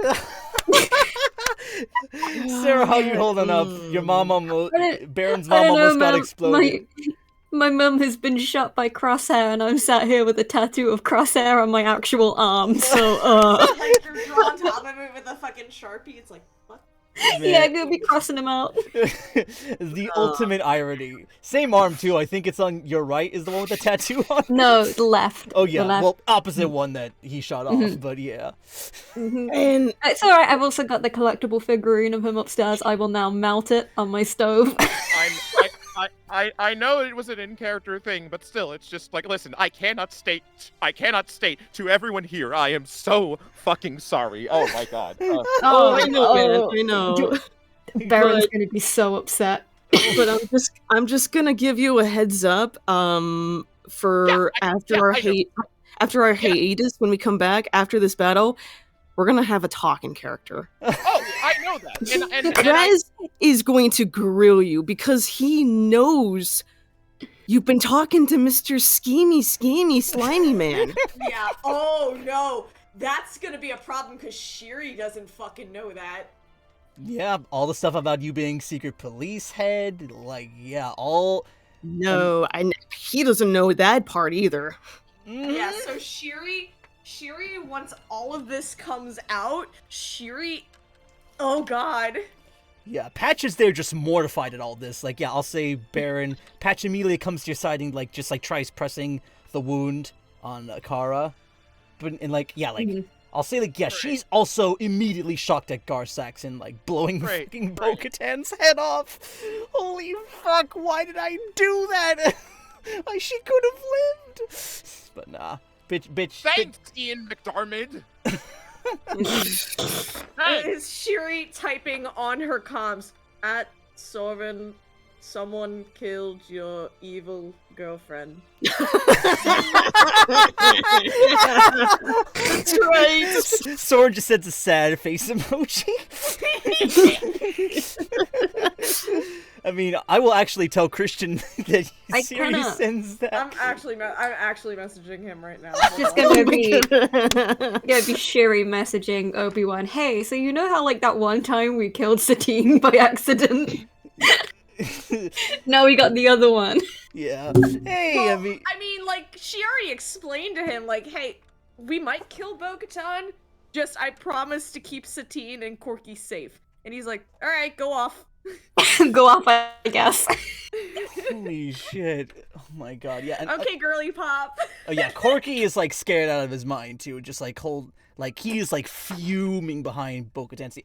Sarah, how you holding up? Your mom Baron's I mom don't know, almost got Mum. exploded. My mum has been shot by Crosshair, and I'm sat here with a tattoo of Crosshair on my actual arm. So, Like, you're drawn on top of it with a fucking Sharpie. It's like, what? yeah, I'm gonna be crossing him out. The ultimate irony. Same arm too. I think it's on your right. Is the one with the tattoo on? No, the left. Oh yeah. The left. Well, opposite one that he shot off. But yeah. And It's alright, I've also got the collectible figurine of him upstairs. I will now mount it on my stove. I know it was an in-character thing, but still, it's just like, listen, I cannot state to everyone here, I am so fucking sorry. Oh my god. oh, I know, man. I know. Baron's gonna be so upset. But I'm just gonna give you a heads up. For after our hiatus, when we come back after this battle, we're gonna have a talking character. Oh, I know that. And Rez is going to grill you because he knows you've been talking to Mr. Schemy, Slimy Man. Yeah, oh no. That's gonna be a problem because Shiri doesn't fucking know that. Yeah, all the stuff about you being secret police head, like yeah, all. No, he doesn't know that part either. Yeah, so Shiri, once all of this comes out, oh god. Yeah, Patch is there just mortified at all this. Like, yeah, I'll say Beren. Patch immediately comes to your side and, like, just, like, tries pressing the wound on Kara. But, and, like, yeah, like, I'll say, like, yeah, she's also immediately shocked at Gar Saxon, like, blowing fucking Bo-Katan's head off. Holy fuck, why did I do that? Like, she could have lived. But nah. Bitch. thanks, Ian McDermott. Is Shiri typing on her comms at Soren, someone killed your evil girlfriend. That's right. Soren just sends a sad face emoji. I mean, I will actually tell Christian that I Siri cannot. sends that. I'm actually messaging him right now. It's just Hold on. gonna be Shiri messaging Obi-Wan, hey, so you know how like that one time we killed Satine by accident? Now we got the other one. Yeah. Hey, Well, I mean, like, she already explained to him, like, hey, we might kill Bo-Katan, just I promise to keep Satine and Corky safe. And he's like, alright, go off. Go off, I guess. holy shit. Oh my god, yeah. And, Okay, girly pop. oh yeah, Corky is like scared out of his mind too. Just like he is like fuming behind Bo-Katan,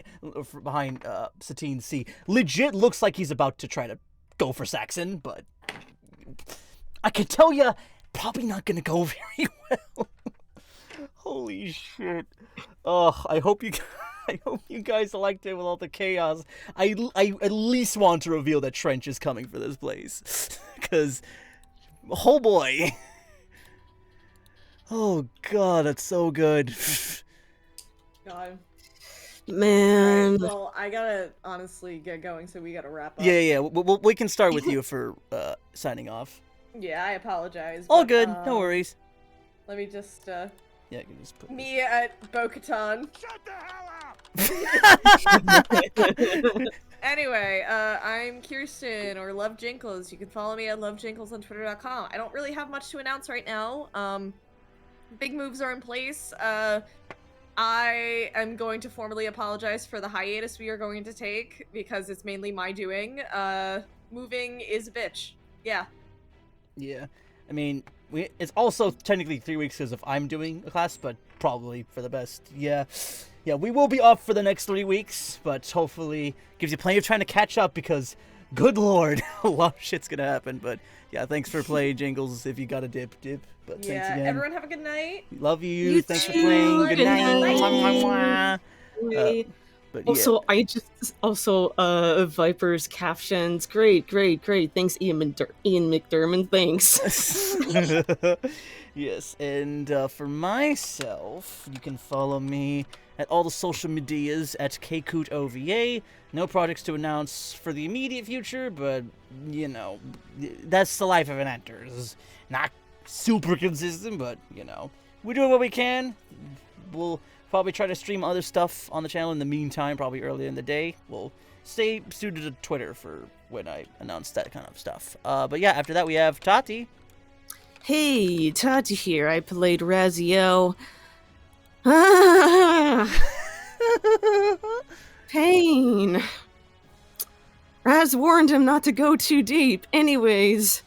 behind Satine C. Legit looks like he's about to try to go for Saxon, but I can tell you, probably not gonna go very well. Holy shit. Oh, I hope you guys liked it with all the chaos. I at least want to reveal that Trench is coming for this place. Because, oh boy. Oh god, that's so good. God. Man. Alright, well, I gotta honestly get going, so we gotta wrap up. Yeah. We can start with you for signing off. Yeah, I apologize. All but, good, no worries. Let me just, Yeah, you can just put me at Bo-Katan. Shut the hell up! Anyway, I'm Kirsten, or Love Jinkles. You can follow me at lovejinkles on twitter.com. I don't really have much to announce right now. Big moves are in place. I am going to formally apologize for the hiatus we are going to take, because it's mainly my doing. Moving is a bitch. Yeah. Yeah, I mean, it's also technically 3 weeks because I'm doing a class, but probably for the best. Yeah, we will be off for the next 3 weeks, but hopefully gives you plenty of time to catch up because, good lord, a lot of shit's gonna happen. But yeah, thanks for playing, Jingles. If you got a dip. But thanks Yeah, again. everyone have a good night. Love you. You Thanks for too. playing. Good Good night. night. Mwah, mwah, mwah. But yeah. Also, Viper's captions. Great. Thanks, Ian McDermott. Thanks. Yes, and for myself, you can follow me at all the social medias at KCootOVA. No projects to announce for the immediate future, but, you know, that's the life of an actor. It's not super consistent, but, you know, we're doing what we can. We'll probably try to stream other stuff on the channel in the meantime, probably earlier in the day. We'll stay suited to Twitter for when I announce that kind of stuff. But yeah, after that we have Tati. Hey, Tati here. I played Raziel. Pain. Raz warned him not to go too deep. Anyways,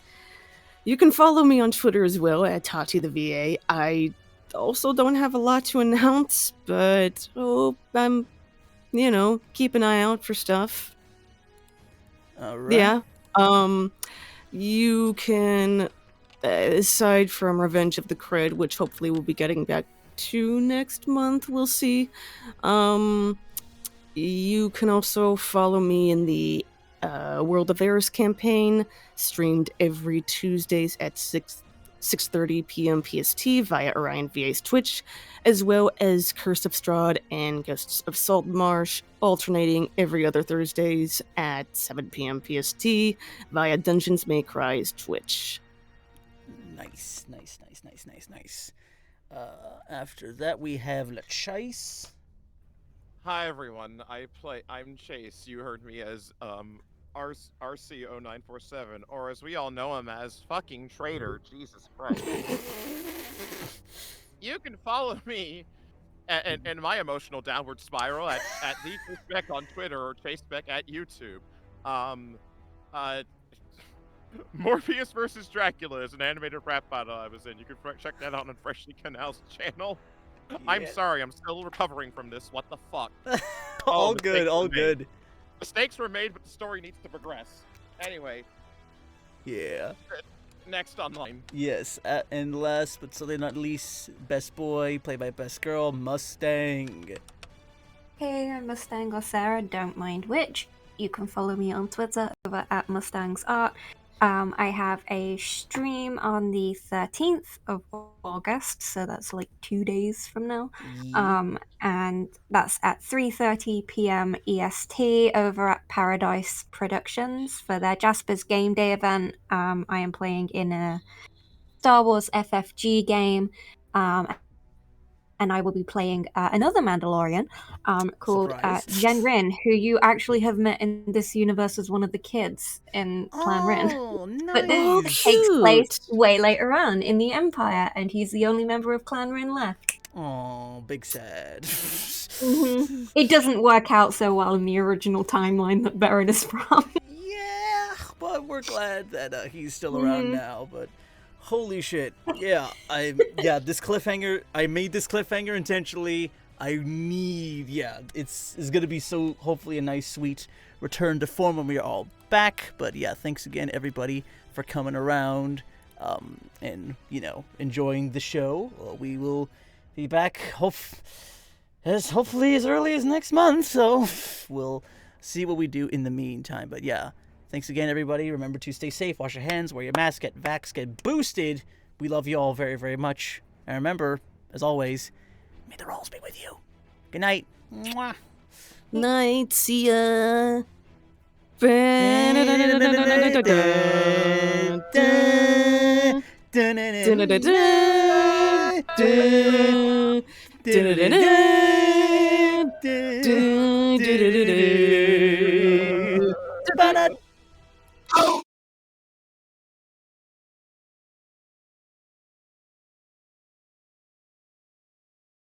you can follow me on Twitter as well at Tati the VA. I also don't have a lot to announce, but I'm, keep an eye out for stuff. Alright. Yeah. You can, aside from Revenge of the Crid, which hopefully we'll be getting back to next month, we'll see. You can also follow me in the World of Eris campaign, streamed every Tuesdays at 6:30 p.m. PST via Orion VA's Twitch, as well as Curse of Strahd and Ghosts of Saltmarsh, alternating every other Thursdays at 7 p.m. PST via Dungeons May Cry's Twitch. Nice. After that we have La Chase. Hi everyone, I'm Chase. You heard me as RC0947, or as we all know him as fucking traitor. Jesus Christ. You can follow me and my emotional downward spiral at the Chasebeck on Twitter or Chasebeck at YouTube. Morpheus vs. Dracula is an animated rap battle I was in. You can check that out on Freshly Canal's channel. Yeah. I'm sorry, I'm still recovering from this. What the fuck? all good. Mistakes were made, but the story needs to progress. Anyway. Yeah. Next online. Yes, and last but certainly not least, Best Boy, played by Best Girl, Mustang. Hey, I'm Mustang or Sara, don't mind which. You can follow me on Twitter over at Mustangsart. I have a stream on the 13th of August, so that's like 2 days from now. And that's at 3:30 p.m. EST over at Paradise Productions for their Jasper's Game Day event. I am playing in a Star Wars FFG game, and I will be playing another Mandalorian called Surprise. Jen Rin, who you actually have met in this universe as one of the kids in Clan Rin. Oh, But this Oh, nice. takes place cute. way later on in the Empire, and he's the only member of Clan Rin left. Oh, big sad. It doesn't work out so well in the original timeline that Beren is from. Yeah, but we're glad that he's still around now. But holy shit, this cliffhanger. I made this cliffhanger intentionally. It's gonna be so hopefully a nice, sweet return to form when we are all back. But yeah, thanks again everybody for coming around, and enjoying the show. We will be back hopefully as early as next month. So we'll see what we do in the meantime. But yeah, thanks again everybody. Remember to stay safe, wash your hands, wear your mask, get vaxxed, get boosted. We love you all very, very much. And remember, as always, may the rolls be with you. Good night. Mwah. Night, see ya.